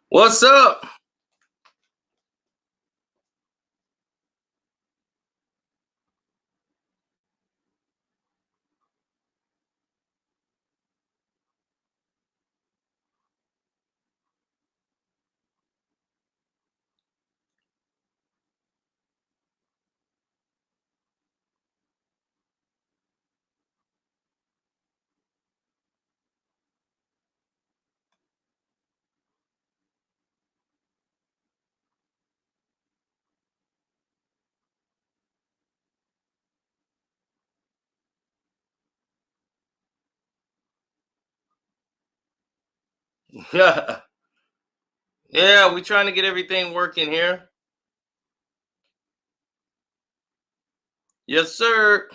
What's up? Yeah, we're trying to get everything working here. Yes, sir.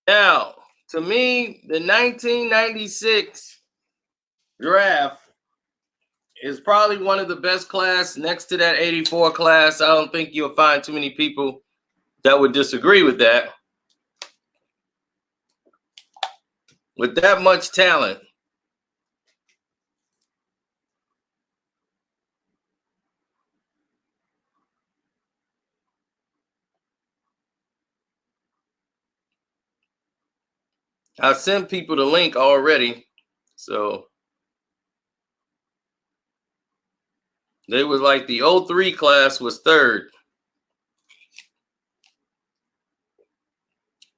Now, to me, the 1996 draft is probably one of the best class next to that 84 class. I don't think you'll find too many people that would disagree with that. With that much talent. I sent people the link already. So they was like the 03 class was third.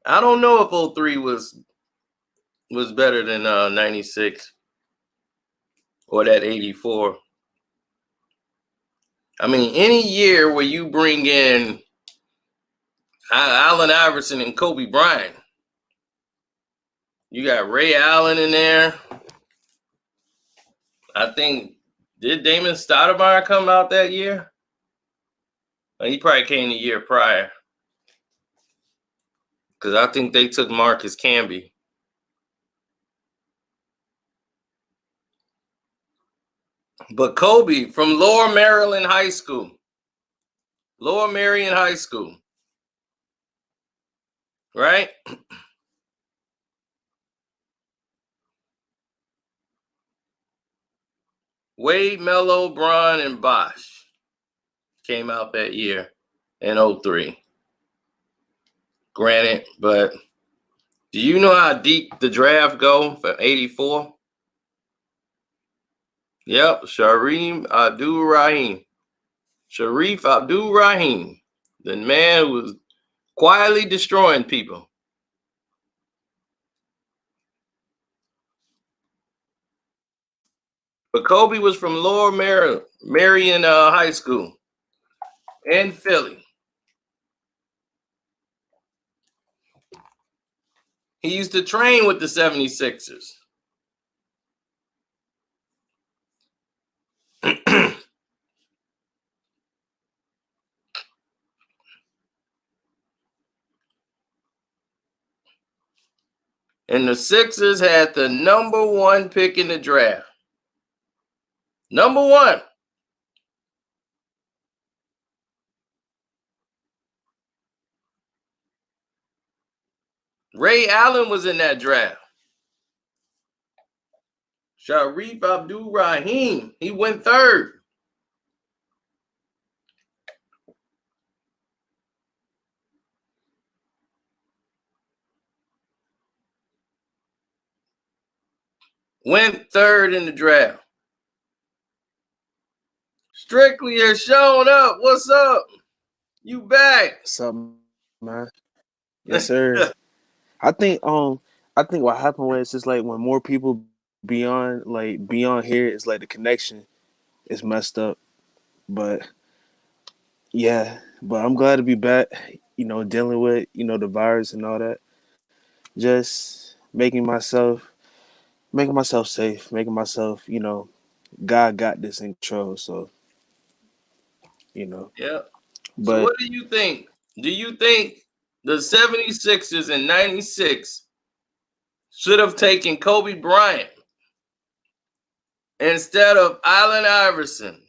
I don't know if 03 was better than 96 or that 84. I mean, any year where you bring in Allen Iverson and Kobe Bryant, you got Ray Allen in there. I think, did Damon Stoudamire come out that year? He probably came the year prior. Because I think they took Marcus Camby. But Kobe from Lower Maryland High School. Lower Marion High School. Right? Wade, Melo, Bron, and Bosh came out that year in 03. Granted, but do you know how deep the draft go for 84? Yep, Shareef Abdur-Rahim. Shareef Abdur-Rahim, the man who was quietly destroying people. But Kobe was from Lower Marion High School in Philly. He used to train with the 76ers. And the Sixers had the number one pick in the draft. Number one. Ray Allen was in that draft. Shareef Abdur-Rahim, he went third. Went third in the draft. Strictly has shown up. What's up? You back? What's up, man? Yes, sir. I think what happened was just like when more people beyond here, it's like the connection is messed up. But yeah, but I'm glad to be back, dealing with, the virus and all that. Just making myself safe, making myself, God got this in control, so Yeah. So But what do you think? Do you think the 76ers in 96 should have taken Kobe Bryant instead of Allen Iverson,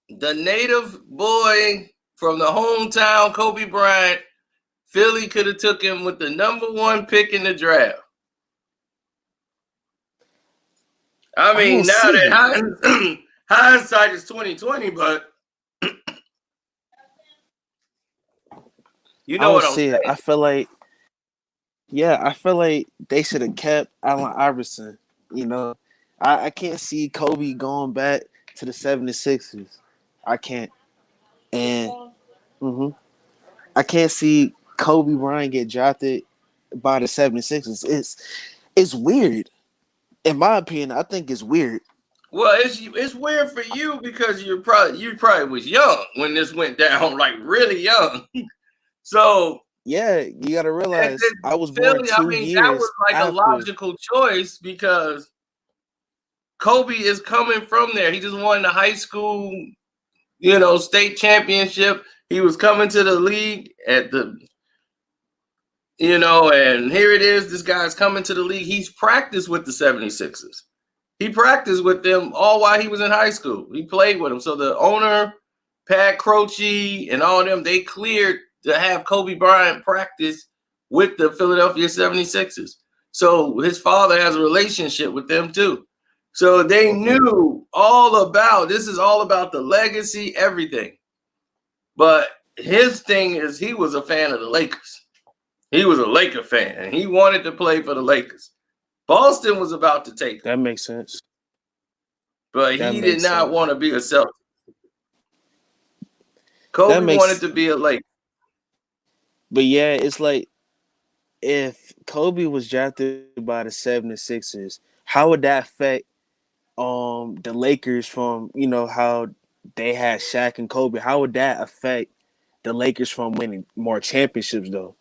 the native boy from the hometown Kobe Bryant? Philly could have took him with the number one pick in the draft. I I mean, don't now see it. that hindsight is 2020, but you I know don't what I'm see it. saying. I feel like they should have kept Allen Iverson. You know, I can't see Kobe going back to the 76ers. I can't. And I can't see Kobe Bryant get drafted by the 76ers. It's weird. In my opinion, I think it's weird. Well, it's weird for you because you probably was young when this went down, like really young. So Yeah, you got to and realize I then was born Philly, I two mean, that was years like a after. logical choice because Kobe is coming from there. He just won the high school, state championship. He was coming to the league at and here it is. This guy's coming to the league. He's practiced with the 76ers. He practiced with them all while he was in high school. He played with them. So the owner, Pat Croce, and all of them, they cleared to have Kobe Bryant practice with the Philadelphia 76ers. So his father has a relationship with them too. So they knew all about this is all about the legacy, everything. But his thing is he was a fan of the Lakers. He was a Laker fan and he wanted to play for the Lakers. Boston was about to take him, That makes sense. but That he did makes not sense. want to be a Celtic. That Kobe wanted makes. to be a Laker. But yeah, it's like if Kobe was drafted by the 76ers, how would that affect the Lakers from how they had Shaq and Kobe? How would that affect the Lakers from winning more championships though?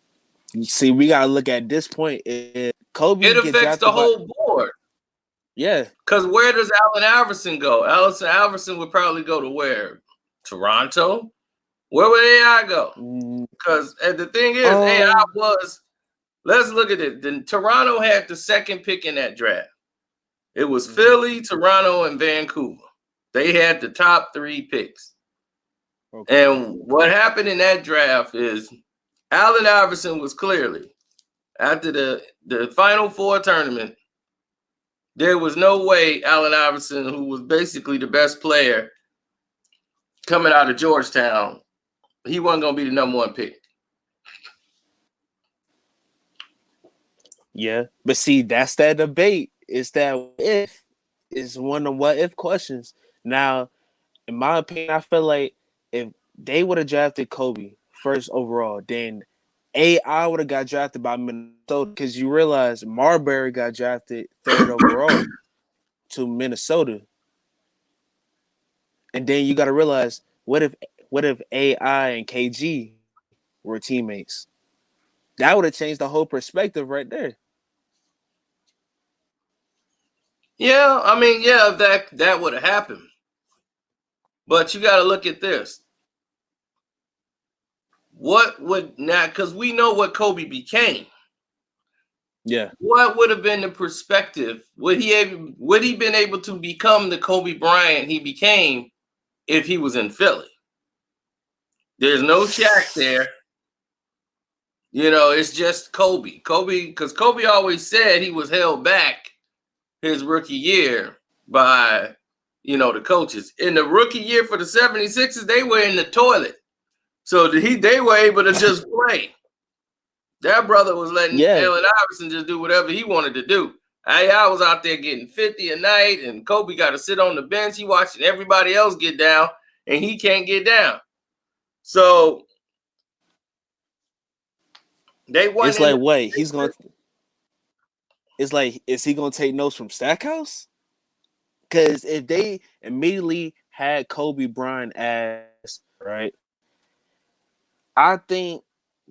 You see, we gotta look at this point. If Kobe It get affects the drafted by whole board. yeah, Because where does Allen Iverson go? Allen Iverson would probably go to where? Toronto? Where would AI go? mm, Because the thing is, AI um, was, let's look at it. Then Toronto had the second pick in that draft. It was mhm, Philly, Toronto, and Vancouver. They had the top 3 picks. okay, And what happened in that draft is Allen Iverson was clearly, after the Final Four tournament, there was no way Allen Iverson, who was basically the best player coming out of Georgetown, he wasn't going to be the number 1 pick. yeah. But see, that's that debate. It's that if it's one of what if questions. Now, in my opinion, I feel like if they would have drafted Kobe first overall, then AI would have got drafted by Minnesota because you realize Marbury got drafted third overall to Minnesota, and then you got to realize what if AI and KG were teammates? That would have changed the whole perspective right there. Yeah, I mean, yeah, that would have happened. But you got to look at this. What would now, because we know what Kobe became. Yeah, What would have been the perspective? Would he been able to become the Kobe Bryant he became if he was in Philly? There's no Shaq there. It's just Kobe. Kobe, because Kobe always said he was held back his rookie year by, the coaches. In the rookie year for the 76ers, they were in the toilet. So they were able to just play. That brother was letting yeah. Allen Iverson just do whatever he wanted to do. I was out there getting 50 a night, and Kobe got to sit on the bench. He watching everybody else get down, and he can't get down. So they went It's in. like what he's gonna. It's like is he gonna take notes from Stackhouse? Because if they immediately had Kobe Bryant as right, I think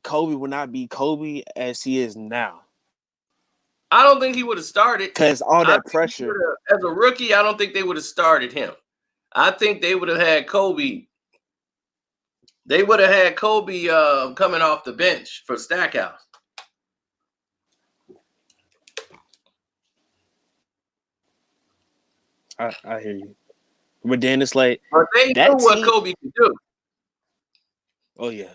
Kobe would not be Kobe as he is now. I don't think he would have started. Because all I that think pressure. as a rookie, I don't think they would have started him. I think they would have had Kobe. They would have had Kobe coming off the bench for Stackhouse. I hear you, but then it's like But they knew that what team. Kobe could do. Oh yeah,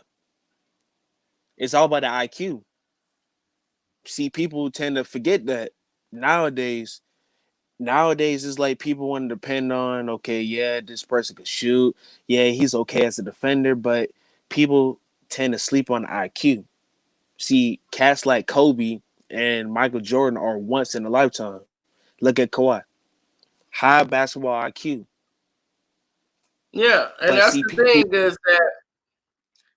it's all about the IQ. See, people tend to forget that nowadays. nowadays it's like people want to depend on, okay, yeah, this person could shoot. Yeah, he's okay as a defender, but people tend to sleep on IQ. See, cats like Kobe and Michael Jordan are once in a lifetime. Look at Kawhi. High basketball IQ. Yeah, and But that's see, the thing is that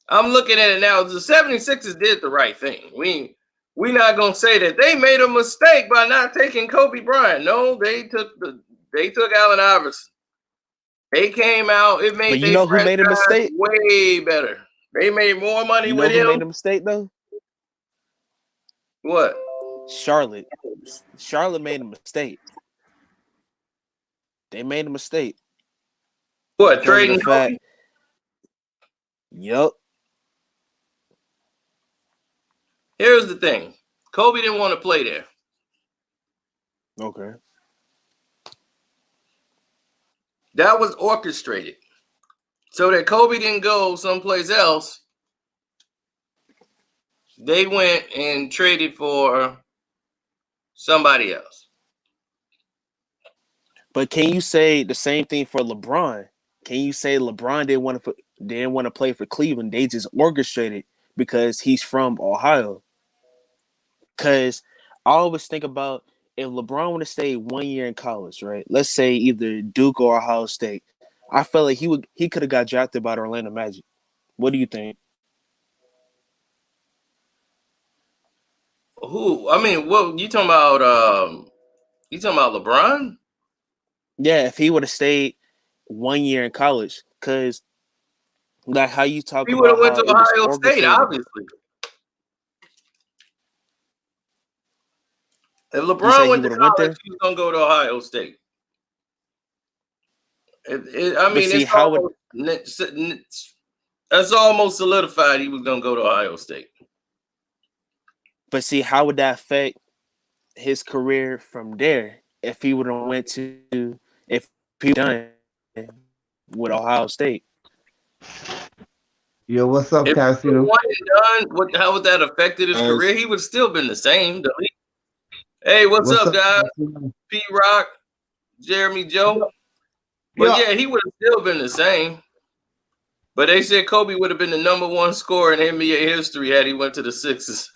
I'm looking at it now. The 76ers did the right thing. We not gonna say that they made a mistake by not taking Kobe Bryant. No, they took Allen Iverson. They came out. It but made you their know who made a franchise mistake? way better. They made more money You know with who him. made a mistake though? What? Charlotte. Charlotte made a mistake. They made a mistake What? because of the Trading Kobe? fact. Yup. Here's the thing. Kobe didn't want to play there. Okay. That was orchestrated so that Kobe didn't go someplace else. They went and traded for somebody else. But can you say the same thing for LeBron? Can you say LeBron didn't want to play for Cleveland? They just orchestrated because he's from Ohio. Because I always think about if LeBron would have stayed 1 year in college, right? Let's say either Duke or Ohio State. I felt like he could have got drafted by the Orlando Magic. What do you think? Who? I mean, what you talking about? You talking about LeBron? Yeah, if he would have stayed 1 year in college, because like how you talk He would have about went how to it was Ohio State, orchestrated. obviously. If You say LeBron he went to would have went college, there, he was gonna go to Ohio State. I but mean, see how would that's almost solidified. He was gonna go to Ohio State. how would that affect his career from there if he would have went to if he done with Ohio State? Yo, what's up, If he would Casino? one and done, how would that affected his career? He would still been the same. Hey, what's What's up, up, guys? Casino? P Rock, Jeremy Joe. But Yeah. yeah, he would have still been the same. But they said Kobe would have been the #1 scorer in NBA history had he went to the Sixers.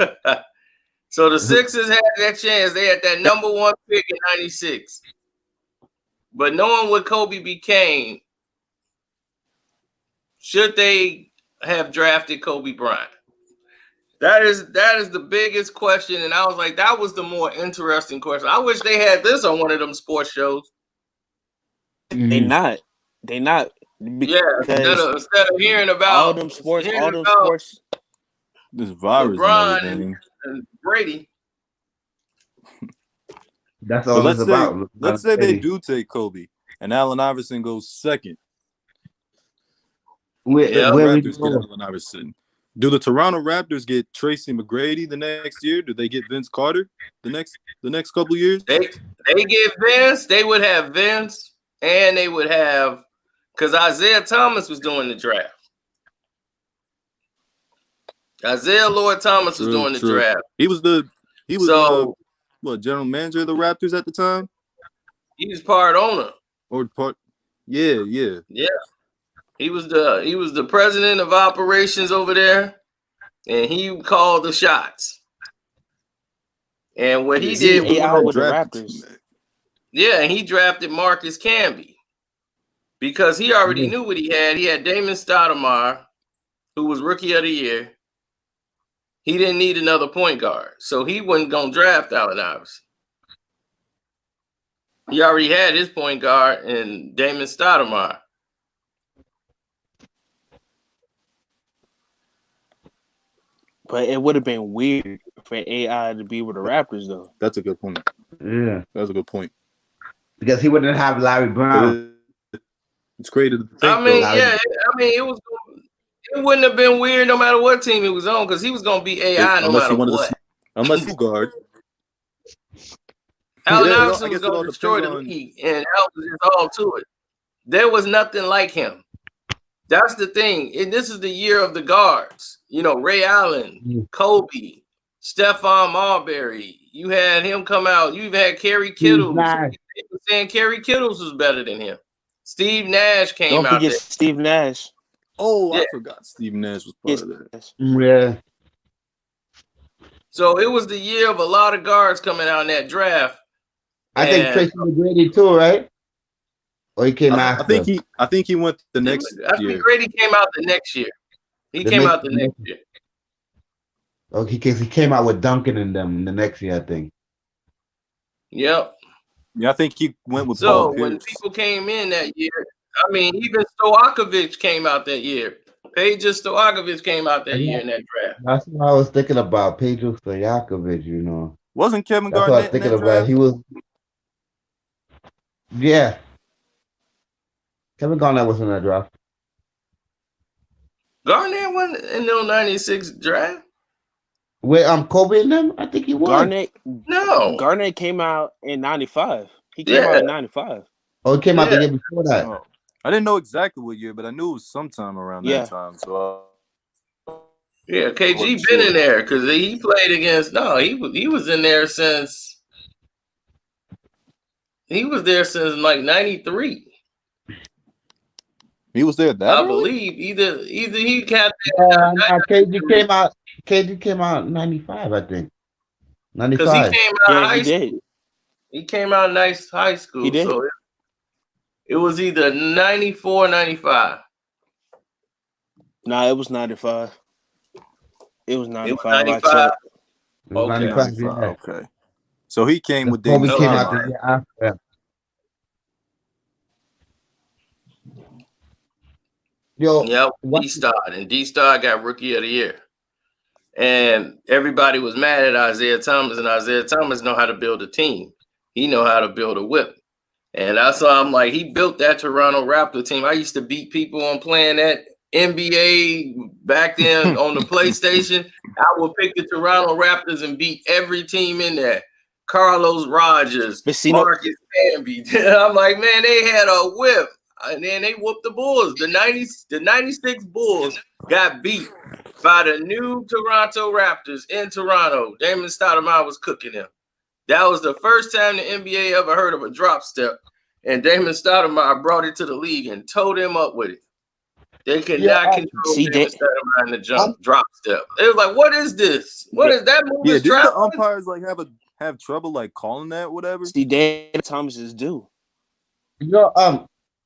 So the Sixers had that chance. They had that #1 pick in '96. But knowing what Kobe became, should they have drafted Kobe Bryant? That is the biggest question. And I was like, that was the more interesting question. I wish they had this on one of them sports shows. They not. Yeah, instead Because of hearing all about them sports, this virus and LeBron everything. and Brady. That's But all it's about. let's say they do take Kobe and Allen Iverson goes second. Where The we Raptors get going? Allen Iverson. Do the Toronto Raptors get Tracy McGrady the next year? Do they get Vince Carter the next couple years? They get Vince. They would have Vince, and they would have because Isaiah Thomas was doing the draft. Isaiah Lord Thomas was doing the draft. He was what, general manager of the Raptors at the time? He was part owner. Or part Yeah. Yeah. He was the president of operations over there, and he called the shots. And what he did was out with the Raptors. Yeah, and he drafted Marcus Camby because he already knew what he had. He had Damon Stoudamire, who was rookie of the year. He didn't need another point guard, so he wasn't going to draft Allen Iverson. He already had his point guard in Damon Stoudamire. But it would have been weird for AI to be with the Raptors, though. That's a good point. Yeah. That's a good point. Because he wouldn't have Larry Brown. It's crazy to think, it wouldn't have been weird no matter what team he was on because he was going to be AI no matter what. Unless you guard. Allen Iverson was going to destroy the league, and that was just all to it. There was nothing like him. That's the thing. And this is the year of the guards. You know, Ray Allen, Kobe, Stephon Marbury. You had him come out. You've had Kerry Kittle. It was saying Kerry Kittles was better than him. Steve Nash came Don't out forget there. Steve Nash. Oh, Yeah. I forgot Steve Nash was part of that. Yeah. So it was the year of a lot of guards coming out in that draft. I think And Tracy McGrady too, right? Or he came after. I think he went the next I year. think Brady came out the next year. He came out the next year. Oh, he came out with Duncan and them the next year, I think. Yep. Yeah, I think he went with So Paul when Pierce. people came in that year, I mean, even Stojakovic came out that year. Peja Stojakovic came out that year in that draft. That's what I was thinking about, Pedro Stojakovic, you know. Wasn't Kevin That's what I was Garnett in thinking that about. draft? He was, yeah. Kevin Garnett was in that draft. Garnett went in the 96 draft? Wait, Kobe and them? I think he was. No. Garnett came out in 95. He came out in 95. Oh, he came out the year before that. Oh. I didn't know exactly what year, but I knew it was sometime around that time. So yeah, KG been in there because he played against. No, he was in there since. He was there since like 93. He was there that I early? believe either he got KG came out in 95, I think. 95. Because he came out of high did. school. He came out of nice high school. He did. So it was either 94 or 95. Nah, it was 95. It was 95. It was 95. Okay. 95, yeah. Okay. So he came with Kobe Damon came out Stoudamire. the year after. Yo, yeah, D-Star. And D-Star got Rookie of the Year. And everybody was mad at Isaiah Thomas, and Isaiah Thomas know how to build a team. He know how to build a whip. And that's why I'm like, he built that Toronto Raptor team. I used to beat people on playing that NBA back then on the PlayStation. I would pick the Toronto Raptors and beat every team in there. Carlos Rogers, Marcus Camby. I'm like, man, they had a whip. And then they whooped the Bulls. The 96 Bulls got beat by the new Toronto Raptors in Toronto. Damon Stoudamire was cooking them. That was the first time the NBA ever heard of a drop step. And Damon Stoudamire brought it to the league and towed him up with it. They could not control Damon Stoudamire in the drop step. It was like, what is this? What is that move? Yeah, did the umpires like have trouble like calling that, whatever? See, Damon Thomas is due.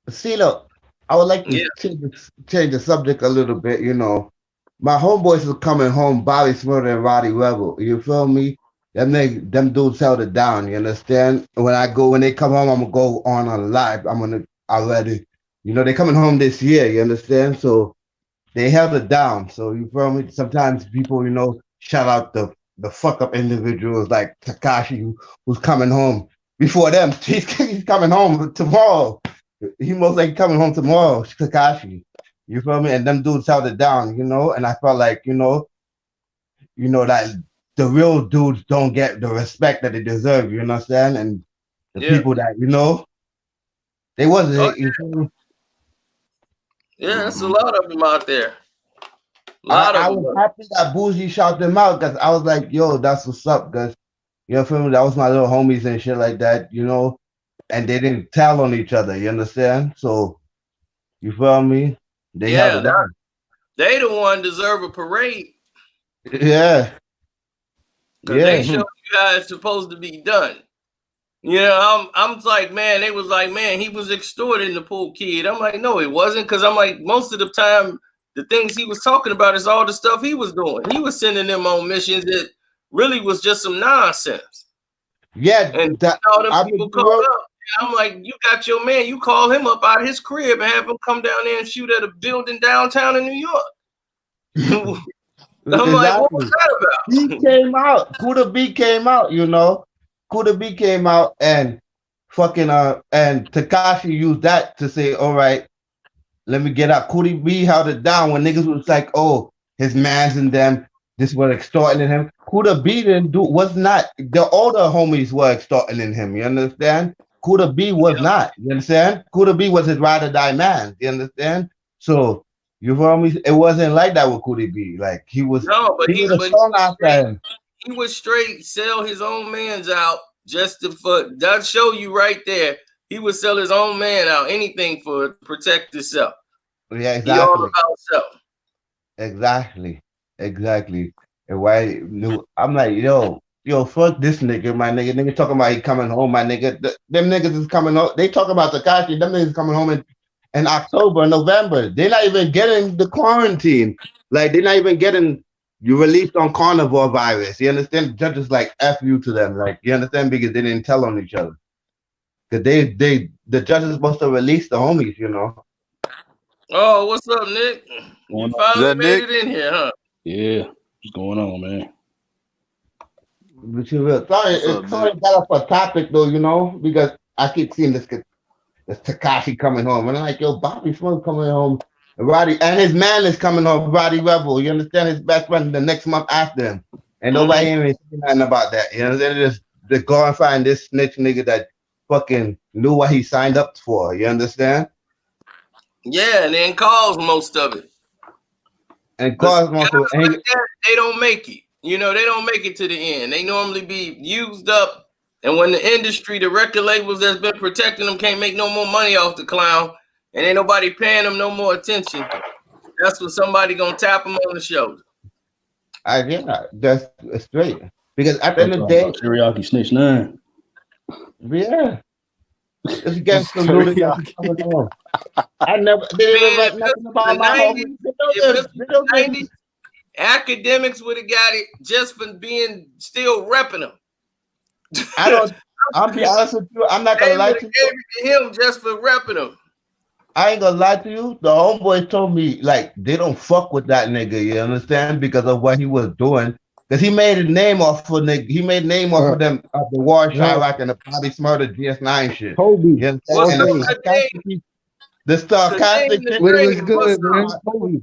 CeeLo, I would like to change the subject a little bit. You know, my homeboys was coming home, Bobby Shmurda and Roddy Rebel. You feel me? Them dudes held it down. You understand? When they come home, I'm gonna go on live. You know, they coming home this year. You understand? So they held it down. So you feel me? Sometimes people, you know, shout out the fuck up individuals like Takashi who's coming home before them. He's coming home tomorrow. He most likely coming home tomorrow, Takashi. You feel me? And them dudes held it down, you know. And I felt like, you know that the real dudes don't get the respect that they deserve. You understand? And the people that they wasn't. Yeah, there's a lot of them out there. I was happy that Bougie shouted them out because I was like, yo, that's what's up, because you feel me? That was my little homies and shit like that, you know. And they didn't tell on each other, you understand? So, you feel me? They held it down. They the one deserve a parade. Yeah. They showed you how it's supposed to be done. You know, I'm like, man, they was like, man, he was extorting the poor kid. I'm like, no, he wasn't, because I'm like, most of the time, the things he was talking about is all the stuff he was doing. He was sending them on missions that really was just some nonsense. Yeah, and all them people called up. I'm like, you got your man. You call him up out of his crib and have him come down there and shoot at a building downtown in New York. I'm like, what was that about? He came out. Kuda B came out, you know. Kuda B came out and fucking and Takashi used that to say, all right, let me get out. Kuda B held it down when niggas was like, oh, his mans and them, this was extorting him. Kuda B was not. The older homies were extorting him. You understand? Kuda B was not. You understand? Kuda B was his ride or die man. You understand? So you feel me? It wasn't like that with Kuda B. Like he was. No, but he was a strong after him. He would straight sell his own mans out just to that show you right there he would sell his own man out, anything for protect himself. Yeah, He all exactly. about self. Exactly. And why I'm like, yo, fuck this nigga, my nigga. Nigga talking about he coming home, my nigga. Them niggas is coming home. They talk about Tekashi, them niggas coming home in October, November. They're not even getting the quarantine. Like, they're not even getting you released on carnivore virus. You understand? The judges like F you to them. Like, you understand? Because they didn't tell on each other. Because the judges supposed to release the homies, you know. Oh, what's up, Nick? You finally made it in here, huh? Yeah. What's going on, man? But you will. Sorry, it's sorry got up a topic though, you know, because I keep seeing this Tekashi coming home, and I'm like, yo, Bobby Smoke coming home, Roddy, and his man is coming home, Roddy Rebel. You understand? His best friend the next month after him, and nobody even saying nothing about that. You know, they just go and find this snitch nigga that fucking knew what he signed up for. You understand? Yeah, and then calls most of it. And calls most of it. Like that, they don't make it. You know, they don't make it to the end. They normally be used up. And when the industry, the record labels that's been protecting them can't make no more money off the clown, and ain't nobody paying them no more attention, that's when somebody gonna tap them on the shoulder. Yeah, that's straight. Because at the end of the day, Teriyaki Snitch 9. Yeah. It's against the rule. I never didn't write nothing about my homie. Academics would have got it just for being still repping them. I'll be honest with you. I'm not gonna lie to you. Gave it to him just for repping him. I ain't gonna lie to you. The homeboy told me like they don't fuck with that nigga. You understand? Because of what he was doing. Because he made a name off for nigga. He made a name off of them of the War Chirac and the Bobby Shmurda GS9 shit. Kobe. You understand? The sarcastic shit. What was good, man? Kobe.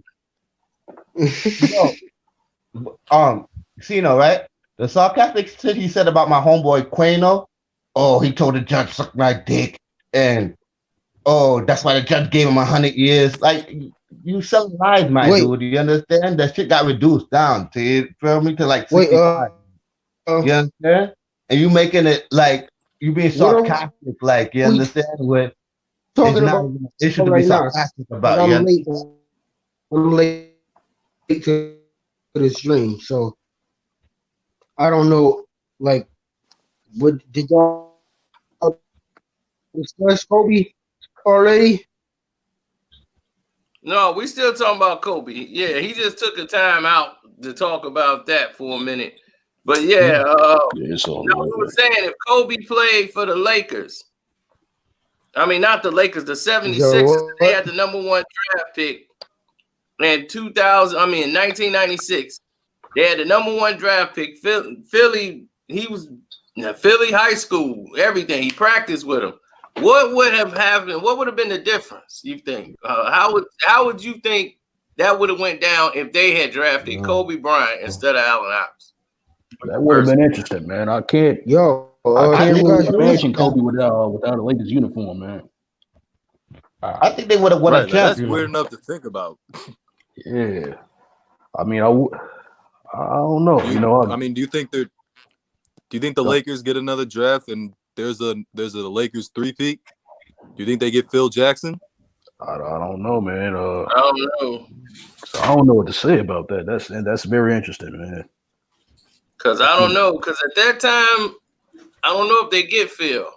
Cino, right? The sarcastic shit he said about my homeboy Quano. Oh, he told the judge suck my dick, and that's why the judge gave him 100 years. Like, you selling lies, my dude. You understand? That shit got reduced down to like 65. You understand? And you making it like you being sarcastic, like you understand what talking about it should be sarcastic about. I'm late to the stream, so I don't know. Like, what did y'all discuss Kobe already? No, we still talking about Kobe. Yeah, he just took a time out to talk about that for a minute. But yeah, we were saying if Kobe played for the Lakers, I mean not the Lakers, the 76ers, they had the number 1 draft pick in 1996. They had the number 1 draft pick. Philly, he was Philly high school, everything. He practiced with him. What would have happened? What would have been the difference, you think? How would you think that would have went down if they had drafted Kobe Bryant instead of Allen Iverson? That would have been interesting, man. I can't really imagine Kobe without a Lakers uniform, man. I think they would have won a That's weird enough to think about. Yeah, I mean, I don't know. I mean, do you think the Lakers get another draft and there's a Lakers 3-peat? Do you think they get Phil Jackson? I don't know, man. I don't know. I don't know what to say about that. That's very interesting, man. Because I don't know. Because at that time, I don't know if they get Phil.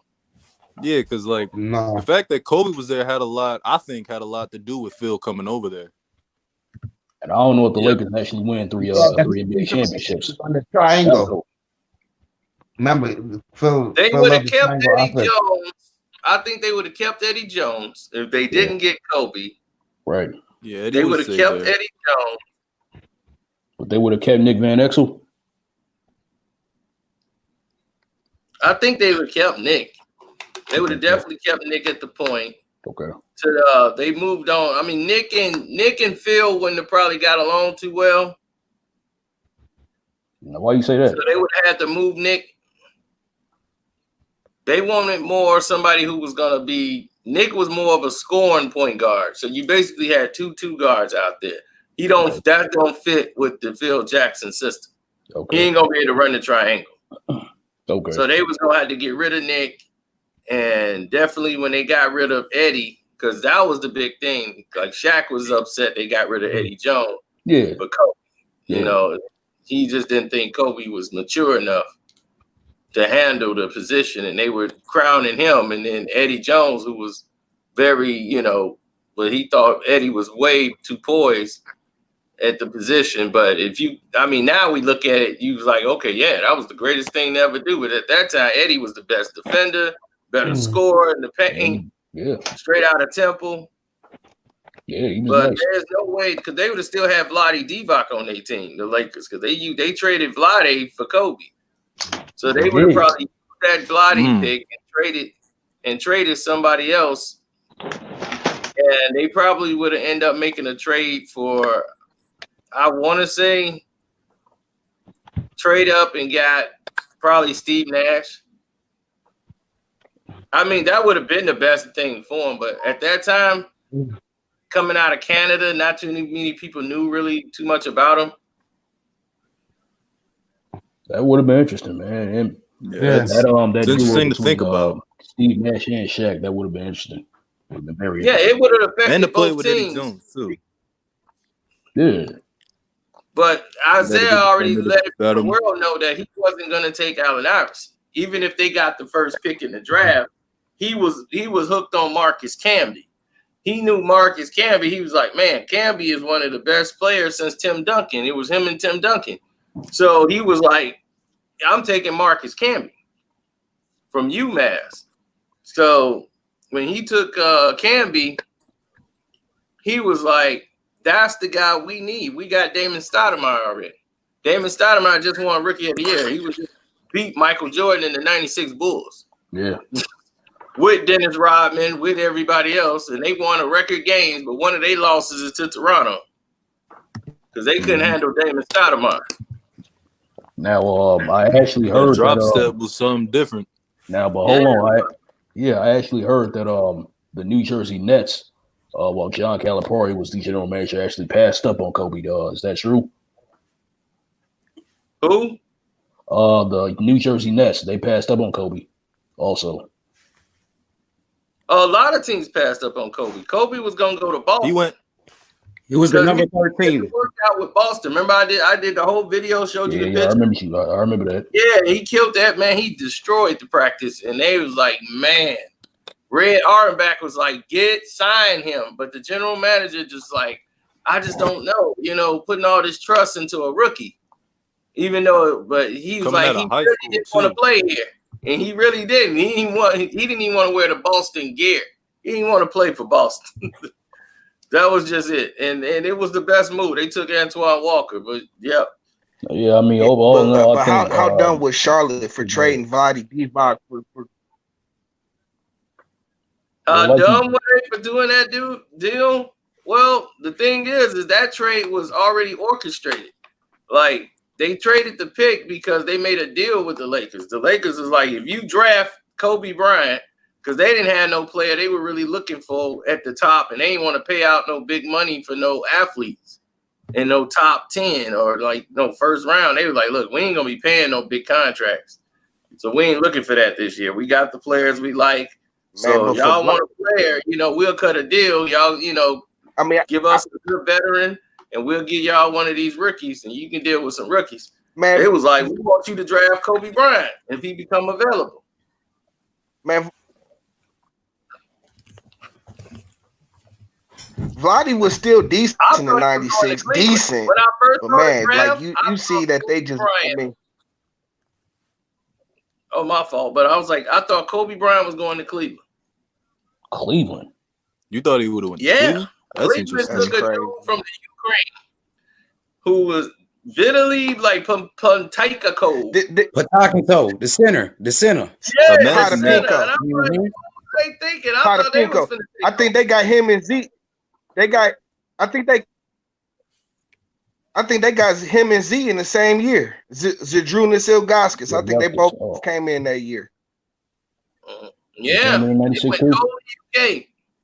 Yeah, because the fact that Kobe was there had a lot to do with Phil coming over there. And I don't know if the Lakers actually win three NBA championships on the triangle. Remember, they would have kept Eddie Jones. I think they would have kept Eddie Jones if they didn't get Kobe. Right. Yeah, they would have kept Eddie Jones. But they would have kept Nick Van Exel. I think they would have kept Nick. They would have definitely kept Nick at the point. Okay. They moved on. I mean, Nick and Phil wouldn't have probably got along too well. Now, why you say that? So they would have had to move Nick. They wanted more somebody who was gonna be. Nick was more of a scoring point guard. So you basically had two guards out there. That don't fit with the Phil Jackson system. Okay. He ain't gonna be able to run the triangle. Okay. So they was gonna have to get rid of Nick And definitely when they got rid of Eddie, because that was the big thing. Like Shaq was upset they got rid of Eddie Jones. Yeah. But Kobe, Yeah. you know, he just didn't think Kobe was mature enough to handle the position, and they were crowning him. And then Eddie Jones, who was very, you know, but he thought Eddie was way too poised at the position. But now we look at it, you was like, okay, yeah, that was the greatest thing to ever do. But at that time, Eddie was the best defender, better scorer in the paint, straight out of Temple. Yeah, he was but nice. There's no way, because they would have still had Vlade Divac on their team, the Lakers, because they traded Vlade for Kobe. So they would have probably used that Vlade pick and traded somebody else. And they probably would have ended up making a trade for, I want to say, trade up and got probably Steve Nash. I mean, that would have been the best thing for him. But at that time, coming out of Canada, not too many people knew really too much about him. That would have been interesting, man. And that it's interesting to think about. Steve Nash and Shaq, that would have been interesting. Would have been very interesting. It would have affected and to play both with teams. Eddie Jones too. Yeah. But Isaiah already let the world know that he wasn't going to take Allen Iverson. Even if they got the first pick in the draft, he was hooked on Marcus Camby. He knew Marcus Camby. He was like, man, Camby is one of the best players since Tim Duncan. It was him and Tim Duncan. So he was like, I'm taking Marcus Camby from UMass. So when he took Camby, he was like, that's the guy we need. We got Damon Stoudamire already. Damon Stoudamire just won Rookie of the Year. He was just beat Michael Jordan in the 96 Bulls. Yeah. With Dennis Rodman, with everybody else. And they won a record games, but one of their losses is to Toronto. Because they couldn't handle Damon Stoudamire. Now, I actually heard that drop that, step was something different. Now, but hold on. I actually heard that the New Jersey Nets, while John Calipari was the general manager, actually passed up on Kobe. Is that true? Who? The New Jersey Nets. They passed up on Kobe also. A lot of teams passed up on Kobe. Kobe was going to go to Boston. He was the number 13. He worked out with Boston. Remember, I did the whole video, showed you the picture. I remember that. Yeah, he killed that, man. He destroyed the practice. And they was like, man. Red Auerbach was like, sign him. But the general manager just like, I just don't know, putting all this trust into a rookie. Even though, but he was like, he really didn't want to play here. And he really didn't. He didn't even want to wear the Boston gear. He didn't want to play for Boston. That was just it. And it was the best move. They took Antoine Walker, but yeah. Yeah, I mean, overall, but how done was Charlotte for trading Vlade Divac for dumb way for doing that deal? Well, the thing is that trade was already orchestrated. Like, they traded the pick because they made a deal with the Lakers. The Lakers is like, if you draft Kobe Bryant, because they didn't have no player they were really looking for at the top, and they didn't want to pay out no big money for no athletes and no top 10 or like no first round. They were like, look, we ain't going to be paying no big contracts. So we ain't looking for that this year. We got the players we like. So y'all want a player, we'll cut a deal. Y'all, give us a good veteran, and we'll give y'all one of these rookies, and you can deal with some rookies. Man, it was like, we want you to draft Kobe Bryant if he become available. Man, Vlade was still decent in the 96. Decent. When I first but man, draft, like you see that they just oh, my fault. But I was like, I thought Kobe Bryant was going to Cleveland. Cleveland? You thought he would have went to Cleveland? That's interesting. Took a dude from the Ukraine who was literally like Pantaikako. Patakiko, the center. Yeah, the center. And I'm like, what were they thinking? I thought they was finna I think they got him and Zeke. I think they got him and Z in the same year. Zydrunas Ilgauskas. I think they both came in that year. Yeah.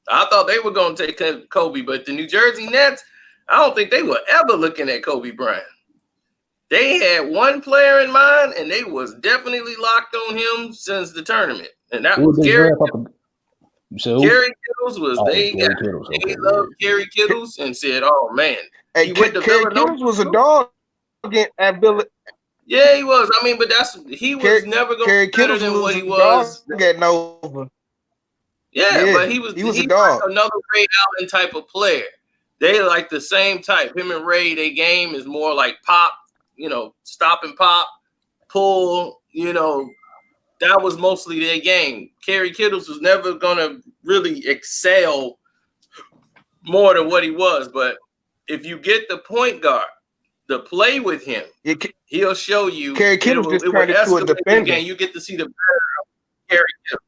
I thought they were going to take Kobe, but the New Jersey Nets, I don't think they were ever looking at Kobe Bryant. They had one player in mind, and they was definitely locked on him since the tournament. And that Who was did they Gary. draft up? So Gary Kittles was Gary Kittles. they Okay, loved Gary Kittles and said, "Oh man, Hey, he went to Gary Villanova." Kittles was a dog at Villanova. Yeah, he was. I mean, but he was never going to be better Kittles than what he a was. dog at Nova. Yeah, but he was a dog. Like another Ray Allen type of player. They like the same type. Him and Ray, their game is more like pop, stop and pop, pull, that was mostly their game. Gary Kittles was never going to really excel more than what he was. But if you get the point guard to play with him, he'll show you. Gary Kittles just turned into a defender. You get to see the better of Gary Kittles.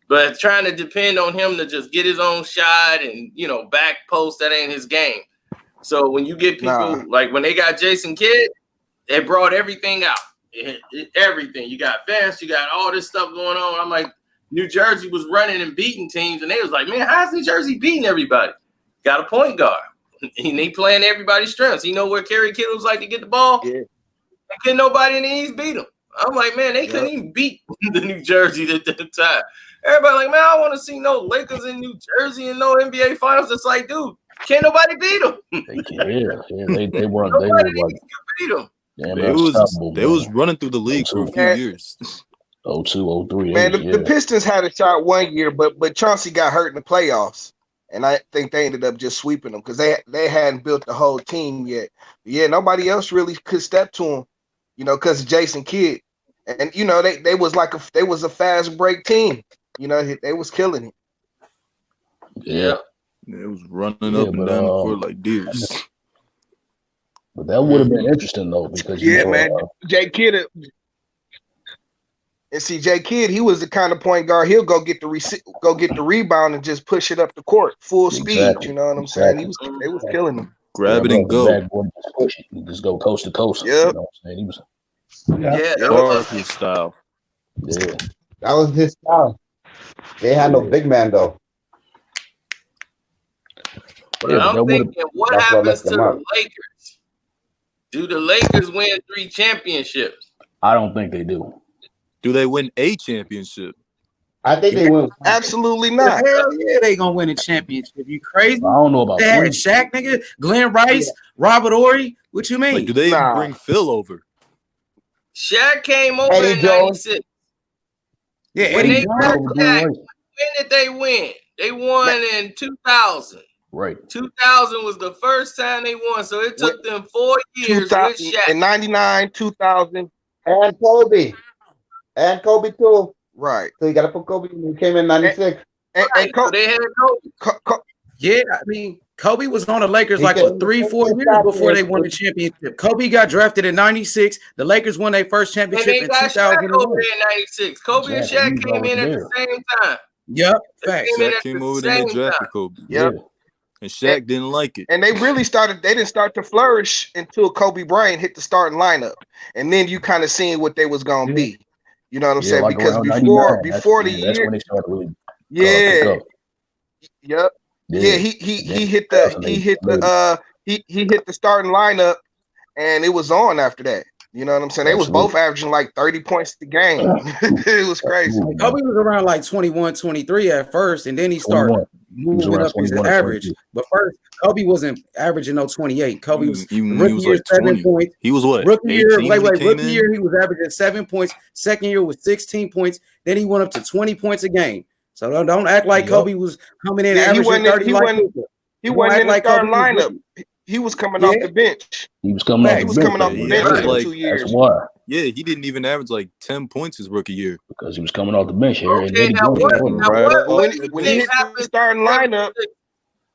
But trying to depend on him to just get his own shot and, back post, that ain't his game. So when you get people like when they got Jason Kidd, they brought everything out. Everything. You got fans, you got all this stuff going on. I'm like, New Jersey was running and beating teams, and they was like, man, how's New Jersey beating everybody? Got a point guard. And they playing everybody's strengths. You know where Gary Kittles like to get the ball? Yeah. Couldn't nobody in the East beat him. I'm like, man, they couldn't even beat the New Jersey at that time. Everybody like, man, I want to see no Lakers in New Jersey and no NBA Finals. It's like, dude, can't nobody beat them. They were like, beat them. Yeah, they was running through the league for a few years. 02, 03. Man, the Pistons had a shot one year, but Chauncey got hurt in the playoffs. And I think they ended up just sweeping them because they hadn't built the whole team yet. Yeah, nobody else really could step to him, because of Jason Kidd. And they was a fast break team. They was killing it. Yeah. It was running up and down the court like deers. But that would have been interesting though, because man, Jay Kidd. And see, Jay Kidd, he was the kind of point guard. He'll go get the rebound and just push it up the court, full speed. You know what I'm saying? They was killing him. Grab it and go. Just go coast to coast. Yeah. You know what I'm saying? That was his style. Yeah. That was his style. They had no big man though. But I'm thinking, what happens to the Lakers? Do the Lakers win 3 championships? I don't think they do. Do they win a championship? I think they will. Absolutely not. Hell yeah, they gonna win a championship. You crazy? I don't know about they had Shaq, nigga, Glenn Rice, Robert Ory. What you mean? Like, do they even bring Phil over? Shaq came over in '96. Yeah, when did they win? They won in 2000. Right. 2000 was the first time they won, so it took them 4 years with Shaq. In 99, 2000. And Kobe. And Kobe too. Right. So you got to put Kobe in. He came in 96. And Kobe, they had Kobe. Yeah, I mean, Kobe was on the Lakers like for 3-4 years before they won the championship. Kobe got drafted in 96. The Lakers won their first championship in 2001. Kobe in 96. Kobe and Shaq came in at the same time. Yep, facts. Shaq came over and they drafted Kobe. Yep. And Shaq didn't like it. And they didn't start to flourish until Kobe Bryant hit the starting lineup. And then you kind of seen what they was going to be. You know what I'm saying? Like because before the year. That's when they started really Yep. Yeah, he hit the starting lineup and it was on after that. You know what I'm saying? They was both averaging like 30 points a game. It was crazy. Kobe was around like 21, 23 at first, and then he started moving up his average. But first, Kobe wasn't averaging no 28. Kobe was rookie year, like 7 points. He was what? Rookie year, rookie year, he was averaging 7 points. Second year was 16 points. Then he went up to 20 points a game. So don't act like Kobe was coming in averaging 30. He wasn't in the starting lineup. He was coming off the bench. He was coming off the bench in 2 years. That's why. Yeah, he didn't even average like 10 points his rookie year. Because he was coming off the bench here. Okay, When he hit the starting lineup.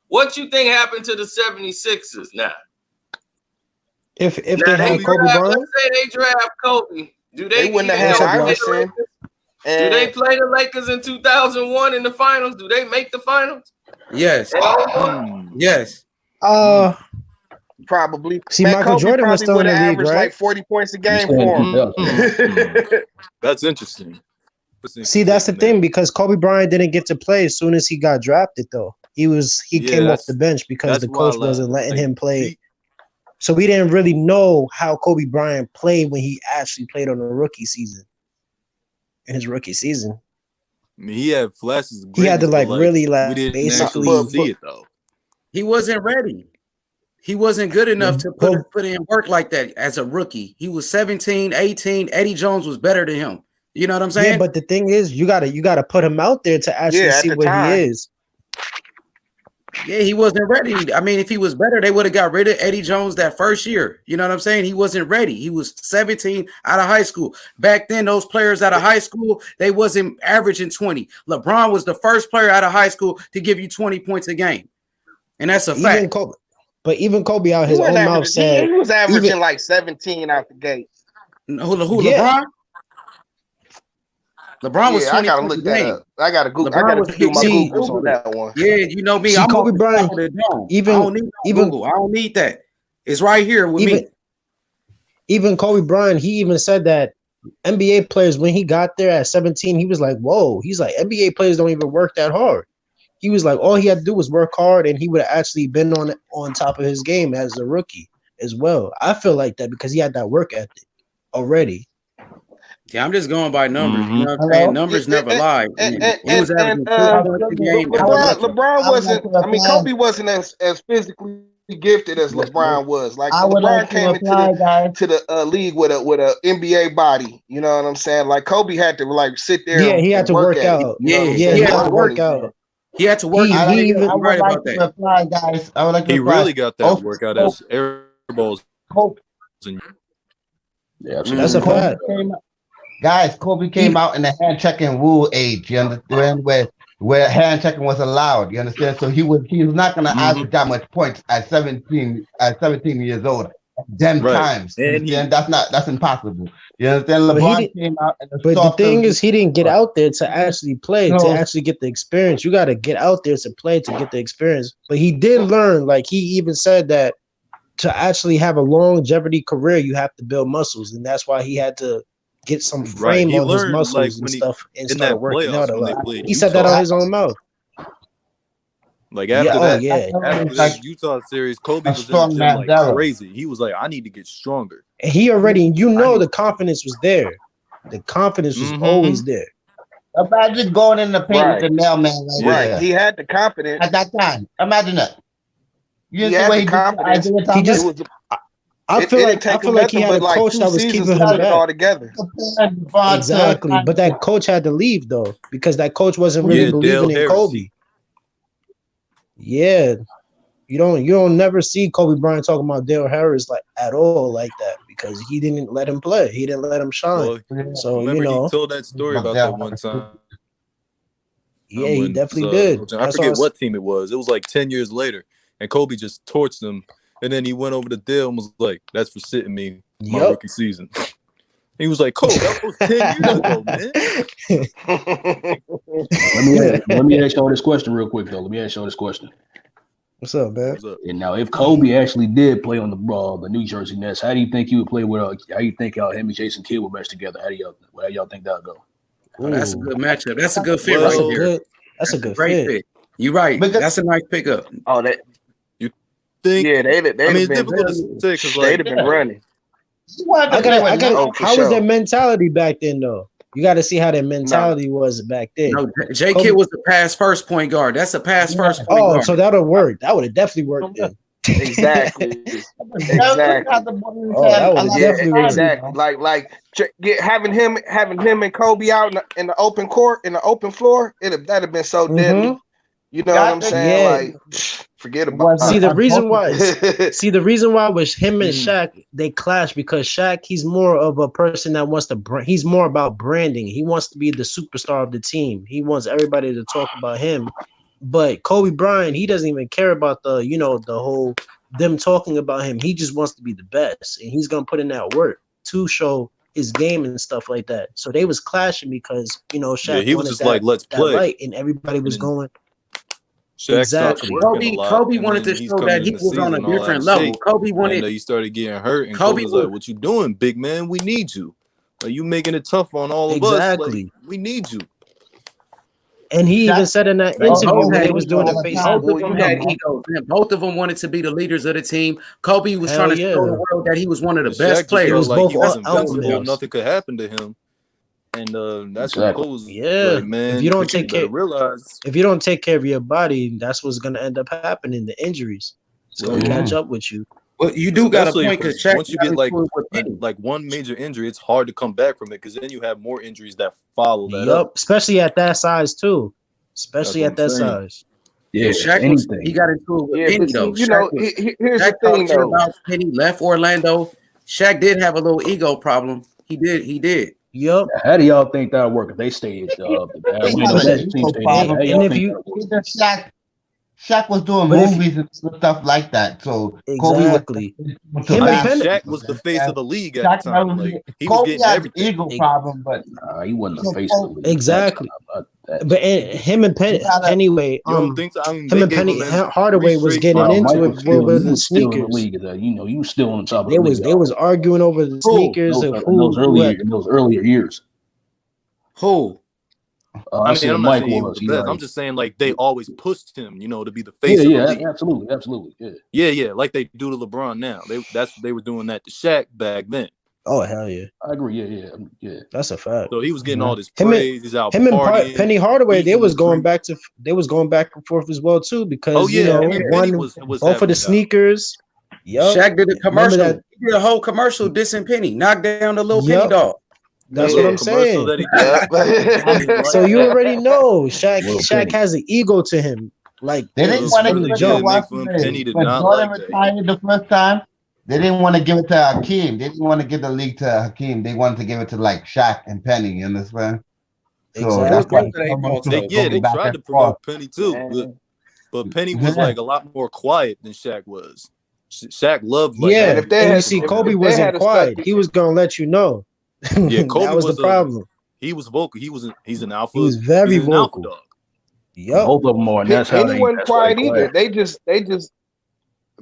What you think happened to the 76ers now? If they had Kobe Bryant? Let's say they draft Kobe. Do they wouldn't have had Iverson? Do they play the Lakers in 2001 in the finals? Do they make the finals? Yes. Yes. Probably. See, Michael Jordan was still in the league, right? Like 40 points a game for him. That's interesting. See, that's the thing, because Kobe Bryant didn't get to play as soon as he got drafted, though. He came off the bench because the coach wasn't letting him play. So we didn't really know how Kobe Bryant played when he actually played on the rookie season. In his rookie season. I mean, he had flashes of He had to greatness, but, really we didn't basically actually see it though. He wasn't ready. He wasn't good enough to put in work like that as a rookie. He was 17, 18. Eddie Jones was better than him. You know what I'm saying? Yeah, but the thing is, you gotta put him out there to actually see what he is. Yeah, he wasn't ready. I mean, if he was better, they would have got rid of Eddie Jones that first year. You know what I'm saying? He wasn't ready. He was 17 out of high school. Back then, those players out of high school, they wasn't averaging 20. LeBron was the first player out of high school to give you 20 points a game. And that's a fact. Even Kobe out his own mouth said he was averaging like 17 out the gate. Who LeBron? LeBron was 20. I gotta look that up. I gotta Google. I gotta do my Googles on that one. Yeah, you know me. See, I'm Kobe Bryant. I don't need Google. I don't need that. It's right here with me. Even Kobe Bryant, he even said that NBA players, when he got there at 17, he was like, "Whoa!" He's like, NBA players don't even work that hard. He was like, all he had to do was work hard, and he would have actually been on top of his game as a rookie as well. I feel like that because he had that work ethic already. Yeah, I'm just going by numbers. You know what I'm saying? Numbers never lie. He was averaging 2 points a game. LeBron wasn't. I mean, Kobe wasn't as physically gifted as LeBron was. Like LeBron came into the league with a NBA body. You know what I'm saying? Like Kobe had to like sit there. Yeah, he had to work out. Yeah, he had to work out. He had to work. I would like to reply, guys. I would like to reply. He really got that workout as air balls. Yeah, that's a fact. Guys, Kobe came out in the hand checking rule age. You understand where hand checking was allowed. You understand? So he was not going to average that much points at 17 years old. Times. And that's impossible. You understand? LeBron came out. But the thing is, he didn't get out there to actually play, to actually get the experience. You got to get out there to play to get the experience. But he did learn, like he even said that to actually have a longevity career, you have to build muscles, and that's why he had to get some frame on his muscles and stuff and start working out a lot. He said that on his own mouth. Like after that Utah series, Kobe was in the gym like crazy. He was like, I need to get stronger. And he already, the confidence was there. The confidence was always there. Imagine going in the paint with the mailman. Right. He had the confidence at that time. Imagine that. He had the confidence. I feel like he had a coach that was keeping him back. All together. Exactly, but that coach had to leave though because that coach wasn't really believing in Kobe. Yeah, you don't never see Kobe Bryant talking about Dale Harris like at all like that because he didn't let him play. He didn't let him shine. Well, so remember he told that story about that one time. Yeah, he definitely did. I forget what team it was. It was like 10 years later, and Kobe just torched him. And then he went over to Dale and was like, "That's for sitting me my rookie season." He was like, "Kobe, that was 10 years ago, man." Let me ask y'all this question real quick, though. What's up, man? And now, if Kobe actually did play on the New Jersey Nets, how do you think he would play with? How do you think him and Jason Kidd would mesh together? How y'all think that'll go? Oh, that's a good matchup. That's a good fit right here. That's a good great fit. You're right. That's a nice pickup. Oh, that. Think, yeah, it's difficult to say because they'd have been running. How was their mentality back then, though? You got to see how their mentality was back then. No, J. Kidd was a pass first point guard. That's a pass first point guard. So that'll work. That would have definitely worked then. Exactly. Exactly. Like having him and Kobe out in the open court, in the open floor, that'd have been so deadly. You know what I'm saying? Yeah. Like, forget about it. See, the reason why was him and Shaq, they clash because Shaq, he's more of a person that wants to he's more about branding. He wants to be the superstar of the team. He wants everybody to talk about him. But Kobe Bryant, he doesn't even care about the whole them talking about him. He just wants to be the best. And he's gonna put in that work to show his game and stuff like that. So they was clashing because Shaq he was just like, let's play. Right, and everybody was going. Shaq exactly. Kobe wanted to show that he was on a different level. Kobe wanted. He started getting hurt, and Kobe was like, "What you doing, big man? We need you. Like, you making it tough on all of us. Like, we need you." And he even said in that interview when he was doing the face. Both of them wanted to be the leaders of the team. Kobe was trying to show the world that he was one of the best players. Like he was invincible. Nothing could happen to him. And that's when Cole was like, man, if you don't take care, realize if you don't take care of your body, that's what's gonna end up happening. The injuries, it's gonna catch up with you. Well, you do got a point because once you get like one major injury, it's hard to come back from it because then you have more injuries that follow that up. Especially at that size too. Especially at that size. Yeah, Shaq he got into it with Penny though. You know, here's the thing though. About Penny left Orlando. Shaq did have a little ego problem. He did. Yep. How do y'all think that'll work if they stayed? Shaq was doing movies and stuff like that. So exactly. Shaq was the face of the league at the time. Like, he was getting everything. Ego problem, but he wasn't the face of the league. Exactly. But him and Penny, anyway, him and Penny Hardaway was getting into it with the sneakers. You was still on top of the league. They was arguing over the sneakers in those earlier years. Who? I'm not saying he was the best. I'm just saying like they always pushed him, to be the face of the league. Absolutely. Yeah, like they do to LeBron now. They were doing that to Shaq back then. Oh hell yeah, I agree. Yeah. That's a fact. So he was getting all this praise. He's out him partying. And Penny Hardaway, they was going back and forth as well too because both of the sneakers. Yep. Shaq did a commercial. He did a whole commercial dissing Penny, knocked down the little Penny dog. That's what I'm saying. So you already know Shaq has an ego to him. Like they didn't want to give it to Penny did not like retired the first time. They didn't want to give it to Hakeem. They didn't want to give the league to Hakeem. They wanted to give it to like Shaq and Penny. You understand? So that's why they tried to promote Penny too, but Penny was like a lot more quiet than Shaq was. Shaq loved and you see, Kobe wasn't quiet. He was gonna let you know. Yeah, Kobe that was the problem. He was vocal. He's an alpha. He was very vocal. Yep. Both of them are. And that's Penny wasn't quiet either. They just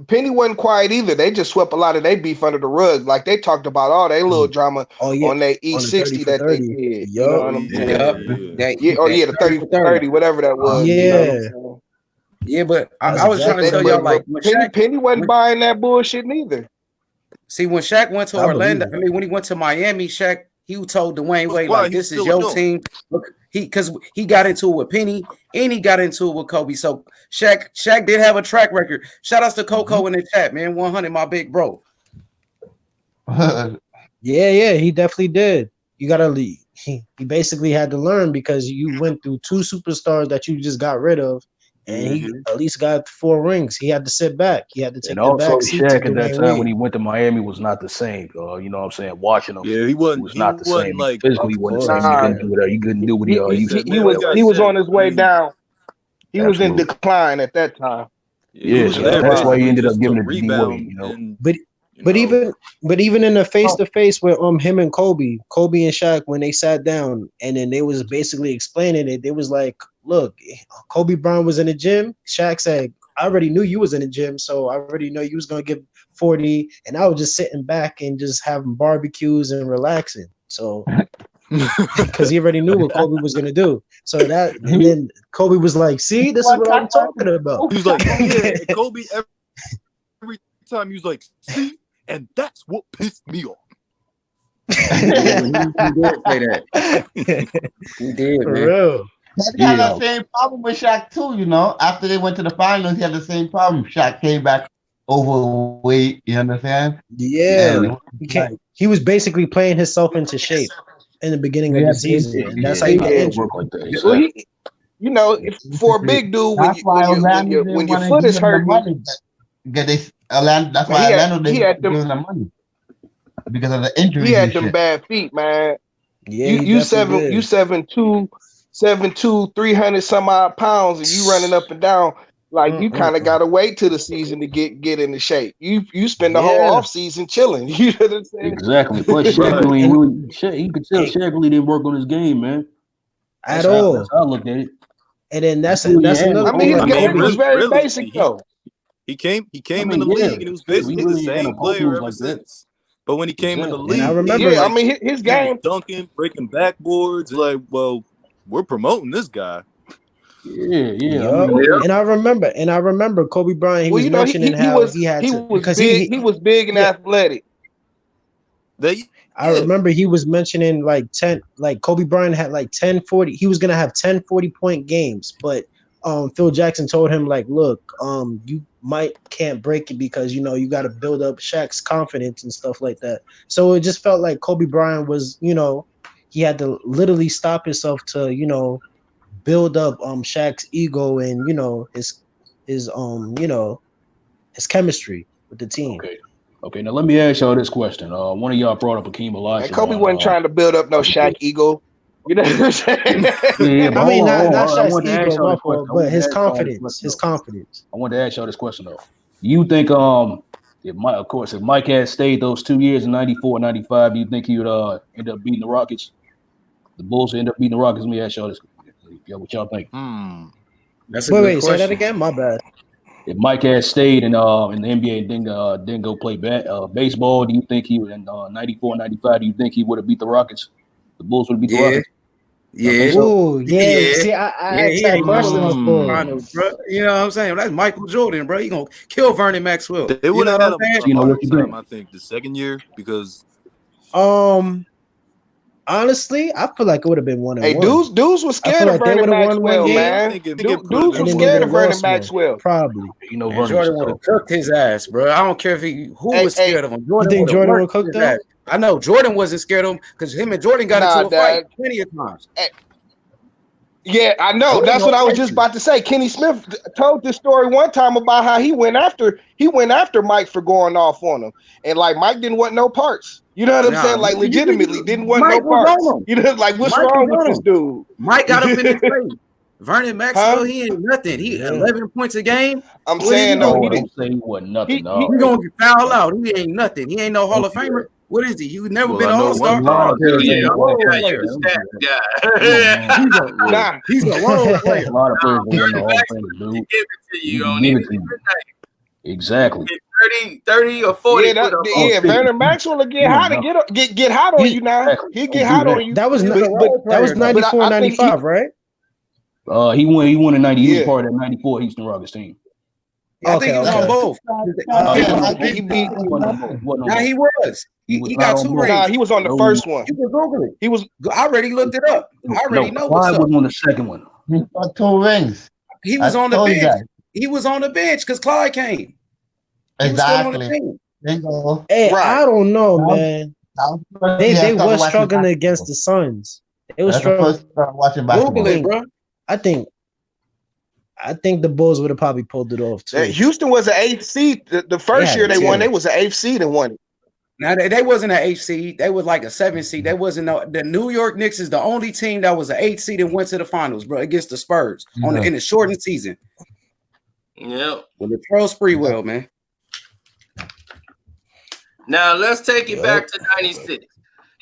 Penny wasn't quiet either. They just swept a lot of their beef under the rug. Like they talked about all their little drama on their E60 that they did. You know what I'm saying? The 30 for 30, whatever that was. Yeah, but I was trying to tell y'all like Penny wasn't buying that bullshit neither. See, when Shaq went to Orlando, when he went to Miami, Shaq, he told Dwayne Wade, like, this is your team. Look, because he got into it with Penny and he got into it with Kobe. So Shaq did have a track record. Shout outs to Coco in the chat, man. 100, my big bro. Yeah, he definitely did. You gotta leave. He basically had to learn because you went through two superstars that you just got rid of. And he at least got 4 rings. He had to sit back. He had to take the back seat. Shaq at that time when he went to Miami was not the same. You know what I'm saying? Watching him, he was not the same. Like physically, he wasn't the same. He couldn't do what he he was on his way down. He was in decline at that time. Yeah, so that's why he ended up giving it to D-Wade. But even in the face to face with him and Kobe and Shaq, when they sat down and then they was basically explaining it, they was like, look, Kobe Bryant was in the gym. Shaq said, I already knew you was in the gym, so I already know you was gonna give 40, and I was just sitting back and just having barbecues and relaxing. So because he already knew what Kobe was gonna do. So that and then Kobe was like, see, this is what I'm talking about. He was like, yeah, Kobe every time he was like, see. And that's what pissed me off. He did say that. He did, for man. real. He had the same problem with Shaq too, After they went to the finals, he had the same problem. Shaq came back overweight, you understand? Yeah. He was basically playing himself into shape in the beginning of the season. And that's how he got injured. For a big dude, when your foot is hurting, that's why Orlando didn't give him the money because of the injury. He had them bad feet, man. Yeah, you 7'2", 300 some odd pounds, and you running up and down. Like you kind of gotta wait till the season to get into shape. You spend the whole off season chilling. You know what I'm saying? Exactly. But Shaq you could tell Shaq really didn't work on his game, man. At all. That's how I looked at it. And then that's another. His game was very basic though. He came in the league and he was basically the same player ever since. But when he came in the league, I remember, his game, dunking, breaking backboards. Like, well, we're promoting this guy. Yeah. And I remember Kobe Bryant. He was mentioning how he had to because he was big and athletic. I remember he was mentioning like 10, like Kobe Bryant had like 10-40. He was gonna have 10 40-point games, but Phil Jackson told him like, look, you can't break it because you know you got to build up Shaq's confidence and stuff like that. So it just felt like Kobe Bryant was, you know, he had to literally stop himself to, you know, build up Shaq's ego and you know his you know his chemistry with the team. Okay. Now let me ask y'all this question. One of y'all brought up Hakeem Olajuwon. And Kobe wasn't trying to build up no Shaq ego. You know what I'm saying? Yeah, I mean, not Shaq's ego, my fault, but his confidence. His confidence. I wanted to ask y'all this question though. Do you think if Mike had stayed those 2 years in 94 and 95, do you think he would end up beating the Rockets? The Bulls would end up beating the Rockets? Let me ask y'all this. What y'all think? That's a good question. Say that again. My bad. If Mike had stayed in the NBA and didn't go play baseball, do you think he would in 94 and 95? Do you think he would have beat the Rockets? The Bulls would have beat the Rockets? Yeah. Ooh, yeah. See, I asked that question before. Finals, bro. You know what I'm saying? That's Michael Jordan, bro. You gonna kill Vernon Maxwell. They would have had him. I think the second year because honestly, I feel like it would have been 1-1. Hey, dudes was scared of Vernon Maxwell, man. Dudes was scared of Vernon Maxwell. Probably. You know, Jordan would have cooked his ass, bro. I don't care if who was scared of him. Jordan, you think Jordan would cook him? I know Jordan wasn't scared of him because him and Jordan got into a fight plenty of times. Yeah, I know. That's what I was just about to say. Kenny Smith told this story one time about how he went after Mike for going off on him, and like Mike didn't want no parts. You know what I'm saying? Like legitimately didn't want no parts. You know, like what's wrong with this dude? Mike got up in his face. Vernon Maxwell, he ain't nothing. He 11 points a game. I'm saying though, he didn't say he wasn't nothing. He gonna get fouled out. He ain't nothing. He ain't no Hall of Famer. What is he? You've never been an All-Star. You're a stat guy. He's a role player. A lot of players win the Hall of Fame, dude. Give it to you on any Exactly. 30 or 40. Vernon Maxwell will get hot and get hot on you now. He get hot on you. That was 94, 95, right? He won in 90. He was part of that 94 Houston Rockets team. I think he was on both. He was. He got 2 rings. Nah, he was on the first one. You can Google it. He was. I already looked it up. I already know what's up. Was on the second one. He got 2 rings. He was on the bench. He was on the bench because Clyde came. Exactly. Hey, I don't know, man. They were struggling against the Suns. It was struggling. Google it, bro. I think the Bulls would have probably pulled it off too. Houston was an 8th seed. The first year they won, they was an 8th seed and won it. Now they wasn't an 8th seed. They was like a 7th seed. They wasn't the New York Knicks is the only team that was an 8th seed and went to the finals, bro, against the Spurs in the shortened season. Yeah. With the Pro Spreewell, man. Now let's take it back to 96.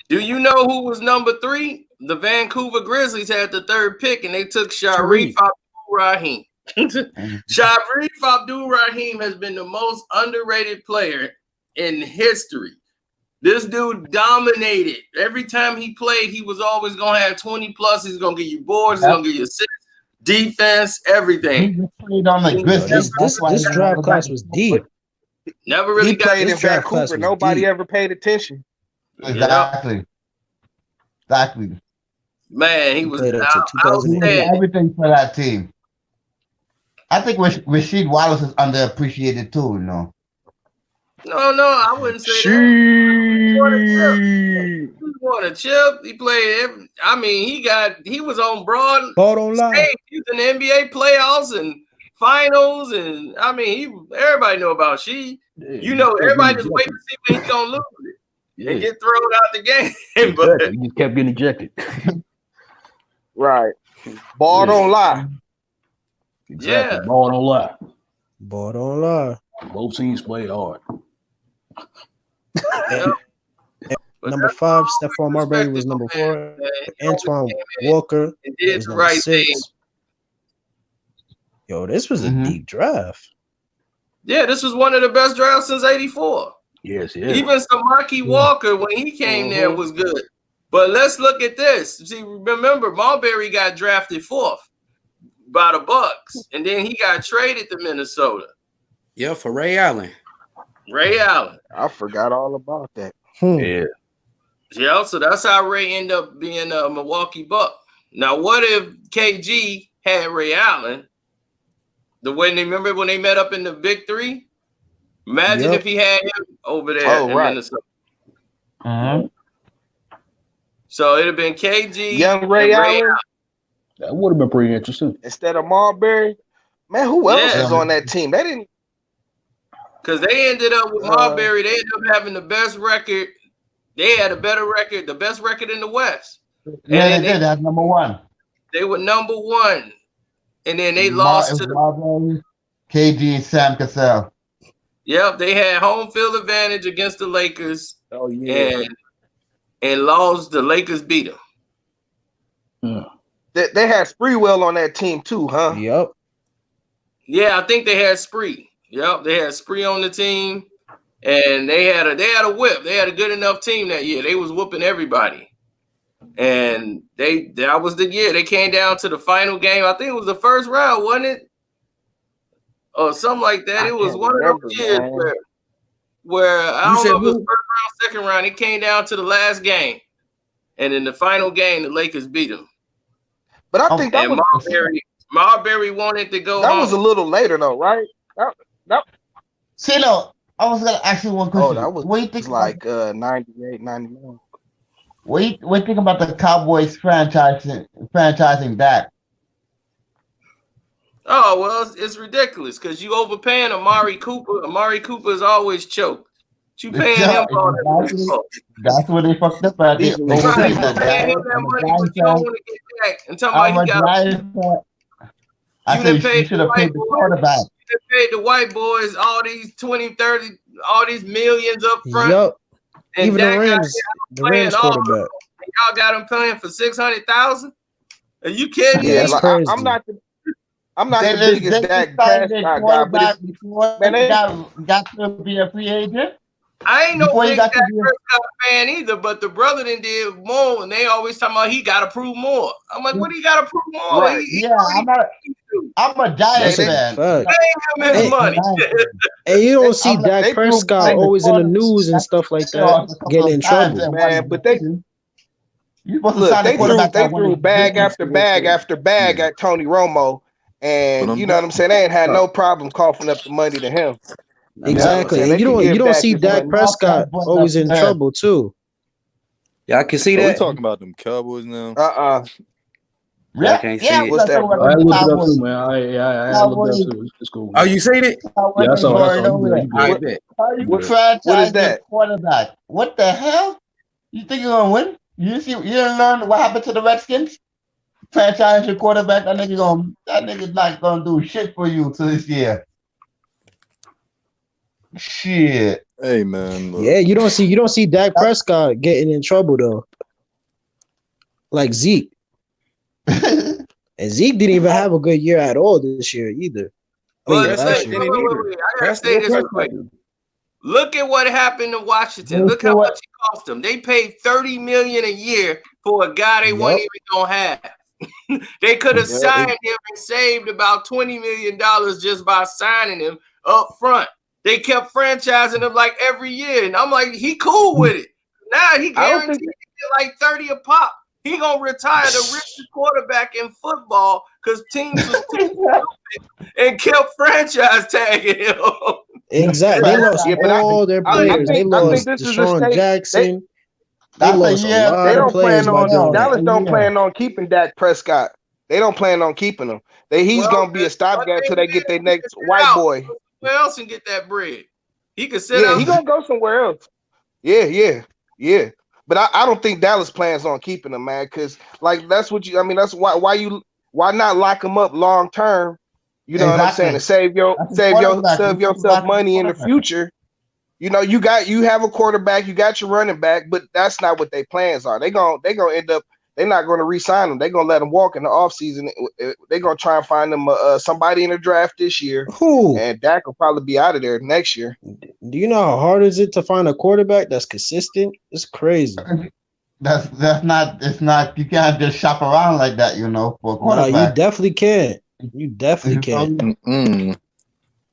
Do you know who was number 3? The Vancouver Grizzlies had the 3rd pick, and they took Shareef Abdur-Rahim. Shareef Abdur-Rahim has been the most underrated player in history. This dude dominated. Every time he played, he was always going to have 20 plus. He's going to get you boards. He's going to get you assists, defense, everything. This draft class was deep. Never really he played in Vancouver. Nobody ever paid attention. Exactly. Man, he was outstanding. Everything for that team. I think Rasheed Wallace is underappreciated too, you know. No, I wouldn't say that. He won a chip. He played he was on broad stage. He was in the NBA playoffs and finals, and everybody know about She. Everybody just wait to see when he's gonna lose it and get thrown out the game. But he just kept getting ejected. Right. Ball don't lie. Exactly. Yeah. Ball don't lie. Ball don't lie. Both teams played hard. Number 5, Stephon Marbury was number 4. Antoine Walker was number 6. Yo, this was a deep draft. Yeah, this was one of the best drafts since '84. Yes. Even Samaki Walker, when he came there, was good. But let's look at this. See, remember, Marbury got drafted 4th by the Bucks, and then he got traded to Minnesota. Yeah, for Ray Allen. I forgot all about that. Yeah. Yeah, so that's how Ray ended up being a Milwaukee Buck. Now, what if KG had Ray Allen? Remember when they met up in the Big Three? Imagine if he had him over there in Minnesota. So it'd have been KG, young Ray Allen. That would have been pretty interesting. Instead of Marbury. Man, who else is on that team? They didn't. Because they ended up with Marbury. They ended up having the best record. They had a better record, the best record in the West. Yeah, they did. That's number one. They were number one. And then they lost to the KG, Sam Cassell. Yep, they had home field advantage against the Lakers. Oh, yeah. And lost. The Lakers beat them. They had Spreewell on that team too, huh? Yep. Yeah, I think they had Spree. Yep, they had Spree on the team, and they had a whip. They had a good enough team that year. They was whooping everybody, and that was the year they came down to the final game. I think it was the first round, wasn't it, or something like that? It was one of those years where I don't know if it was first round, second round. It came down to the last game, and in the final game, the Lakers beat them. But I think that was Marbury wanted to go. That was a little later though, right? See, no, I was gonna ask you one question. Oh, that was what you think like 98, 99. What do you think about the Cowboys franchising Dak? Oh, well, it's ridiculous because you overpaying Amari Cooper. Amari Cooper is always choked. You paying him all that. That's what they fucked up at. Paying him that money, but you don't want to get back. And talking about you done paid the white boys. You paid the white boys all these 20, 30, all these millions up front. Yep. And even the Rams quarterback. Y'all got him playing for $600,000. Are you kidding me? Yeah, I'm not the biggest Dak Prescott guy, but man, they got to be a free agent. I ain't no big Dak Prescott fan either, but the brother did more, and they always talking about he got to prove more. I'm like, what do you got to prove more? Right. I'm a Giants fan. Pay him his money. And you don't see Dak Prescott always in the news and stuff like that, getting in trouble. Man, but they threw bag after bag after bag at Tony Romo, and you know what I'm saying? They ain't had no problem coughing up the money to him. Exactly. And you don't see Dak Prescott always in trouble too. Yeah, I can see that. We talking about them Cowboys now. I can't see it. What's that? I looked it up too, man. I looked it up too. It's cool. Oh, you seen it? Yeah, I saw it. What is that? Quarterback. What the hell? You think you're gonna win? You didn't learn what happened to the Redskins? Franchise your quarterback. That nigga's not gonna do shit for you to this year. Shit. Hey man. Look. Yeah, you don't see Dak Prescott getting in trouble though. Like Zeke. And Zeke didn't even have a good year at all this year either. I gotta say this real quick. Look at what happened to Washington. Look how much it cost them. They paid $30 million a year for a guy they weren't even gonna have. They could have signed him and saved about $20 million just by signing him up front. They kept franchising him like every year, and I'm like, he cool with it. Now he guaranteed to get like 30 a pop. He gonna retire the richest quarterback in football because teams was too stupid and kept franchise tagging him. Exactly. They lost all their players. They lost Deshaun Jackson. They lost a lot of players. Dallas don't plan on keeping Dak Prescott. They don't plan on keeping him. He's gonna be a stopgap till they get their next white boy. Where else and get that bread? He could sit out. Yeah, he gonna go somewhere else. Yeah. But I don't think Dallas plans on keeping him, man, because like that's why not lock him up long term? You know what I'm saying? To save yourself money in the future. You know, you have a quarterback, you got your running back, but that's not what their plans are. They're gonna end up. They're not going to re-sign him. They're going to let him walk in the offseason. They're going to try and find them somebody in the draft this year. Who? And Dak will probably be out of there next year. Do you know how hard is it to find a quarterback that's consistent? It's crazy. That's not. It's not. You can't just shop around like that, you know. For a quarterback. No, you definitely can. You definitely can.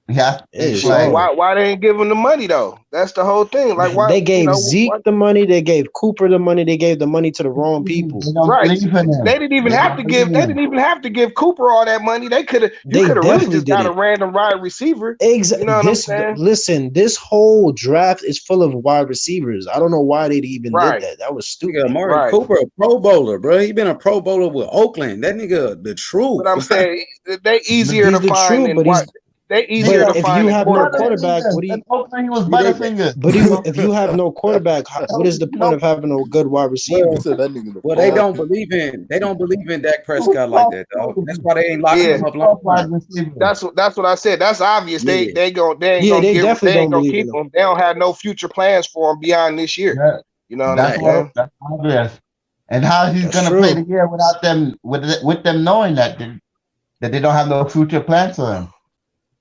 Yeah, It's like Why they ain't give him the money though? That's the whole thing. Like why they gave Zeke why, the money, they gave Cooper the money, they gave the money to the wrong people. they don't right? believe in him. They didn't even They have don't to believe give. in They him. didn't even have to give Cooper all that money. They could have. You They could have really definitely just did got a it. random wide receiver. Exactly. You know what I'm saying? Listen, this whole draft is full of wide receivers. I don't know why they even Right. did that. That was stupid. Nigga, Amari Right. Cooper, a Pro Bowler, bro. He been a Pro Bowler with Oakland. That nigga, the truth. But I'm saying they easier He's to the find truth, than but what they easier but to if find you a have no quarterback. quarterback, what do you? In Oakland, he was Yeah, they- Butterfinger. But if you have no quarterback, what is the point of having a good wide receiver? He said that nigga the Well, they ball. don't believe in Dak Prescott like that, dog. That's why they ain't locking Yeah. him up long term. That's what I said. That's obvious. Yeah. They ain't gonna They definitely they ain't don't gonna believe keep in him. him. They don't have no future plans for him beyond this year. Yeah, You know what I'm that's saying? that's obvious. And how he's That's gonna play true. the year without them, with them knowing that they don't have no future plans for him.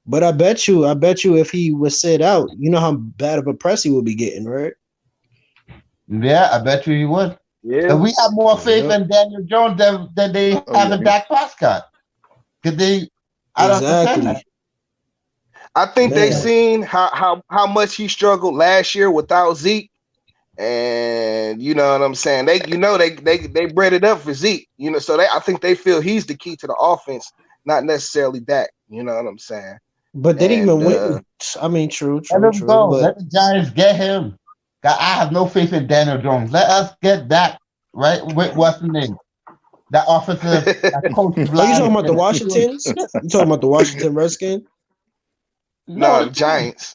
But I bet you, if he was sit out, you know how bad of a press he would be getting, right? Yeah, I bet you he would. Yeah. And we have more faith Yep. in Daniel Jones than they have in Dak Prescott. Because I don't understand that. Exactly. I think they Man. seen how much he struggled last year without Zeke. And you know what I'm saying? They bred it up for Zeke, so I think they feel he's the key to the offense, not necessarily Dak. You know what I'm saying? But they didn't even win. I mean, true. Let him go. But Let the Giants get him. I have no faith in Daniel Jones. Let us get that right. What's the name? That offensive coach. are you talking about the Washingtons? You talking about the Washington Redskins? No, the Giants.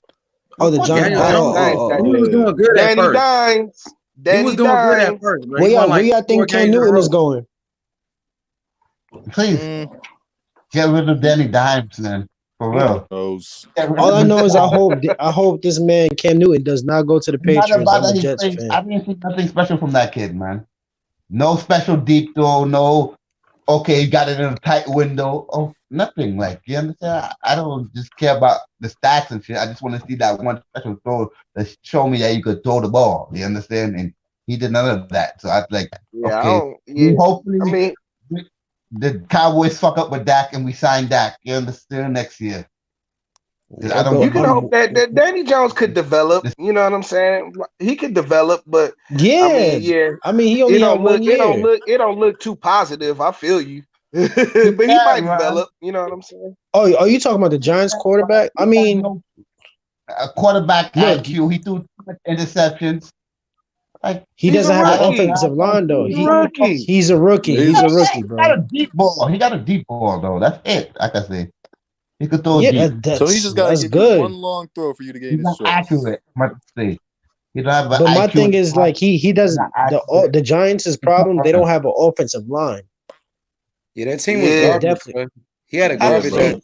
Oh, the Giants. He was doing good at Danny first. Dimes. He was doing good at first, bro. Where y'all think Cam Newton is going? Please get rid of Danny Dimes, man. For real. All I know is I hope this man Cam Newton does not go to the Patriots. I'm a Jets fan. I didn't see nothing special from that kid, man. No special deep throw. No. Okay, he got it in a tight window. Oh, nothing. Like, you understand? I don't just care about the stats and shit. I just want to see that one special throw that show me that you could throw the ball. You understand? And he did none of that. So I was like, hopefully, the Cowboys fuck up with Dak and we sign Dak. You understand? Next year. You can hope that Danny Jones could develop. You know what I'm saying? He could develop, but I mean, he only had 1 year. It don't look too positive. I feel you, but he might develop. You know what I'm saying? Oh, are you talking about the Giants quarterback? I mean, a quarterback IQ. He threw too much interceptions. Like, he doesn't have an offensive line though. He's a rookie. He's a rookie, bro. He got a deep ball. He got a deep ball though. That's it. Like I say. He could throw deep. So he just got to get one long throw for you to get his shots. Accurate, must say. He don't have but my thing is like he doesn't. The Giants' problem. They don't have an offensive line. Yeah, that team was garbage. Definitely. He had a garbage team.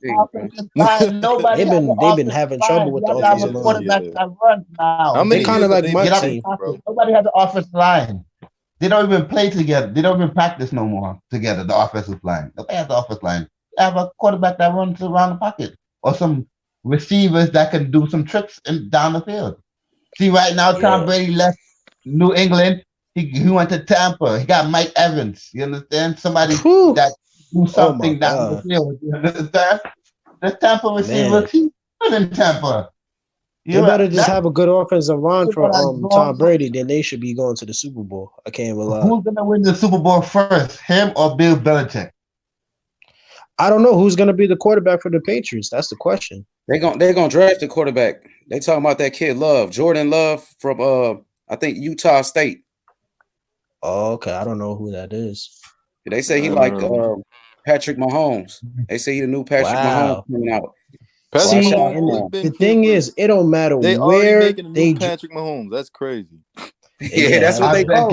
They've been having trouble with the offensive line. They kind of like my team. Nobody has the offensive line. They don't even play together. They don't even practice no more together. The offensive line. Nobody has the offensive line. Have a quarterback that runs around the pocket or some receivers that can do some tricks down the field. See, right now, Tom Brady left New England. He went to Tampa. He got Mike Evans. You understand? Somebody that do something down the field. You understand? The Tampa receivers, he's good in Tampa. They better just have a good offensive line for Tom Brady, then they should be going to the Super Bowl. I can't even lie. Who's going to win the Super Bowl first, him or Bill Belichick? I don't know who's gonna be the quarterback for the Patriots. That's the question. They're gonna draft the quarterback. They talking about that kid Love, Jordan Love from I think Utah State. Oh, okay. I don't know who that is. They say he like Patrick Mahomes. They say he the new Patrick Mahomes coming out. See, the thing is, it don't matter where they Patrick Mahomes. That's crazy. Yeah, that's what they call.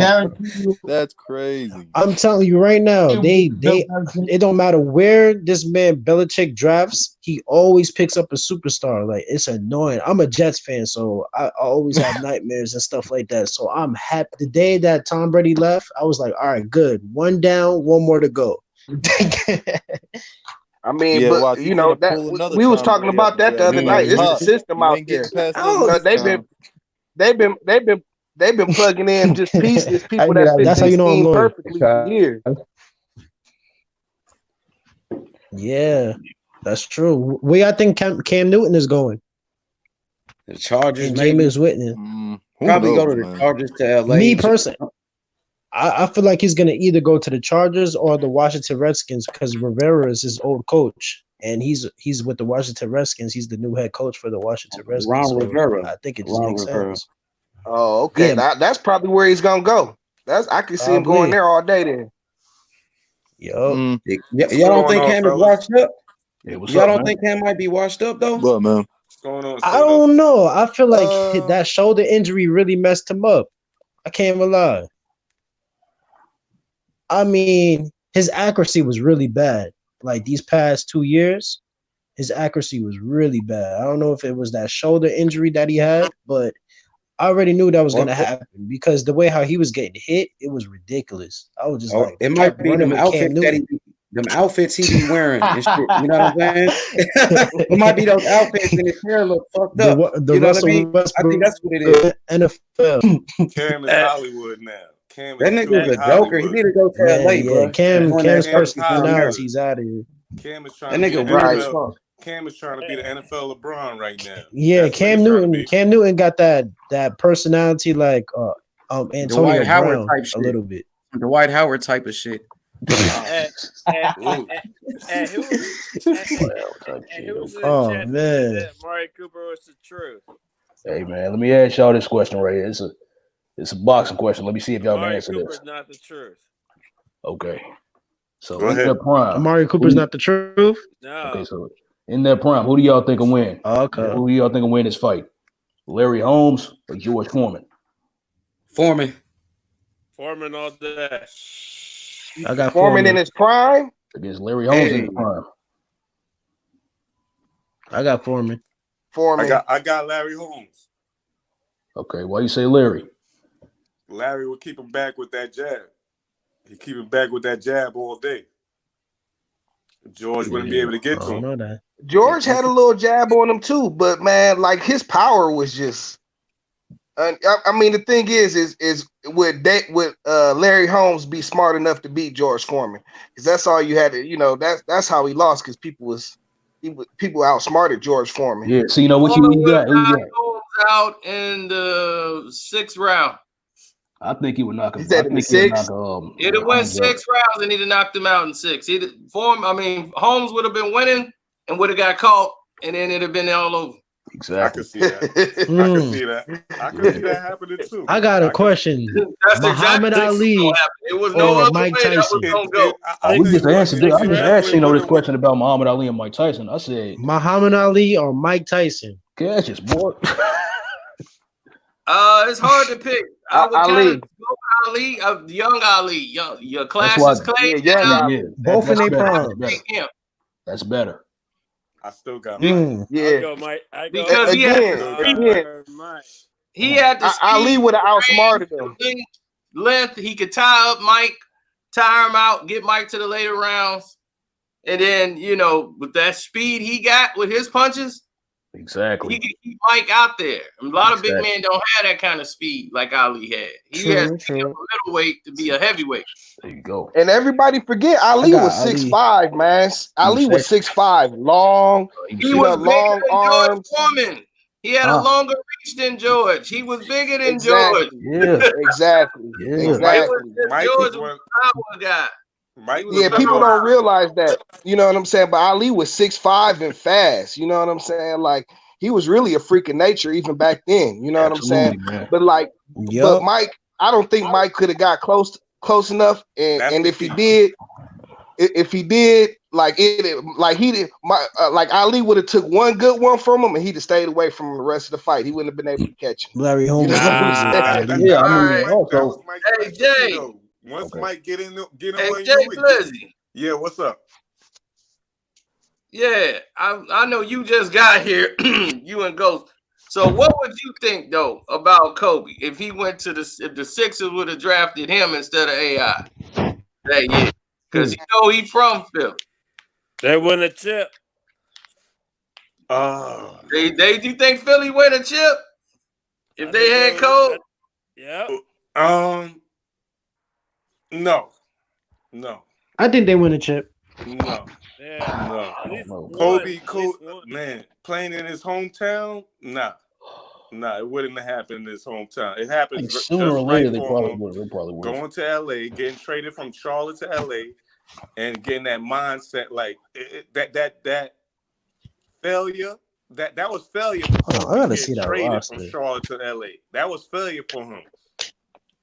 That's crazy. I'm telling you right now, it don't matter where this man Belichick drafts, he always picks up a superstar. Like, it's annoying. I'm a Jets fan, so I always have nightmares and stuff like that. So I'm happy. The day that Tom Brady left, I was like, all right, good. One down, one more to go. I mean, but you know that we was talking about that the other night. It's the system out there. They've been plugging in just pieces. People that's how you know I'm loyal. Perfectly for years. Yeah. That's true. Where I think Cam Newton is going? The Chargers, And maybe. Jameis Winston. Probably go to the Chargers to LA. Me personally, I feel like he's gonna either go to the Chargers or the Washington Redskins because Rivera is his old coach, and he's with the Washington Redskins. He's the new head coach for the Washington Redskins. Rivera. I think it just makes sense. Oh, okay. Yeah. That's probably where he's gonna go. I can see him going there all day then. Yo, y'all don't think Cam is washed up? Yeah, y'all don't think Cam might be washed up though? What, man? What's going on? I don't know. I feel like that shoulder injury really messed him up. I can't even lie. I mean, his accuracy was really bad. Like these past 2 years, his accuracy was really bad. I don't know if it was that shoulder injury that he had, but I already knew that was going to happen because the way how he was getting hit, it was ridiculous. I was just like, it might be them outfits he be wearing. And shit, you know what I'm saying? It might be those outfits and his hair look fucked up. The you know Russell what I mean? Westbrook, I think that's what it is. NFL. Cam is Hollywood now. Cam that nigga's a joker. He need to go to LA, bro. Cam's personality's out of here. Cam is trying to be right. Cam is trying to be the NFL LeBron right now. Yeah, Cam Newton got that personality like Antonio Brown type a little bit. The Dwight Howard type of shit. Oh man, Amari Cooper was the truth. Hey man, let me ask y'all this question right here. It's a boxing question. Let me see if y'all can answer Cooper's this. Not the truth. Okay. So in their prime, Amari Cooper's not the truth. No. Okay, so in their prime, who do y'all think will win? Okay. Who do y'all think will win this fight? Larry Holmes or George Foreman? Foreman all day. I got Foreman in his prime against Larry Holmes in his prime. I got Foreman. I got Larry Holmes. Okay, why you say Larry? Larry would keep him back with that jab. He keep him back with that jab all day. George wouldn't be able to get to him. George had a little jab on him too, but man, like his power was just. I mean, the thing is would Larry Holmes be smart enough to beat George Foreman? Because that's all you had to, that's how he lost because people outsmarted George Foreman. Yeah, so you know what you got? Holmes out in the 6th round. I think he would knock him. Is that in the 6th? It'd have went 6 rounds and he'd have knocked him out in 6. Holmes would have been winning and would have got caught, and then it'd have been all over. Exactly. I can see that. I can see that happening too. I got a question. Muhammad Ali it was no other Mike way Tyson. that was gonna go. We just answered it. I just asked this question about Muhammad Ali and Mike Tyson. I said Muhammad Ali or Mike Tyson. Catches, boy. It's hard to pick. I would Ali. Young Ali, your class is Clay. Yeah. Both in their prime. That's better. I still got Mike. Yeah. Because he had the speed. Ali would have outsmarted him. Length, he could tie up Mike, tire him out, get Mike to the later rounds. And then, with that speed he got with his punches, exactly, he could keep Mike out there. A lot of big men don't have that kind of speed like Ali had. He has to be a middleweight to be a heavyweight. There you go. And everybody forget Ali was 6'5", man. Ali was 6'5", long. He was long arms. Foreman. He had a longer reach than George. He was bigger than George. Yeah, exactly. Mike George was a power guy. People don't realize that. You know what I'm saying? But Ali was 6'5" and fast. You know what I'm saying? Like he was really a freak of nature even back then. You know what I'm saying? Man. But but Mike, I don't think Mike could have got close enough. And if he did, like Ali would have took one good one from him and he'd have stayed away from him the rest of the fight. He wouldn't have been able to catch him. Larry Holmes. Hey Jay. Once Mike get in, hey Jay Flizzy. Yeah, what's up? Yeah, I know you just got here, you and Ghost. So what would you think though about Kobe if he went to if the Sixers would have drafted him instead of AI that year? Because he from Philly. They win a chip. They do you think Philly win a chip if they had Kobe? Yeah. No. I think they win a chip. No. Yeah. No. At least one. Kobe, At least one. man, playing in his hometown, nah, it wouldn't have happened in his hometown. It happened Like just sooner or later, right they for probably him. would. Going to LA, getting traded from Charlotte to LA, and getting that mindset like that failure. That was failure for I Kobe gotta see getting that traded roster. from Charlotte to LA. That was failure for him.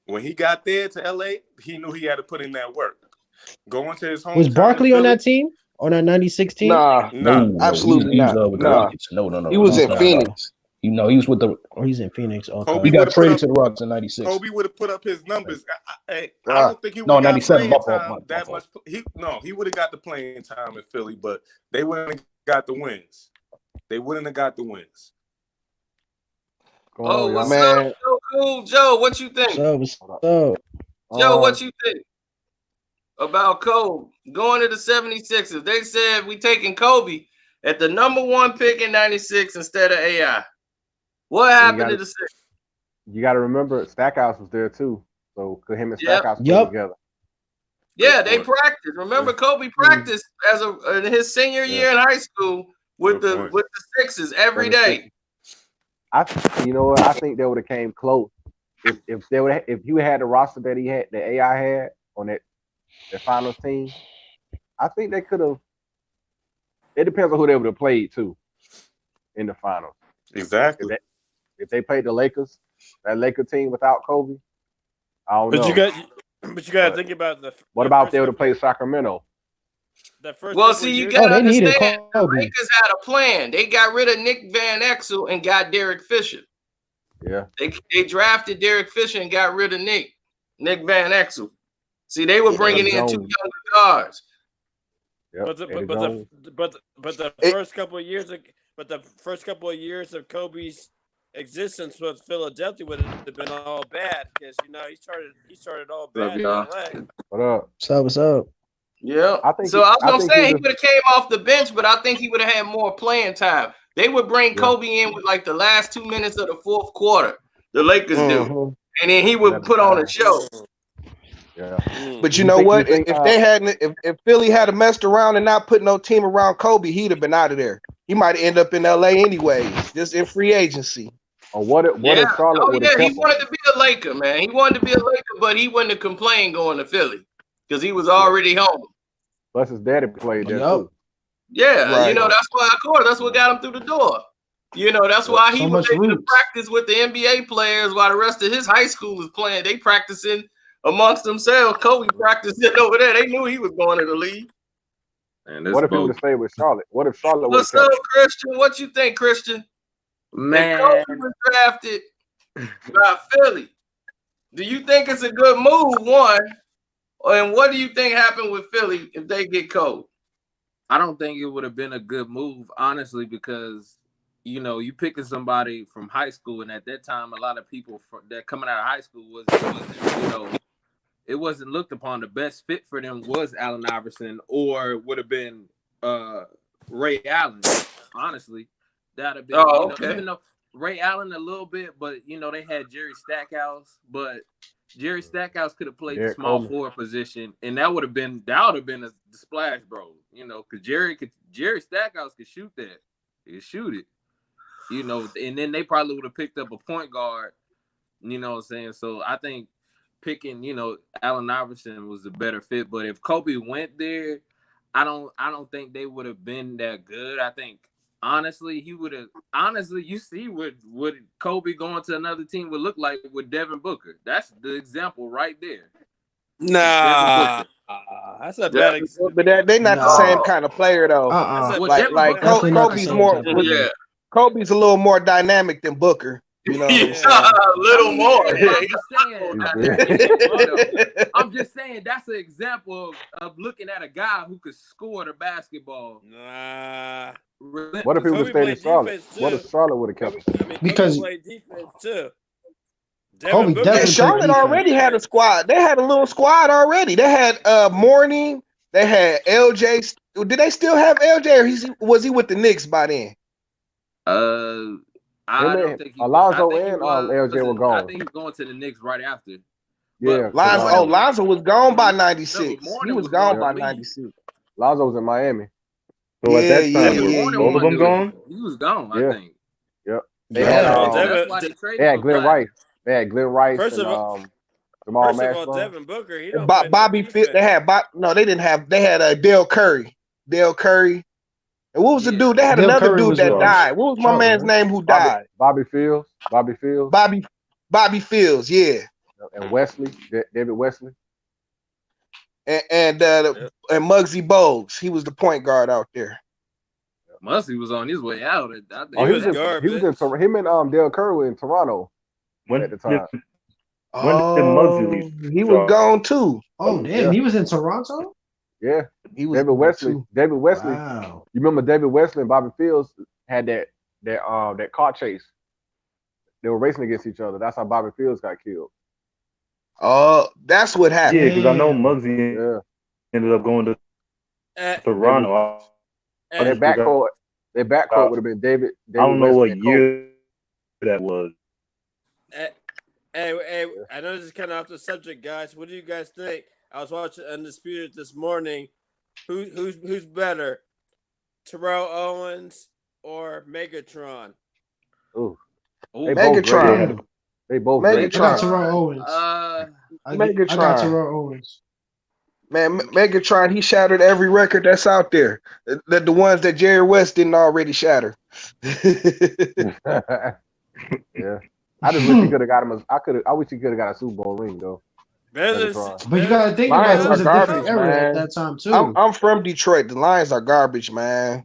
When he got there to LA, he knew he had to put in that work. Going to his hometown. Was Barkley on that team? On that 96 team? Nah, absolutely he was not. with the Nah. Rockets. No. He was in Nah. Phoenix. He was with the. Oh, he's in Phoenix. Okay. Kobe He got would've traded put to the Rockets in '96. Kobe would have put up his numbers. I don't think he would have got 97. playing My fault, time my that fault. much. He would have got the playing time in Philly, but they wouldn't have got the wins. They wouldn't have got the wins. Oh, what's man. up? So cool, Joe. What you think? What's up? Joe, what you think about Kobe going to the 76ers? They said we taking Kobe at the number 1 pick in 96 instead of AI. What happened to the Sixers? You got to remember, Stackhouse was there too. So could him and Stackhouse play together? Yeah, they practiced. Remember, Kobe practiced in his senior year in high school with the Sixers every day. You know what? I think they would have came close if you had the roster that AI had on that finals team. I think they could have. It depends on who they would have played too in the finals. Exactly. If they played the Lakers, that Laker team without Kobe, I don't know. But you got to think about what about if they would have played Sacramento? Well, see, you got to understand, the Lakers had a plan. They got rid of Nick Van Exel and got Derek Fisher. Yeah. They drafted Derek Fisher and got rid of Nick Van Exel. See, they were bringing in 2 younger guards. But the first couple of years of Kobe's existence with Philadelphia would have been all bad because he started all bad in LA. What up? What's up? Yeah. So I was gonna say he would have came off the bench, but I think he would have had more playing time. They would bring Kobe in with like the last 2 minutes of the fourth quarter. The Lakers do, and then he would put on a show. Yeah. But you know what? If Philly had messed around and not put no team around Kobe, he'd have been out of there. He might end up in LA anyways, just in free agency. Or what if Charlotte would have he wanted to be a Laker, man. He wanted to be a Laker, but he wouldn't have complained going to Philly because he was already home. Plus his daddy played there too. Yeah, Right. that's why, of course, that's what got him through the door. That's why he was able to practice with the NBA players while the rest of his high school was playing. They practicing amongst themselves. Kobe practicing over there. They knew he was going to the league. What if he would have stayed with Charlotte? What if Charlotte would have What's up, Christian? What you think, Christian? Man, if Kobe was drafted by Philly, do you think it's a good move, one? And what do you think happened with Philly if they get Kobe? I don't think it would have been a good move, honestly, because you picking somebody from high school, and at that time, a lot of people that coming out of high school it wasn't looked upon. The best fit for them was Allen Iverson, or would have been Ray Allen. Honestly, that'd have been even though Ray Allen a little bit, but they had Jerry Stackhouse, but Jerry Stackhouse could have played the small forward position, and that would have been the splash, bro. Because Jerry Stackhouse could shoot that. He could shoot it. And then they probably would have picked up a point guard. You know what I'm saying? So I think picking, Allen Iverson was the better fit. But if Kobe went there, I don't think they would have been that good. I think honestly, he would have. Honestly, you see what Kobe going to another team would look like with Devin Booker. That's the example right there. Nah, that's a bad example. But they're not the same kind of player though. Kobe's more. Kobe's a little more dynamic than Booker. A little more. I'm just saying that's an example of looking at a guy who could score the basketball. Nah. What if he would have stayed in Charlotte? What if Charlotte would have kept him? Because Kobe played defense too. Charlotte already had a squad. They had a little squad already. They had Morning. They had LJ. Did they still have LJ, or was he with the Knicks by then? I don't think Alonzo and LJ were gone. I think he's going to the Knicks right after. Yeah. Lonzo was gone by 96. He was gone by 96. Lonzo was in Miami. So at that time, both of them dude. gone? He was gone, Yeah. I think. Yep. They had, that's why they traded they had for Glenn Black. Rice. They had Glenn Rice First and of all, Jamal First of all, Mashburn. Devin Booker, he don't play no Bobby Field. They had no, they didn't have. They had Dale Curry. Dale Curry. And what was the dude? They had Dale another Curry dude was that gone. died. What was my man's name who died? Bobby Fields. Bobby Fields. Yeah. And Wesley. David Wesley. And Muggsy Bogues. He was the point guard out there. Muggsy was on his way out. I think He was in him and Dale Curry were in Toronto at the time. When did Muggsy leave? He was gone too. Oh damn, he was in Toronto? Yeah. He was David Wesley. too. David Wesley. Wow. You remember David Wesley and Bobby Fields had that car chase. They were racing against each other. That's how Bobby Fields got killed. Oh, that's what happened. Yeah, because I know Muggsy ended up going to Toronto. Their backcourt would have been David I don't know Wesley what year that was. Hey, I know this is kind of off the subject, guys. What do you guys think? I was watching Undisputed this morning. Who's better, Terrell Owens or Megatron? Ooh. Megatron. They both. I got Terrell Owens. Megatron. I got Terrell Owens. Man, Megatron, he shattered every record that's out there. The ones that Jerry West didn't already shatter. Yeah. I just wish he could have got him. I wish he could have got a Super Bowl ring though. But you gotta think about it, it was a different era at that time too. I'm from Detroit. The Lions are garbage, man.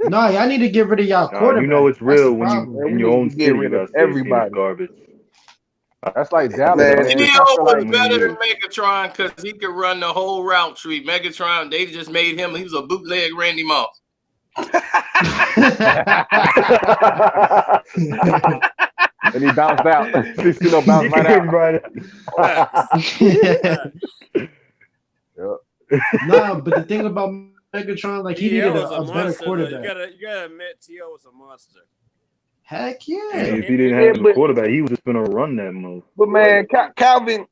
No, y'all need to get rid of y'all quarterback. You know it's real when That's you in your own city you got everybody garbage. That's like Dallas. Man. Theo was better than Megatron because he could run the whole route tree. Megatron, they just made him. He was a bootleg Randy Moss. And he bounced out. He's still bounced right out. No, but the thing about Megatron, like he needed a better quarterback. You gotta admit, T.O. was a monster. Heck yeah! If he didn't have a quarterback, he was just gonna run that move. But man, Calvin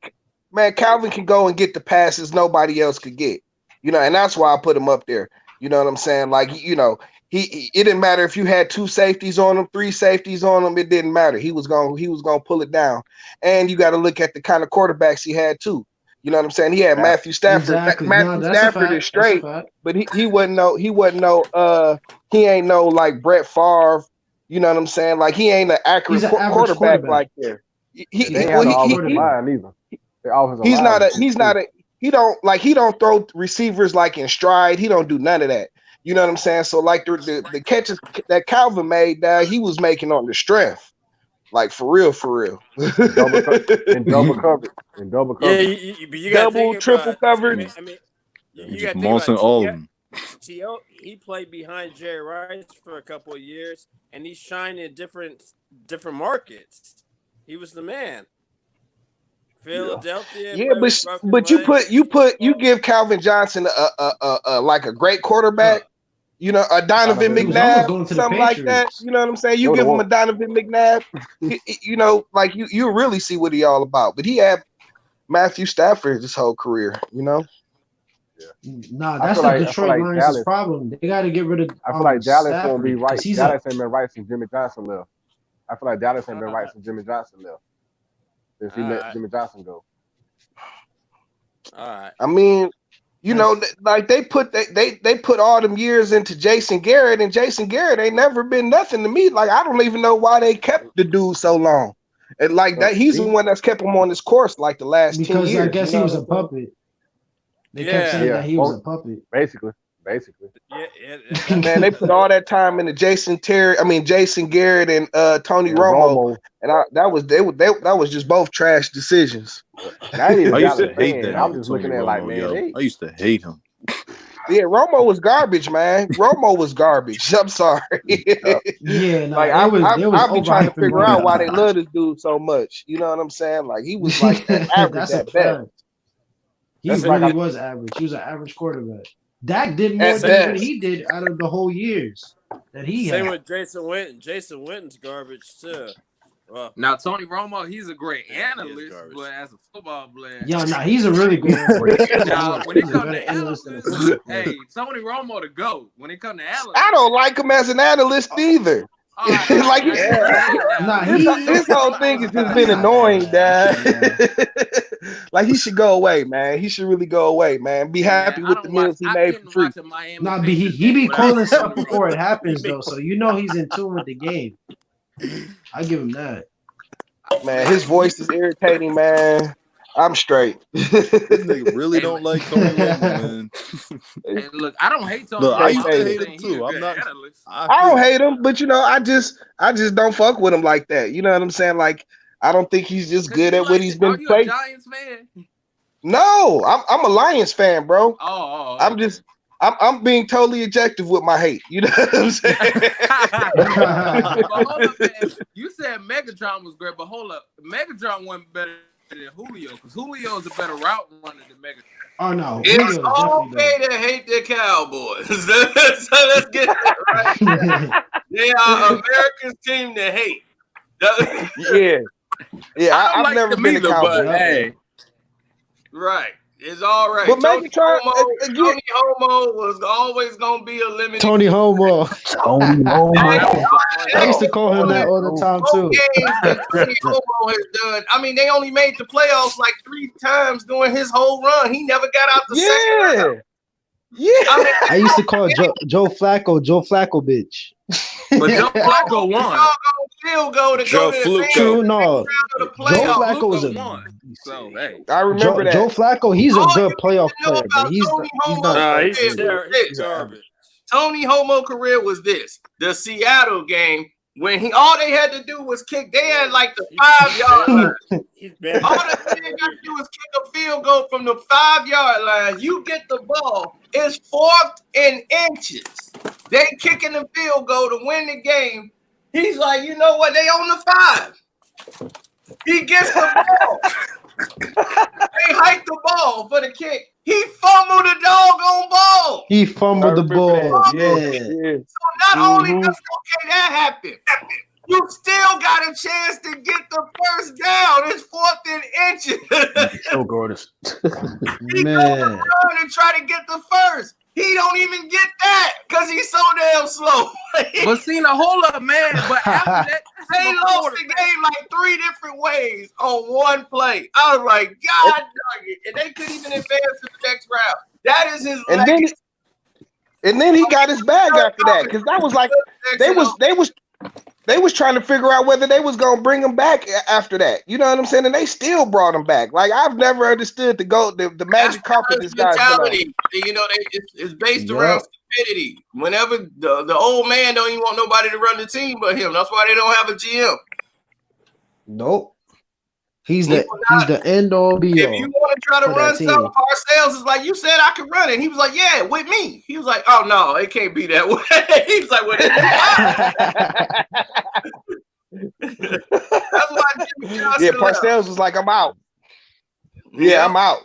can go and get the passes nobody else could get. You know, and that's why I put him up there. You know what I'm saying? Like, you know, it didn't matter if you had 2 safeties on him, 3 safeties on him. It didn't matter. He was gonna pull it down. And you got to look at the kind of quarterbacks he had too. You know what I'm saying? He had Matthew Stafford. Exactly. Matthew Stafford is straight, but he ain't no like Brett Favre. You know what I'm saying? Like he ain't an accurate quarterback like there. He don't throw receivers like in stride. He don't do none of that. You know what I'm saying? So like the catches that Calvin made, he was making on the strength. Like for real. In double coverage. Yeah, but you got double, triple coverage. I mean, you got to think about all of them. T.O. He played behind Jerry Rice for a couple of years, and he shined in different markets. He was the man. Philadelphia. Yeah, but you give Calvin Johnson a like a great quarterback. You know, a Donovan McNabb, something like that. You know what I'm saying? You give him a Donovan McNabb, you know, like you really see what he all about. But he had Matthew Stafford his whole career, you know? Nah, that's the Detroit Lions' problem. They got to get rid of I feel like Dallas won't be right. Dallas ain't been right since Jimmy Johnson left. I feel like Dallas ain't been right since Jimmy Johnson left. Since he let Jimmy Johnson go. All right. I mean, you know, like they put all them years into Jason Garrett, and Jason Garrett ain't never been nothing to me. Like I don't even know why they kept the dude so long. And like that, he's the one that's kept him on this course like the last 10 years. Because I guess he was a puppet. They kept saying that he was a puppet. Basically. Yeah. Man, they put all that time into Jason Garrett and Tony Romo, and that was just both trash decisions. I used to hate that. I was just looking at like, man, I used to hate him. Yeah, Romo was garbage, man. Romo was garbage. I'm sorry. Yeah, no, like I'll be trying to figure out why they love this dude so much. You know what I'm saying? Like he was like average at best. He really was average. He was an average quarterback. Dak did more than he did out of the whole years that he had. Same with Jason Witten. Jason Witten's garbage too. Now Tony Romo, he's a great analyst, but as a football player, he's a really good analyst. now when it comes to analysts, hey, Tony Romo to go. When it comes to analysts, I don't like him as an analyst either. Like his whole thing has just been annoying, Dad. Like he should go away, man. He should really go away, man. Be happy with the meals he made for free. He be calling stuff before it happens though, so he's in tune with the game. I give him that. Man, his voice is irritating, man. I'm straight. This nigga really don't like Tony Romo, man. Hey, look, I don't hate Tony. Look, I used to Romo. hate him too. I'm not. I don't hate him, but I just don't fuck with him like that. You know what I'm saying? Like, I don't think he's just good at what he's been playing. playing. Giants fan? No, I'm a Lions fan, bro. Oh. I'm being totally objective with my hate. You know what I'm saying? But hold up, man. You said Megatron was great, but hold up, Megatron wasn't better than Julio because Julio is a better route runner than Megatron. Oh no, it's okay to hate the Cowboys. So let's get that right. They are America's team to hate. Yeah. I've never been a Cowboy. Hey. Right. It's all right. But Tony Homo was always gonna be a limited. Tony Homo. I used to call him that all the time too. Games that Tony Homo has done. I mean, they only made the playoffs like 3 times during his whole run. He never got out the second round. Yeah. I used to call Joe Flacco bitch. But Joe Flacco won. Field goal to Joe go to the True, no. Joe Flacco was a. So hey, I remember that. Joe Flacco, he's a good playoff player, but he's not. He's garbage. Tony Homo career was this: the Seattle game when all they had to do was kick. They had like the 5-yard line. All they had to do was kick a field goal from the 5-yard line. You get the ball. It's 4th and inches. They kicking the field goal to win the game. He's like, you know what? They on the 5. He gets the ball. They hike the ball for the kick. He fumbled the doggone ball. He fumbled the ball. Yeah. So not only does that happen, you still got a chance to get the first down. It's 4th and inches. So gorgeous. He goes around and try to get the first. He don't even get that because he's so damn slow. But see, now hold up, man. But after that, they lost the game like 3 different ways on one play. I was like, God dang it. And they couldn't even advance to the next round. That is his legacy. And then he got his bag after that because that was like they was trying to figure out whether they was gonna bring him back after that. You know what I'm saying? And they still brought him back. Like I've never understood the magic carpet this guy's mentality. You know, it's based around stupidity. Whenever the old man don't even want nobody to run the team but him. That's why they don't have a GM. Nope. He's the end all be all. If you want to try to run something, Parcells is like, you said I could run it. He was like, yeah, with me. He was like, oh no, it can't be that way. He was like, well, that's why Jimmy Johnson Parcells was like, I'm out. Yeah, I'm out.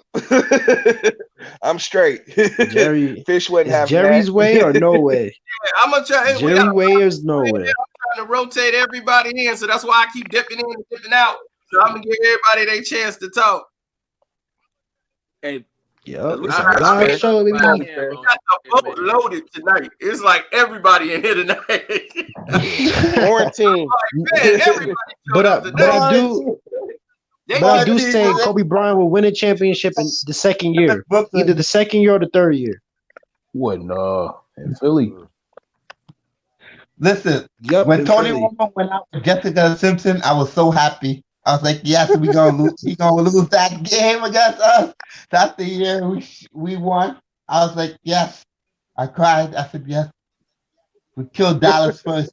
I'm straight. Jerry Fish wasn't having Jerry's that. way or no way. I'm gonna try. Jerry way is no way. I'm trying to rotate everybody in, so that's why I keep dipping in and dipping out. So I'm gonna give everybody their chance to talk. Hey, it's a live show. We got the boat loaded tonight. It's like everybody in here tonight. Quarantine. But I do say Kobe Bryant will win a championship in the second year, either the second year or the third year. What? In Philly. Listen, when Tony Romo went out with Jessica Simpson, I was so happy. I was like, yes, we gonna lose. We gonna lose that game against us. That's the year we won. I was like, yes. I cried. I said, yes. We killed Dallas first.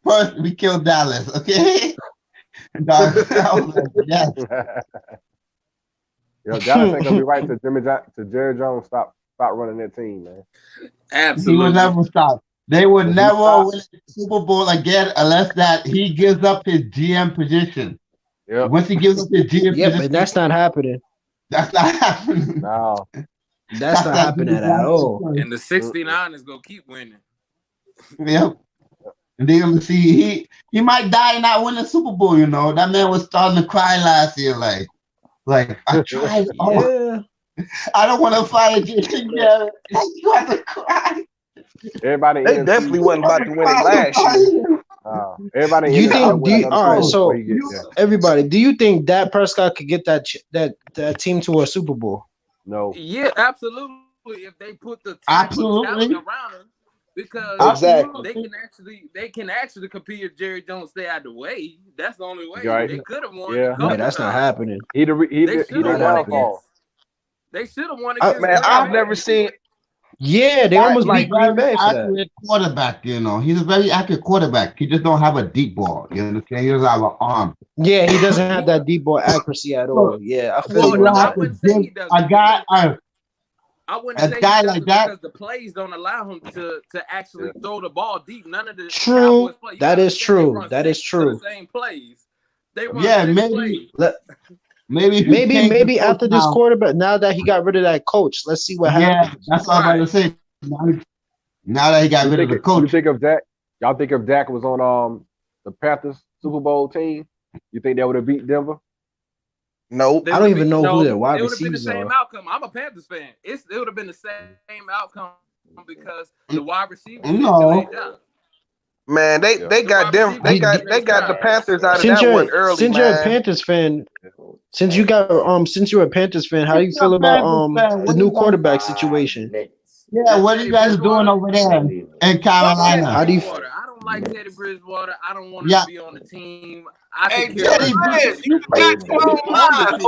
First, we killed Dallas. Okay. I was like, yes. Yo, Dallas ain't gonna be right to Jerry Jones stop running that team, man. Absolutely. He will never stop. They would never win the Super Bowl again unless that he gives up his GM position. Yep. Once he gives up his GM position, but that's not happening. That's not happening. No. That's not happening at all. And the 69 is gonna keep winning. Yep. And then you see he might die and not win the Super Bowl. You know, that man was starting to cry last year. Like I tried. Yeah. I don't want to fight you. Yeah, you have to cry. Everybody They definitely wasn't about to win it last year. Everybody. Do you think? All right, so everybody, do you think Dak Prescott could get that team to a Super Bowl? No. Yeah, absolutely. If they put the talent around him, because they can actually compete if Jerry Jones stay out the way. That's the only way. Right. They could have won. Yeah, that's not happening. He should have won. They should have won against. Man, I've never seen. Yeah, they almost beat Green Bay for that. Accurate quarterback, you know. He's a very accurate quarterback. He just don't have a deep ball. You understand? He doesn't have an arm. Yeah, he doesn't have that deep ball accuracy at all. Yeah, I feel you. I wouldn't say he does. A guy like that, because the plays don't allow him to actually throw the ball deep. None of the true. Cowboys play. That is true. That is true. The same plays. They run maybe after this quarterback, now that he got rid of that coach, let's see what happens. Yeah, that's what I'm about to say. Now that he got rid of the coach, you think of Dak? Y'all think if Dak was on the Panthers Super Bowl team, you think they would have beat Denver? No, I don't even know who their wide receivers are. It would have been the same outcome. I'm a Panthers fan. It would have been the same outcome because the wide receivers. No. Man, they got them. They got the Panthers out of that one early. Since you're a Panthers fan, since you're a Panthers fan, how do you feel about the new quarterback situation? Yeah, what are you guys doing over there in Carolina? How do you? I don't like Teddy Bridgewater. I don't want to be on the team. Hey, Teddy Bridgewater, you got to on live.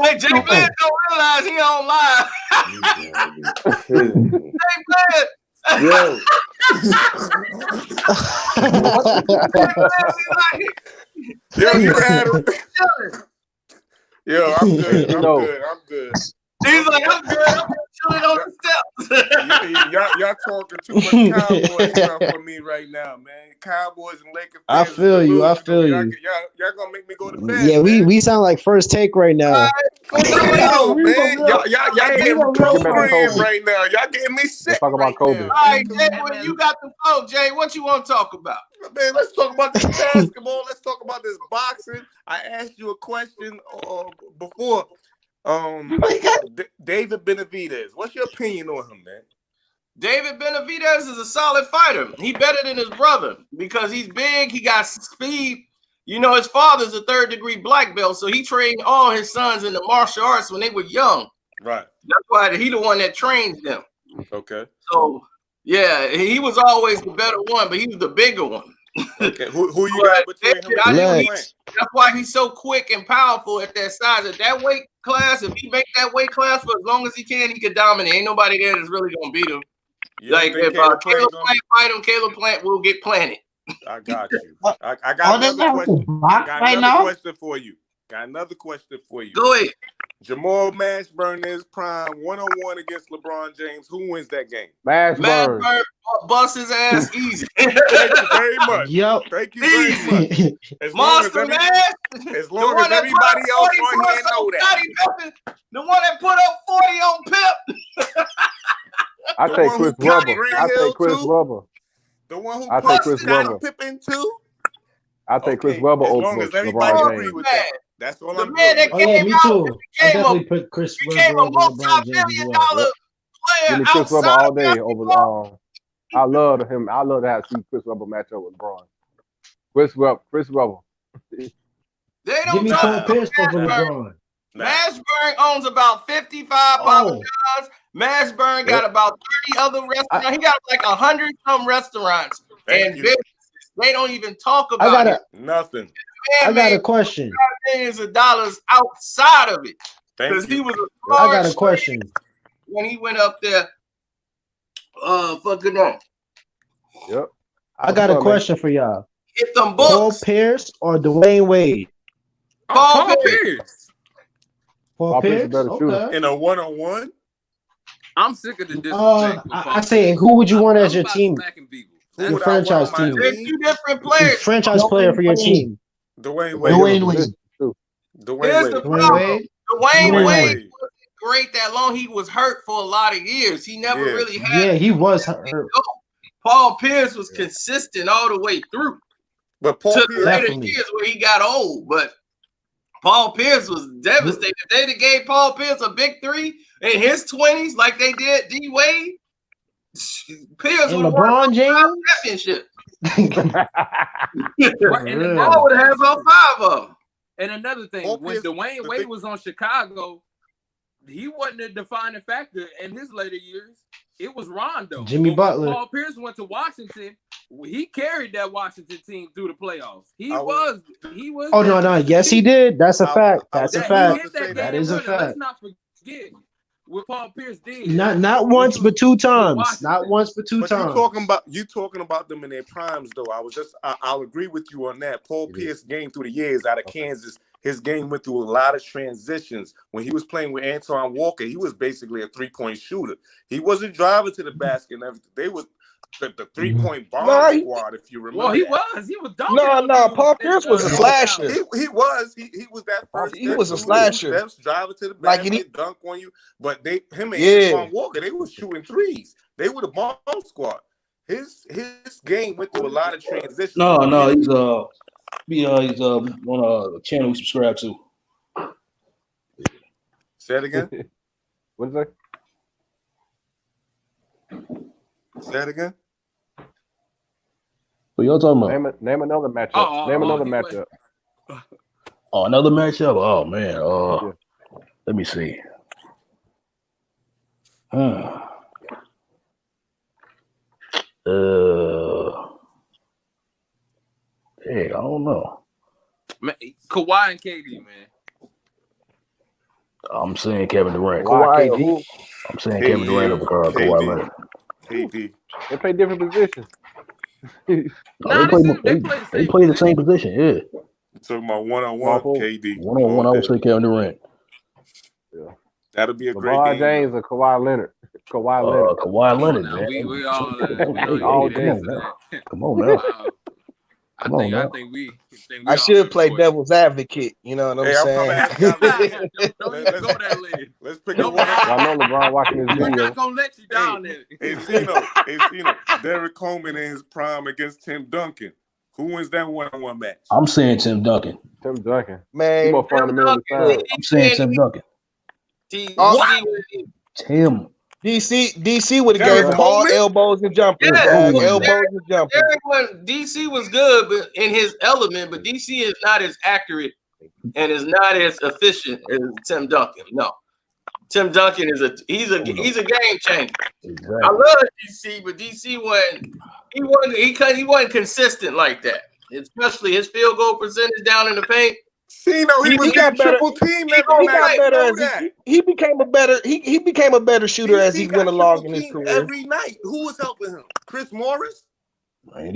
Hey, Jay Blair don't realize he on live. Jay Blair. Yo. Yo, you had him. Yo, I'm good. I'm good. He's like, I'm good. I'm chilling on the steps. Y'all talking too much Cowboys stuff for me right now, man. Cowboys and Lakers. I feel you. Y'all gonna make me go to bed. Yeah, we sound like First Take right now. Yo, man, y'all getting programmed right now. Y'all getting me sick. Let's talk about Kobe. All right, Jay, well, you got the phone, Jay. What you want to talk about? Man, let's talk about this basketball. Let's talk about this boxing. I asked you a question before. David Benavidez. What's your opinion on him, man? David Benavidez is a solid fighter. He better than his brother because he's big. He got speed. You know, his father's a third-degree black belt, so he trained all his sons in the martial arts when they were young. Right. That's why he the one that trains them. Okay. So, yeah, he was always the better one, but he was the bigger one. Okay. Who you got between him and that's why he's so quick and powerful at that size. At that weight class, if he make that weight class for as long as he can dominate. Ain't nobody there that's really going to beat him. Like, if Caleb Plant fight him, Caleb Plant will get planted. I got you. I got another question. Question for you. Got another question for you. Go ahead. Jamal Mashburn is prime 1-on-1 against LeBron James. Who wins that game? Mashburn bust his ass easy. Thank you very much. Yep. Thank you very much. As long as everybody else on here know that. The one that put up 40 on Pip. I take Chris Webber. The one who pushed Scottie Pippen too. I take Chris Webber over LeBron James. That's all the I'm man doing. That came me out, too. I definitely put Chris Webber over LeBron James as well. Player Give me Chris Webber all day over. I love him. I love to have see Chris Webber match up with LeBron. Chris Webber. They don't Give me Paul Pierce over LeBron. Mashburn owns about 55 Papa John's. Mashburn got about 30 other restaurants. He got like 100-some restaurants and businesses. They don't even talk about it. Nothing. I got a question. Millions of dollars outside of it because he was a I got a question. When he went up there, fucking on. Yep. I got a question for y'all. Hit them books. Paul Pierce or Dwayne Wade? Paul Pierce. Paul Pierce. Okay. In a 1-on-1. I'm sick of the disrespect. I say, who would you want as your team? Your franchise team. There's two different players. Franchise player for your team. Dwayne Wade. Dwayne Wade was great that long. He was hurt for a lot of years. He never really had. Yeah, he was hurt. Paul Pierce was consistent all the way through. But Paul to Pierce, the later years where he got old, but Paul Pierce was devastated. They gave Paul Pierce a big three in his 20s, like they did D Wade. Pierce would have won championship. Paul would have all 5 of them. And another thing, when Dwayne Wade was on Chicago, he wasn't a defining factor in his later years. It was Rondo. Jimmy Butler. When Paul Pierce went to Washington, he carried that Washington team through the playoffs. He was. Oh no! Yes, he did. That's a fact. That's a fact. That is a fact. Let's not forget what Paul Pierce did. Not once, but 2 times. Not once, but 2 times. You talking about them in their primes, though. I'll agree with you on that. Paul Pierce game through the years out of Kansas. His game went through a lot of transitions. When he was playing with Antoine Walker, he was basically a 3-point shooter. He wasn't driving to the basket and everything. They was the 3-point bomb squad, if you remember. Well, he was dunking. No, Paul Pierce was a slasher. He was that first. He was a slasher. Driving to the basket, dunk on you. But him and Antoine Walker, they was shooting threes. They were the bomb squad. His game went through a lot of transitions. No, he's on a channel we subscribe to. Say it again. What is that? Say it again. What y'all talking about? Name another matchup. Name another matchup. Oh, another matchup. Oh man. Let me see. Hey, I don't know. Man, Kawhi and KD, man. I'm saying Kevin Durant. Kawhi, KD. I'm saying Kevin Durant over Kawhi Leonard. KD. They play different positions. They play the same position. Yeah. You're talking about one-on-one, KD. One-on-one, I would say Kevin Durant. Yeah. That'll be a great LeBron game. James or Kawhi Leonard. Kawhi Leonard, man. We all Come on now. I should play devil's advocate. You know what I'm saying? Let's pick up one. I know LeBron watching this video. We're not gonna let you down there. Hey, Derek Coleman in his prime against Tim Duncan. Who wins that one-on-one match? I'm saying Tim Duncan. Tim Duncan. Man, more fun than I'm saying Tim Duncan. Tim. DC would have gave him all elbows and jumpers. Elbows and jumpers. DC was good, but in his element, but DC is not as accurate and is not as efficient as Tim Duncan. No, Tim Duncan is he's a game changer. Exactly. I love DC, but DC wasn't consistent like that. Especially his field goal percentage down in the paint. He was getting triple team every night. He became a better shooter as he went along in his career. Every night. Who was helping him? Chris Morris? Back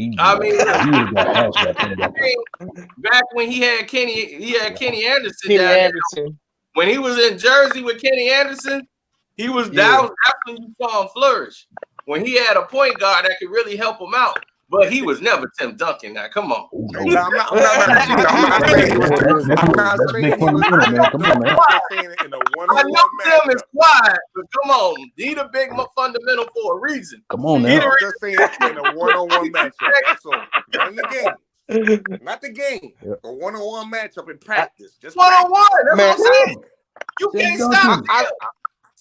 when he had Kenny Anderson. When he was in Jersey with Kenny Anderson, that's when you saw him flourish. When he had a point guard that could really help him out. But he was never Tim Duncan. Now, come on. I'm not saying I know Tim is quiet, but come on. He the big fundamental for a reason. Come on now. I'm just saying in a one-on-one matchup. That's all. Not in the game. Not the game. A one-on-one matchup in practice. Just one-on-one. That's what I'm saying. You can't stop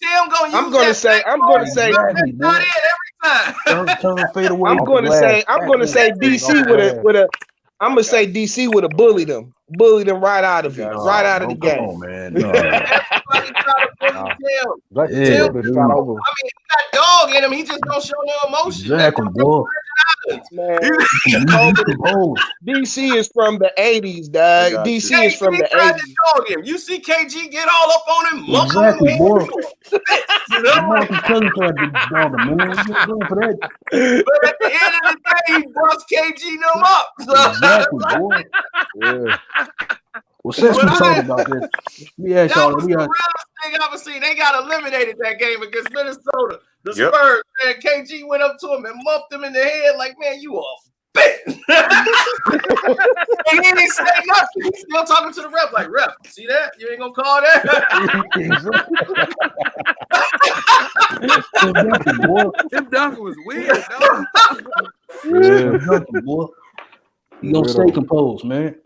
I'm going to say DC would have bullied him right out of it, right out of the game. On, man. He got dog in him. He just don't show no emotion. Exactly, boy. DC is from the 80s, dog. DC is from the 80s. You see KG get all up on him. Exactly, boy. But at the end of the day, he busts KG them up. Exactly, boy. Yeah. Well, since we talking about this, that was the realest thing I've ever seen. They got eliminated that game against Minnesota. The Spurs, man, KG went up to him and muffed him in the head like, man, you off. And he didn't say nothing. He's still talking to the ref like, ref, see that? You ain't gonna call that? Tim Duncan was weird, though. Yeah, Duncan, boy. You gonna stay composed, man.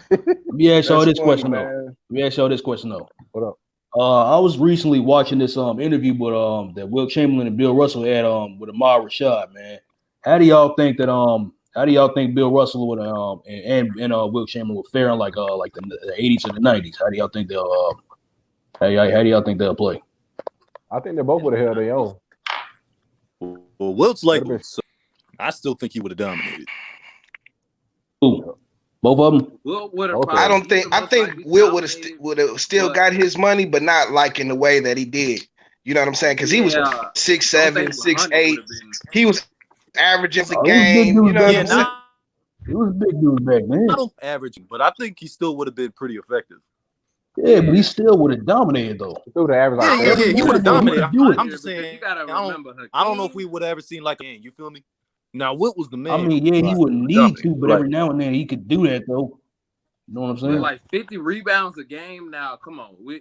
Let me ask y'all this question though. What up? I was recently watching this interview with that Wilt Chamberlain and Bill Russell had with Ahmad Rashad, man. How do y'all think Bill Russell would and Wilt Chamberlain would fare in like the 80s and the 90s? How do y'all think they'll how do y'all think they'll play? I think they both would have held their own. Well, Wilt's like, so I still think he would have dominated. Ooh, both of them. I don't think. I think Wilt would have still got his money, but not like in the way that he did. You know what I'm saying? Because he was 6'7", 6'8". He was averaging the game. You know what I'm saying? He was a big dude back then. I don't average, but I think he still would have been pretty effective. Yeah, but he still would have dominated though. He would have averaged he would have dominated. I'm just saying. You gotta remember I don't know if we would have ever seen like you feel me? Now, Wilt was the man. I mean, yeah, he wouldn't need to, but every now and then he could do that though. You know what I'm saying? Like 50 rebounds a game. Now, come on. No.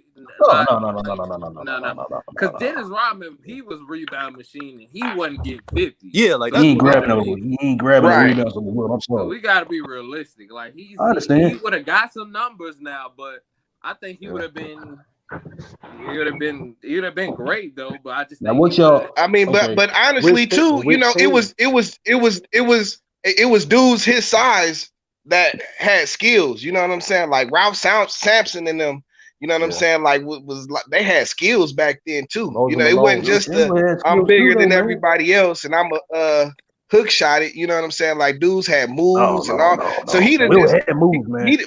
Because Dennis Rodman, he was rebound machine and he wasn't getting 50. Yeah, like he ain't grabbing no rebounds on the Wilt. I'm sorry. So we gotta be realistic. Like I understand. He would have got some numbers now, but I think he would have been. He would have been great though, but I just now what y'all. I mean, but honestly too, you know, it was dudes his size that had skills. You know what I'm saying? Like Ralph Sampson and them. You know what I'm saying? Like was like they had skills back then too. You know, it wasn't just I'm bigger than everybody else and I'm a hook shot it. You know what I'm saying? Like dudes had moves and all. So he had moves, man. He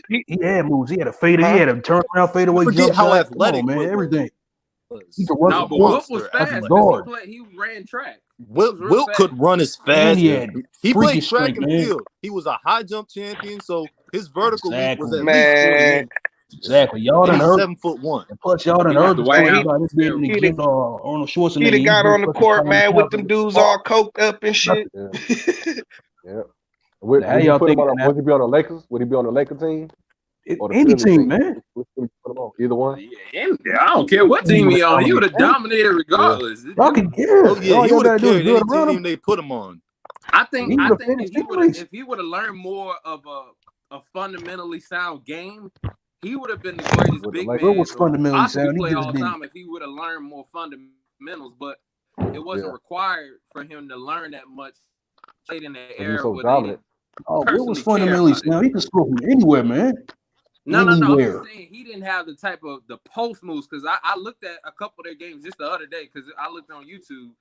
had moves. He had a fadeaway. He had a turnaround fadeaway jump how shot. athletic, man. Everything. He could run but Wilt was fast. He ran track. Wilt could run as fast. He played track and man. field. He was a high jump champion, so his vertical leap was at least 40. Exactly. Y'all done heard 7'1". And plus, y'all done heard the story about this being in the Arnold Schwarzenegger. He got on the court, man, with them dudes all coked up and shit. Yeah. Would he be on the Lakers? Would he be on the Lakers team? Any team, man. Either one. Yeah, I don't care what team he on. He would have dominated regardless. Y'all can care. Oh yeah, he would have carried any team they put him on. I think if he would have learned more of a fundamentally sound game, he would have been the greatest big man. What was fundamentally sound? Play all the time if he would have learned more fundamentals, but it wasn't required for him to learn that much. Played in the era so dominant. What was fundamentally sound? He could score from anywhere, man. No. I'm just saying he didn't have the type of the post moves because I looked at a couple of their games just the other day because I looked on YouTube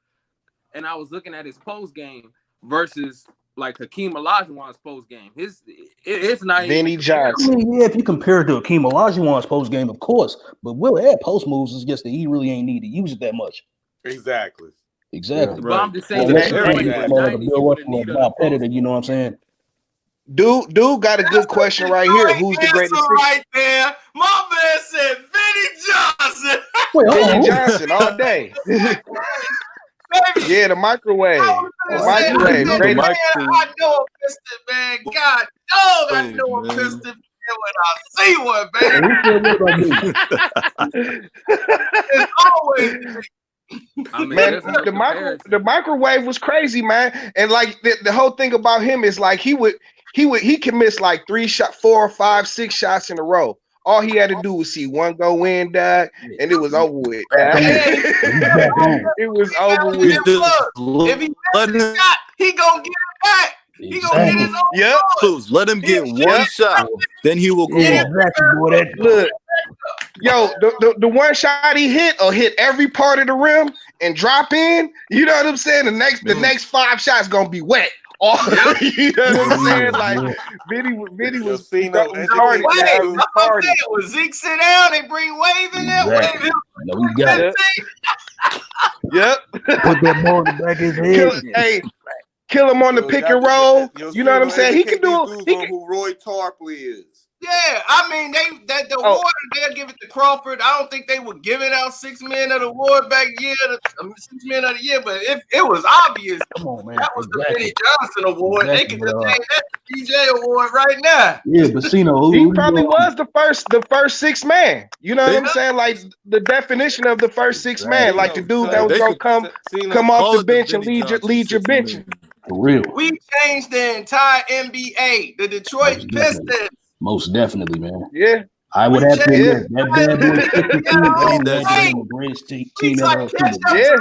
and I was looking at his post game versus like Hakeem Olajuwon's post game. It's not Vinnie Johnson. I mean, yeah, if you compare it to Hakeem Olajuwon's post game, of course, but Will had post moves. It's just that he really ain't need to use it that much. Exactly. Yeah, but I'm just saying, you know what I'm saying? Dude got a good question right here. Who's the greatest? Right there, my man said Vinnie Johnson. Vinnie Johnson all day. Yeah, the microwave. The microwave. I know a piston, man. God, I know a piston when I see one, baby. It's always. I mean, man, the microwave was crazy, man. And like the whole thing about him is like he can miss like 4 or 5, 6 shots in a row. All he had to do was see one go in, dog, and it was over with. It was over with. If he misses a shot, he gonna get it back. He gonna get his own. Yep. Let him get one shot, then he will go on. Look, yo, the one shot he hit or hit every part of the rim and drop in. You know what I'm saying? The next 5 shots gonna be wet. You know what I'm saying? Like Vinnie was started. Was Zeke sit down? They bring Wave in there. Exactly. No, we got it. Yep. Put that ball in the back of his head. Kill him on the pick and roll. You know what I'm saying? He can do it. Who Roy Tarpley is. Yeah, I mean the award they'll give it to Crawford. I don't think they were giving out 6 men of the award back 6 men of the year, but if it was obvious, come on, man. That was exactly. the Vinnie Johnson award. Exactly. They could just name that the DJ award right now. Yeah, Bacino. He probably was the first 6 man. You know what I'm saying? Like the definition of the first 6 man, like the dude that was gonna come off the bench and lead your bench. For real. We changed the entire NBA. The Detroit Pistons. Most definitely, man. Yeah. I would have to admit that bad boy the greatest team ever. Yeah.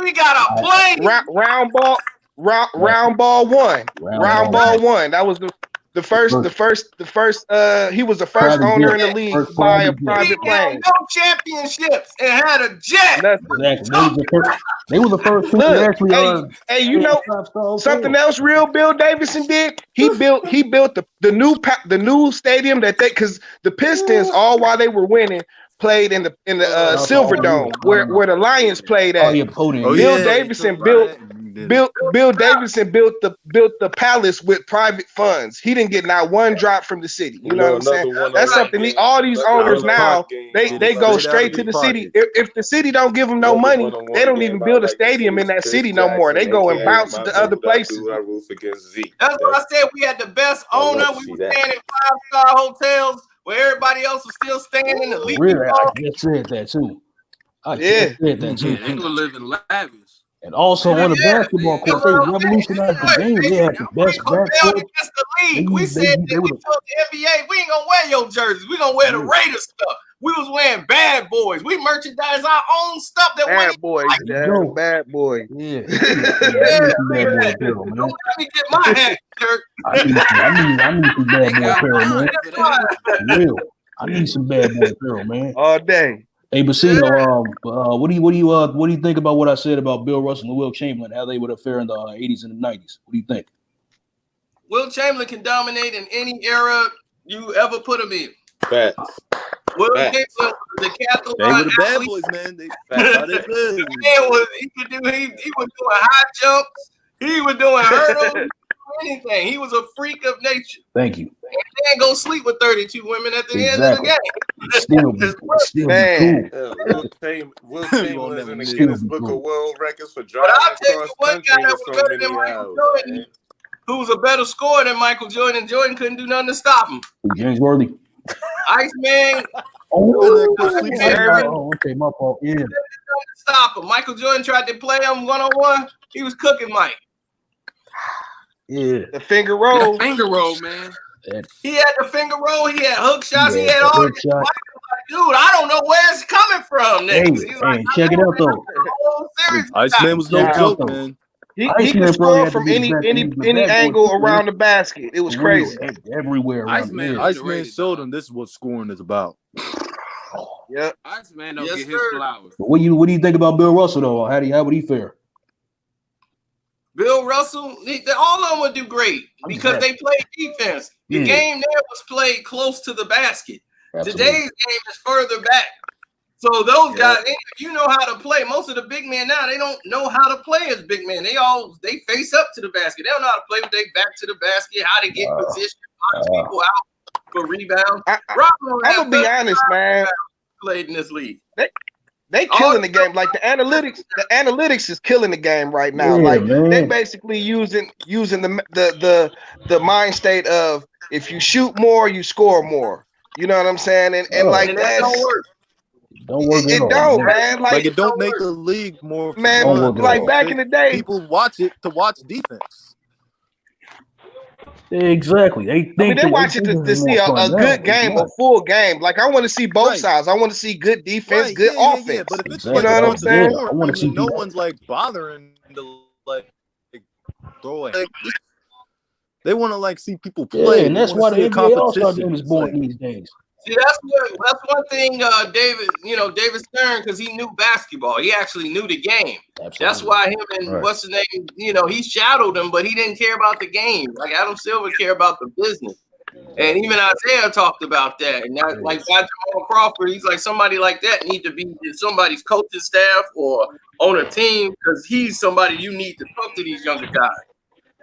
We got a plane. Round ball 1. Round ball 1. That was the first. He was the first owner in the league to buy a private plane. No championships and had a jet. Exactly. They were the first people to actually. Hey, you know something else? Real Bill Davidson did. He built the new stadium that because the Pistons all while they were winning played in the Silver Dome where the Lions played at. Bill Davidson built the palace with private funds. He didn't get not one drop from the city. You know what I'm saying? That's something all these owners now they go straight to the city. If the city don't give them no money, they don't even build a stadium in that city no more. They go and bounce to other places. That's what I said. We had the best owner. We were staying in 5-star hotels where everybody else was still staying in the league. Really, I just said that too. They were living lavish. And also on the basketball court, they revolutionized the game. They had the best backcourt. We said that we told the NBA, we ain't gonna wear your jerseys. We gonna wear the Raiders stuff. We was wearing Bad Boys. We merchandise our own stuff. That Bad Boys, Bad Boy. Yeah. Don't let me get my hat, Dirk. I need some Bad Boy apparel, man. Real. I need some Bad Boy apparel, man. All day. Hey, Bacino, what do you think about what I said about Bill Russell and Wilt Chamberlain, how they would have fared in the 80s and the 90s? What do you think? Wilt Chamberlain can dominate in any era you ever put him in. Facts. Wilt Chamberlain was the Catholic. They were the bad boys, man. He was doing high jumps. He was doing hurdles. Anything. He was a freak of nature. Thank you. And then go sleep with 32 women at the end of the game. Still man. Will Chamberlain in the Guinness Book of World Records for driving across country with so many hours. Who was a better scorer than Michael Jordan? Jordan couldn't do nothing to stop him. James Worthy. Iceman. Okay, my fault. Yeah. Stop him. Michael Jordan tried to play him one-on-one. He was cooking Mike. Yeah. The finger roll. Man. He had the finger roll. He had hook shots. He had all this. Dude, I don't know where it's coming from. Hey, check it out though. Iceman was no joke, man. He could score from any angle around the basket. It was crazy. Everywhere. Iceman showed him this is what scoring is about. Yeah. Iceman don't get his flowers. What do you think about Bill Russell though? How would he fare? Bill Russell, all of them would do great because they played defense. The game there was played close to the basket. Absolutely. Today's game is further back. So those guys, if you know how to play, most of the big men now, they don't know how to play as big men. They face up to the basket. They don't know how to play with their back to the basket, how to get position, box people out for rebounds. I'm going to be honest, man. Played in this league. They killing the game. Like the analytics is killing the game right now. They basically using the mind state of if you shoot more, you score more. You know what I'm saying? And like that don't work. It don't, man. Like it don't make the league more man. Like back in the day, people watch it to watch defense. Exactly. They watch it to see a good game, a full game. Like I want to see both sides. I want to see good defense, good offense. Yeah. But if it's you know what I'm saying? I want to see no one's like bothering to like throw it. They want to like see people play. Yeah, and that's why the NBA All-Star game is born these days. See, that's one thing, David Stern, because he knew basketball. He actually knew the game. Absolutely. That's why him and what's his name, he shadowed him, but he didn't care about the game. Like Adam Silver cared about the business. And even Isaiah talked about that. And that, like Jamal Crawford, he's like somebody like that need to be in somebody's coaching staff or on a team because he's somebody you need to talk to these younger guys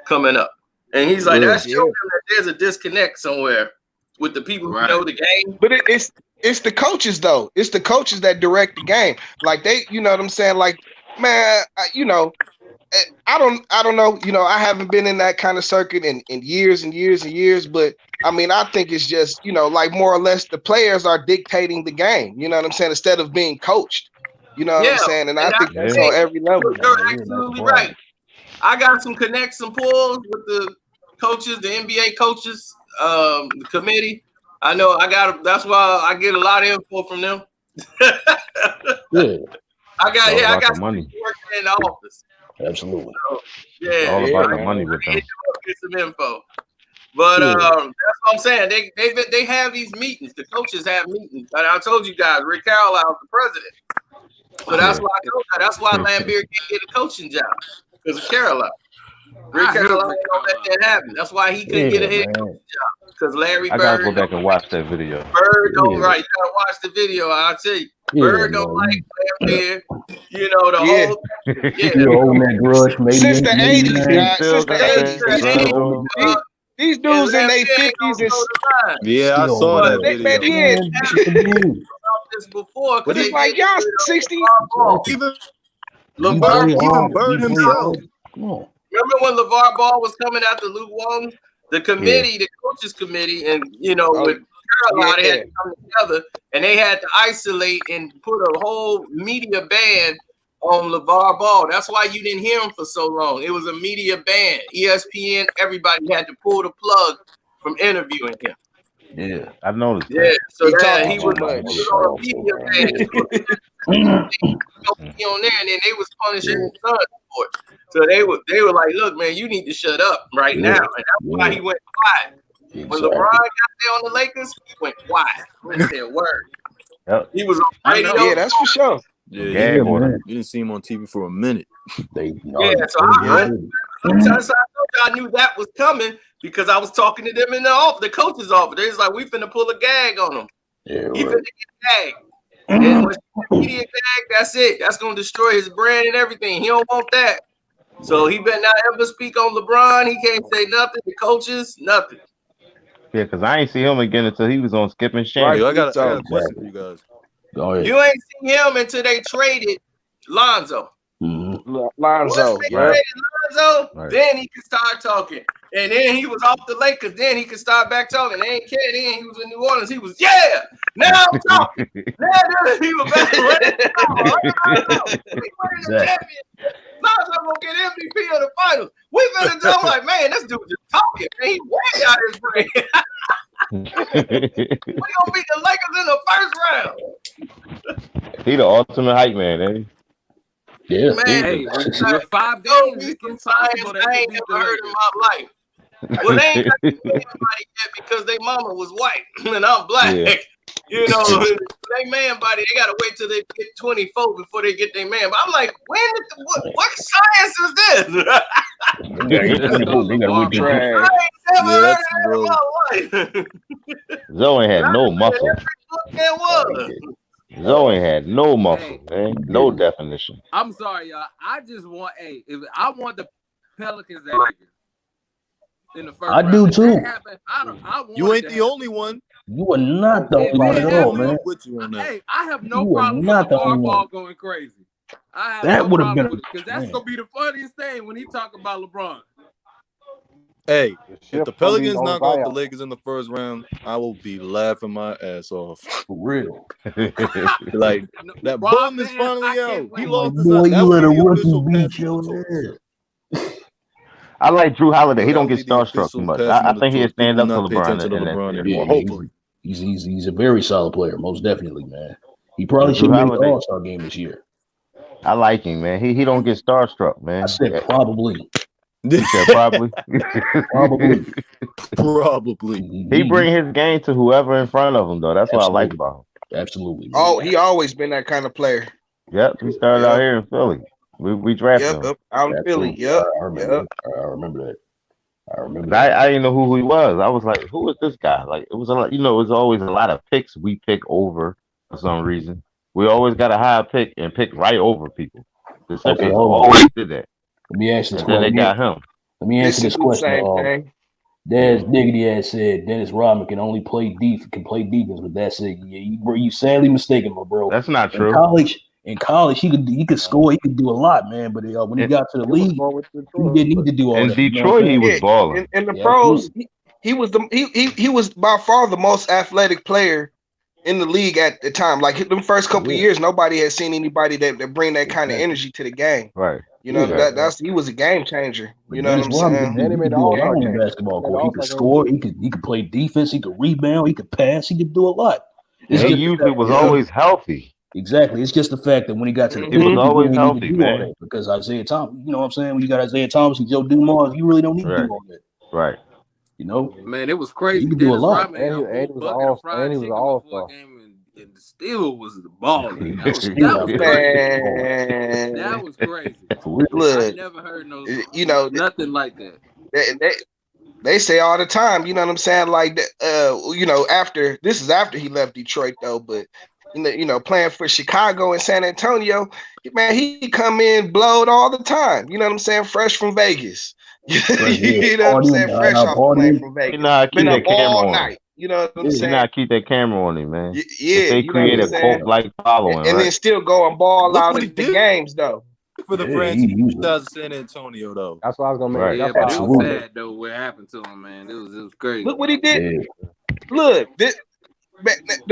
coming up. And he's like, that shows him that there's a disconnect somewhere. with the people who know the game. But it's the coaches though. It's the coaches that direct the game. Like they, you know what I'm saying? Like, man, I don't know. You know, I haven't been in that kind of circuit in years and years and years. But I mean, I think it's just, you know, like more or less the players are dictating the game. You know what I'm saying? Instead of being coached. You know what I'm saying? And I think that's on every level. You're absolutely right. I got some connects and pulls with the coaches, the NBA coaches, the committee. I know that's why I get a lot of info from them. I got money working in the office. Absolutely. So, all about the money with them. Get some info. But that's what I'm saying. They have these meetings. The coaches have meetings. And I told you guys, Rick Carlisle's the president. So that's why I told you. That's why Lambeer can't get a coaching job because of Carlisle. Rick Carlisle ain't gonna let that happen. That's why he couldn't get a head coaching job because Larry Bird. I gotta go back and watch that video. Bird don't right. You gotta watch the video. I'll tell you. Bird don't like Lambeer. You know the whole. Since the 80s, guys. Since the 80s. These dudes in their 50s is. Yeah, I saw that video. This before, but it's like y'all 60s. Even Bird himself. Remember when LeVar Ball was coming after Luke Walton? The committee, the coaches committee, and with Carolina, they had to come together and they had to isolate and put a whole media ban on LeVar Ball. That's why you didn't hear him for so long. It was a media ban. ESPN, everybody had to pull the plug from interviewing him. Yeah, I've noticed. Yeah, so he was on a media ban. On there, and then they was punishing his son for it. So they were like, "Look, man, you need to shut up right now." And that's why he went quiet. When LeBron got there on the Lakers, he went quiet. He went there, word. Yep. He was on radio. Yeah, that's for sure. Yeah, you didn't see him on TV for a minute. So I knew that was coming because I was talking to them in the coach's office. They was like, "We finna pull a gag on him. He finna get gagged." And when media gag, that's it. That's gonna destroy his brand and everything. He don't want that. So he better not ever speak on LeBron. He can't say nothing. The coaches, nothing. Yeah, because I ain't see him again until he was on Skip and Shane. I got a question for you guys. You ain't seen him until they traded Lonzo. Lonzo, then he could start talking. And then he was off the Lakers. Then he could start back talking. They ain't care. Then he was in New Orleans. He was, now I'm talking. Now he was back. Lonzo gonna get MVP of the finals. We better do. I'm like, man, this dude just talking. Man, he way out his brain. We gonna beat the Lakers in the first round. He the ultimate hype man, eh? Yeah, man, with 5 games, it's possible that I ain't never heard in my life. Well, they ain't got to anybody yet because their mama was white and I'm black. Yeah. You know, they man body, they gotta wait till they get 24 before they get their man. But I'm like, what science is this? Zoe had no muscle. Zoe had no muscle, man. No definition. I'm sorry, y'all. I just want if I want the Pelicans in the first round. I do too. You ain't the only one. You are not the only one at all, man. Hey, I have no problem with the ball going crazy. That would have been because that's gonna be the funniest thing when he talk about LeBron. Hey, if the Pelicans knock off the Lakers in the first round, I will be laughing my ass off. For real. Like, that bum is finally out. He lost his boy, you let a rookie beat your ass. I like Jrue Holiday. He don't get starstruck too much. I think he'll stand up to LeBron. Hopefully. He's a very solid player, most definitely, man. He probably should be in the All-Star game this year. I like him, man. He don't get starstruck, man. I said probably. You said probably. Probably. He bring his game to whoever in front of him, though. That's what I like about him. Absolutely. Man. Oh, he always been that kind of player. Yep, he started out here in Philly. We drafted him. Out in Philly. Yep. I remember that. I didn't know who he was. I was like, who is this guy? Like, it was a lot, it was always a lot of picks we pick over for some reason. We always got a high pick and pick right over people. The Sixers always did that. Let me ask you this question. They got him. Let me answer this question. Des Diggity has said Dennis Rodman can only play defense, but that's it. Yeah, you sadly mistaken, my bro. That's not true. In college, he could score, he could do a lot, man. But when he got to the league, he didn't need to do all that. In Detroit, he was balling. In the pros, he was by far the most athletic player in the league at the time. Like the first couple of years, nobody had seen anybody that bring that kind of energy to the game. Right. You know, he was a game changer. You know what I'm saying? He could do a lot on the basketball court. He could score. He could play defense. He could rebound. He could pass. He could do a lot. He usually was always healthy. Exactly. It's just the fact that when he got to the he was always healthy, man. Because Isaiah Thomas, you know what I'm saying? When you got Isaiah Thomas and Joe Dumars, you really don't need to do all that. Right. You know? Man, it was crazy. He could do a lot. And he was all-star. And still was the ball. That was crazy. Look, I never heard nothing like that. They say all the time, you know what I'm saying? Like, after he left Detroit though, but playing for Chicago and San Antonio, man, he come in blowed all the time. You know what I'm saying? Fresh from Vegas. You know what I'm saying? Fresh off the plane from Vegas. Been up all night. You know what I'm saying? You gotta keep that camera on him, man. Yeah, they create a cult-like following, and then still go and ball out in the games, though. For the franchise of San Antonio, though. That's what I was gonna make. Right. Yeah, but it was sad though. What happened to him, man? It was crazy. Look what he did. Look, the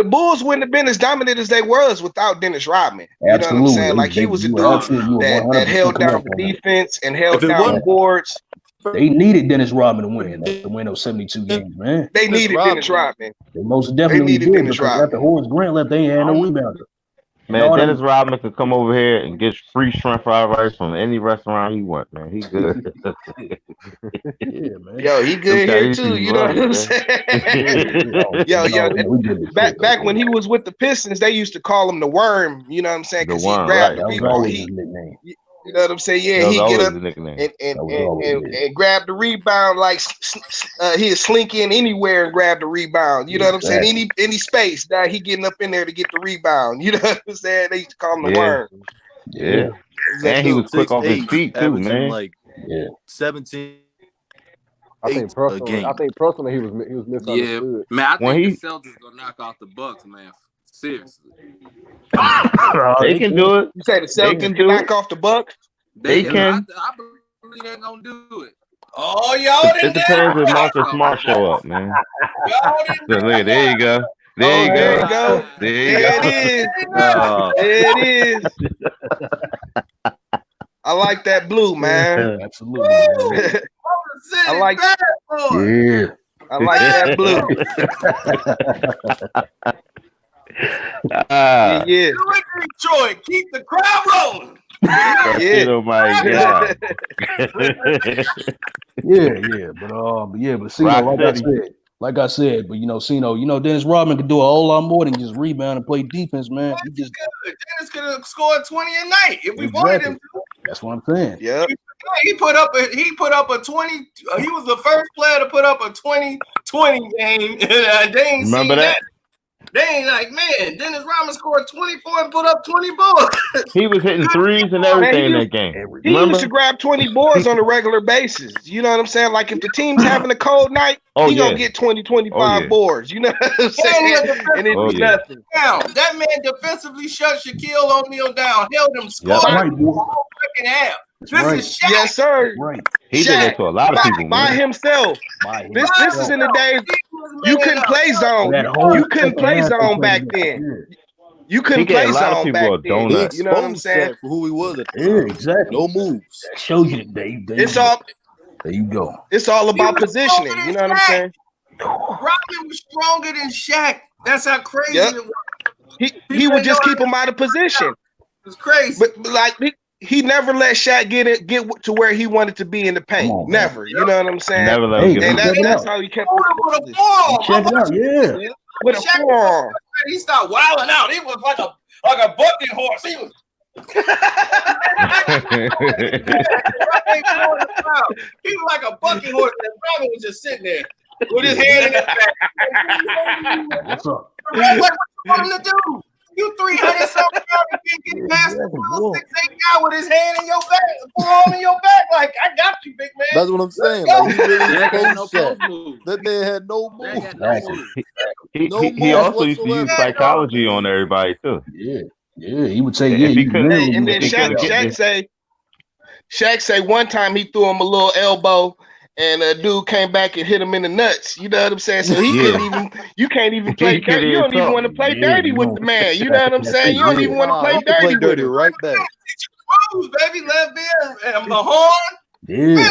Bulls wouldn't have been as dominant as they was without Dennis Rodman. You know what I'm saying? Like he was a dude that held down the defense and held down the boards. They needed Dennis Rodman to win those 72 games, man. They needed Dennis Rodman. They most definitely did. Dennis Rodman. After Horace Grant left, they ain't had no rebounder. Man, Dennis Rodman could come over here and get free shrimp fried rice from any restaurant he want, man. He good. Yeah, man. Yo, he good here too. You know what I'm saying? Back when he was with the Pistons, they used to call him the Worm. You know what I'm saying? Because he grabbed the rebound. You know what I'm saying? Yeah, he get up and grab the rebound like he'll slink in anywhere and grab the rebound. You know what I'm saying? Any space that he getting up in there to get the rebound. You know what I'm saying? They used to call him the Worm. Yeah. And he was quick off his feet too, man. Like 17. I think personally he was misunderstood. Yeah, man. I think the Celtics gonna knock off the Bucks, man. Seriously. They can do it. You say the Celtics can knock off the Bucks? They can. I believe they're gonna do it. Oh, y'all It depends if Marcus Smart show up, man. So look, there you go. There you go. There it is. I like that blue, man. Absolutely. I like that. Yeah. I like that blue. Yeah. Detroit, keep the crowd rolling. Yeah. Oh my God. But like I said, Dennis Rodman could do a whole lot more than just rebound and play defense, man. He just good. Dennis could have scored 20 a night if we wanted him to. That's what I'm saying. Yeah. He put up a 20. He was the first player to put up a 20-20 game. They ain't Remember that? They ain't like, man, Dennis Rodman scored 24 and put up 20 boards. He was hitting threes and everything in that game. He used to grab 20 boards on a regular basis. You know what I'm saying? Like if the team's having a cold night, he gonna get 20, 25 boars. You know what I'm saying? And it was nothing. That man defensively shut Shaquille O'Neal down, held him scoring the whole second half. This is Shaq. Yes, sir. Right. He did it to a lot of people. By himself. This is in the days you couldn't play zone. You couldn't play zone back then. You couldn't play zone back then. You know what I'm saying? For who he was. Exactly. No moves. That shows you that there you go. It's all about positioning. You know what I'm saying? Rodman was stronger than Shaq. That's how crazy it was. He would just keep him out of position. It's crazy. But like he never let Shaq get to where he wanted to be in the paint. Never. You know what I'm saying? Never let him and that's how he kept with a forearm. Check it out, yeah. With a forearm. He started wilding out. He was like a bucking horse. He was he was like a bucking horse, and Rodman was just sitting there with his hand in his back. What's up? What you want him to do? You 300 something pounds, you can't get past the 6'8" guy with his hand in your back, forearm in your back. Like, I got you, big man. That's what I'm saying. Like, he really Dak had no exposed post Shaq. move. That man had no move. Dak had no move. He also used to use psychology on everybody too. Yeah, he would say, If he could, And then Shaq say one time he threw him a little elbow, and a dude came back and hit him in the nuts. You know what I'm saying? So he couldn't even. You can't even play dirty. You don't even want to play dirty with the man. You know what I'm saying? You don't even want to play dirty with him. Right back. Moves, baby, left in and the horn. Yeah. Man,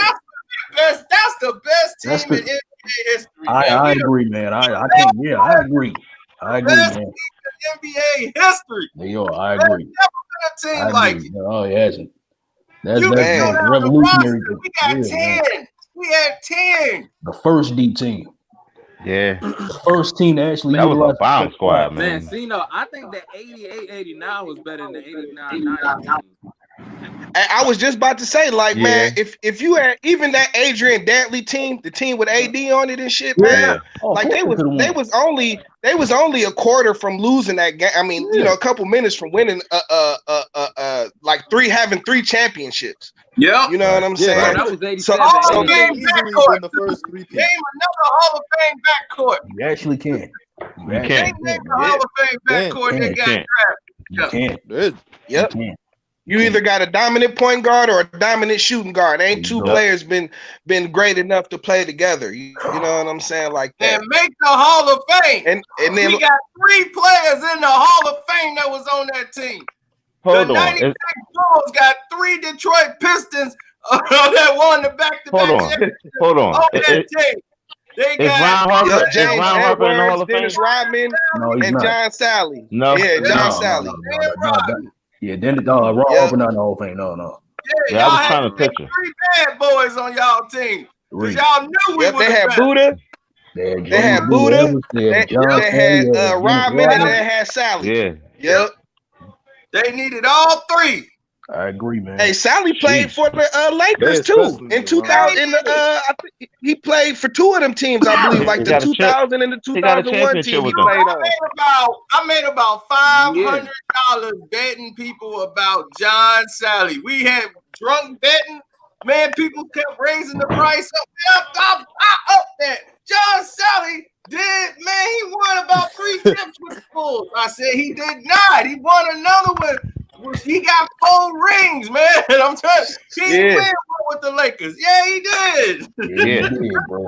that's the best team in NBA history. I agree, man. I think, yeah, I agree. I agree, Best man. team in NBA history. Yo, I agree. There's never been a team like it. No, it hasn't. That's You revolutionary. we got 10. We had 10. The first deep team. Yeah. The first team to actually that was a bomb squad, man. Man, see, no, I think that 88-89 was better than the 89-90. I was just about to say, like, man, if you had even that Adrian Dantley team, the team with AD on it and shit, man, like they was only a quarter from losing that game. I mean, you know, a couple minutes from winning like having three championships. Yeah, you know what I'm saying. Bro, that was 87. So game backcourt. The first three Name another Hall of Fame backcourt. You actually can. You can't. Name the Hall of Fame backcourt that got drafted. You can't. Yep. You either got a dominant point guard or a dominant shooting guard. Ain't two players been great enough to play together. You know what I'm saying? Like that. And make the Hall of Fame. And then we got 3 players in the Hall of Fame that was on that team. Hold the on. 96 Bulls got 3 Detroit Pistons that won the back-to-back. Hold on. That team. They got James Edwards, Dennis Rodman, and John Sally. No. Yeah, John Sally. Yeah, then Ron Harper not in the Hall of Fame. No. Yeah, I was trying to picture 3 bad boys on y'all team. Because y'all knew we they had Buddha. They had Buddha. They had Rodman, and they had Sally. Yeah. Yep. They needed all 3. I agree, man. Hey, Sally played for the Lakers too in 2000. I think he played for 2 of them teams, I believe, like the 2000 and the 2001 team he played on. I made about $500 betting people about John Sally. We had drunk betting. Man, people kept raising the price up that. John Sally did, man, he won about 3 chips with the Bulls. I said he did not. He won another one. He got 4 rings, man. I'm telling you, he didn't win one with the Lakers. Yeah, he did. Yeah, bro.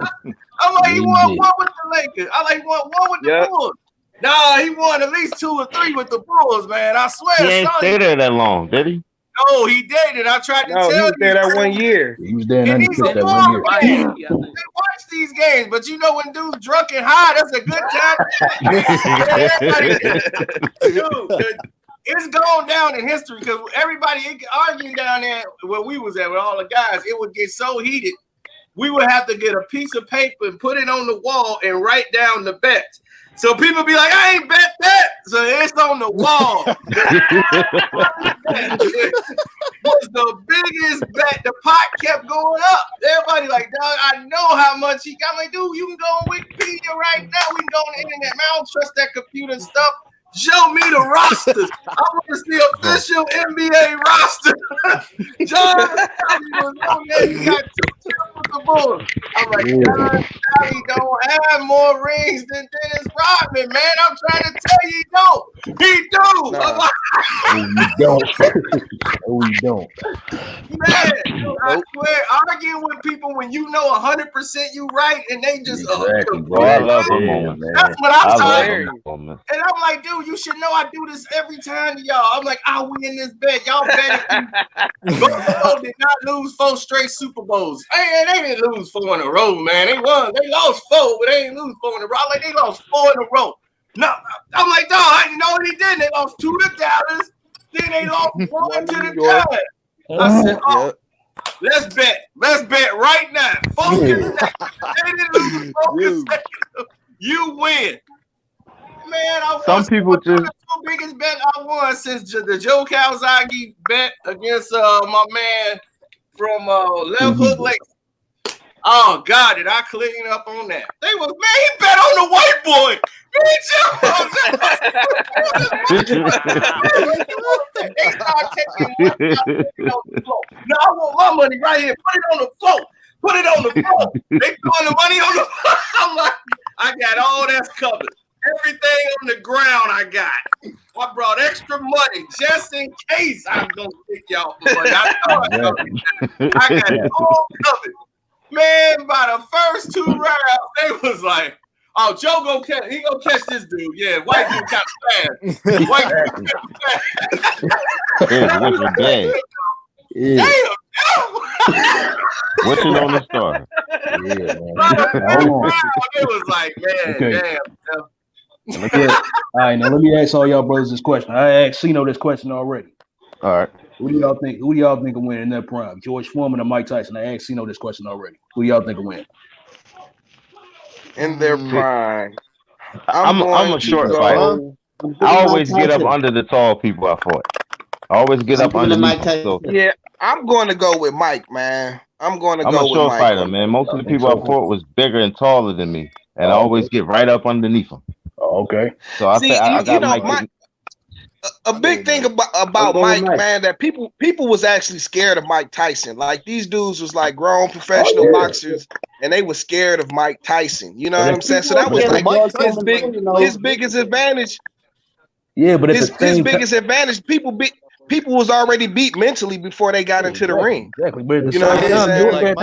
I'm like, he won 1 with the Lakers. I like won 1 with the Bulls. Nah, he won at least 2 or 3 with the Bulls, man. I swear. He ain't stay there that long, did he? No, he didn't. I tried to tell you. He was there that 1 year. He was there in 96 that 1 year. They watch these games, but you know when dude's drunk and high, that's a good time. Dude, it's gone down in history because everybody arguing down there where we was at with all the guys. It would get so heated, we would have to get a piece of paper and put it on the wall and write down the bets. So people be like, I ain't bet that. So it's on the wall. Was the biggest bet. The pot kept going up. Everybody like, dog, I know how much he got. I'm like, dude, you can go on Wikipedia right now. We can go on the internet. Man, I don't trust that computer stuff. Show me the rosters. I want to see official NBA roster. John Sally was on there. He got 2 chips with the Bulls. I'm like, John Sally don't have more rings than Dennis Rodman, man. I'm trying to tell you, he don't. He do. No, you don't. No, you don't. Man, I swear, arguing with people when you know 100% you right and they just bro, I love him, man. That's what I'm tired. And I'm like, dude, you should know I do this every time to y'all. I'm like, I'll win this bet. Y'all bet it. Buffalo did not lose 4 straight Super Bowls. Hey, they didn't lose 4 in a row, man. They won. They lost 4, but they didn't lose 4 in a row. Like, they lost 4 in a row. No, I'm like, dog, I didn't know what he did. They lost 2 to Dallas. Then they lost 1 to the Giants. I said, let's bet. Let's bet right now. Focus. They didn't lose. Focus. You win. Man, some people just the 2 biggest bet I won since the Joe Calzaghe bet against my man from Left Hook Lake. Oh God, did I clean up on that? They was, man, he bet on the white boy. They start taking money out on the floor. No, I want my money right here. Put it on the floor. Put it on the floor. They throwing the money on the floor. I'm like, I got all that's covered. Everything on the ground I got. I brought extra money just in case I'm going to pick y'all for money. I got it all covered. Man, by the first 2 rounds, they was like, oh, Joe gonna catch. He gonna catch this dude. Yeah, white dude got fast. White dude got fast. Damn. What's it on the star? Yeah, man. It was like, man, damn. All right, now let me ask all y'all brothers this question. I asked Cino this question already. All right. Who do y'all think will win in their prime? George Foreman or Mike Tyson? I asked Cino this question already. Who do y'all think will win? In their prime. I'm a short fighter. I always get up under the tall people I fought. I always get up underneath them. So. Yeah, I'm going to go with Mike, man. I'm going to go with Mike. I'm a short fighter, man. Most of the people I fought was bigger and taller than me, and I always get right up underneath them. Oh, okay. So I think I got Mike. A big thing about Mike, man, that people was actually scared of Mike Tyson. Like these dudes was like grown professional boxers, and they were scared of Mike Tyson. You know what I'm saying? So that was like his biggest advantage. Yeah, but his biggest advantage, people was already beat mentally before they got into the ring. Exactly. But you know what I'm saying? Like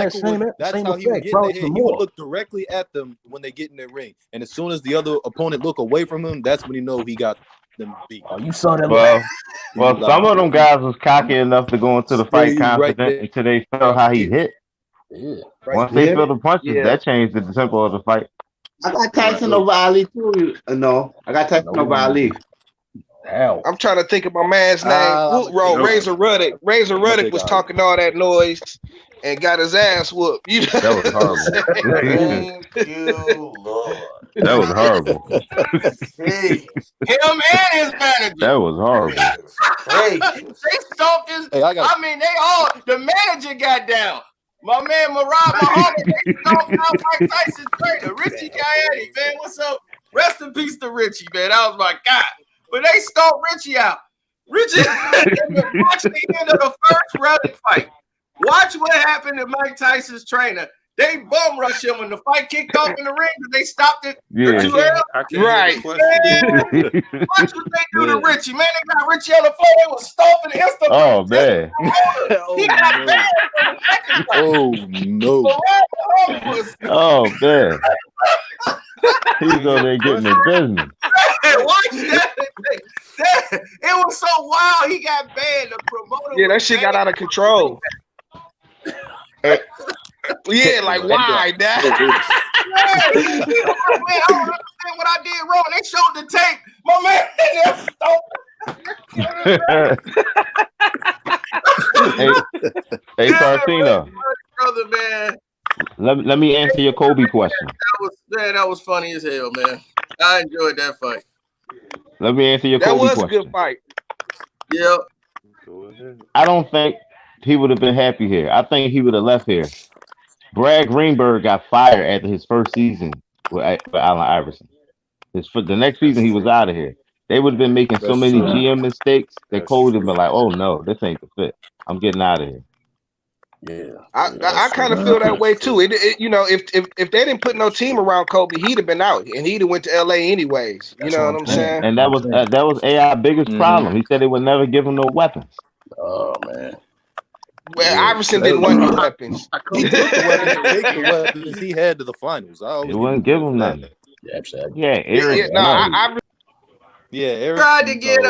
that's how he would get in their head. He would look directly at them when they get in their ring, and as soon as the other opponent look away from him, that's when he know he got them beat. Oh, you saw that? Well, some of them guys was cocky enough to go into the fight confident until they felt how he hit. Yeah. Once they feel the punches, that changed the tempo of the fight. I got Tyson over Ali too. No, I got Tyson over Ali. How? I'm trying to think of my man's name. Razor Ruddock. Razor Ruddock was talking all that noise and got his ass whooped. You know? That was horrible. Thank you, Lord. That was horrible. Hey, him and his manager. That was horrible. Hey, they stomped his. Hey, the manager got down. My man Muhammad, they stomped out Mike Tyson's trainer, Richie Coyote, man. What's up? Rest in peace to Richie, man. That was my guy. But they stomped Richie out. Richie, watch the end of the first Ruddock fight. Watch what happened to Mike Tyson's trainer. They bum rushed him when the fight kicked off in the ring because they stopped it too early. Right. Watch what they do to Richie. Man, they got Richie on the floor. They was stomping instantly. Oh, man. He got banned from the second fight. Oh, no. Oh, man. He's over there getting the business. Watch that. It was so wild. He got banned. The promoter. Yeah, that shit got out of control. Yeah, like why that? I don't understand what I did wrong. They showed the tape. My man, hey, Tartino. Brother, man. Let me answer your Kobe question. That was funny as hell, man. I enjoyed that fight. Let me answer your Kobe question. That was a good fight. Yeah. I don't think he would have been happy here. I think he would have left here. Brad Greenberg got fired after his first season with Allen Iverson. The next season, he was out of here. They would have been making so many GM mistakes that Kobe would have been like, oh, no, this ain't the fit. I'm getting out of here. Yeah, I kind of feel that way too. If they didn't put no team around Kobe, he'd have been out, and he'd have went to LA anyways. You know what I'm saying? And that was AI's biggest problem. He said they would never give him no weapons. Oh man. Well, Iverson didn't want any weapons. He took the weapons he had to the finals. They wouldn't give him nothing. Yeah, Eric. They tried to get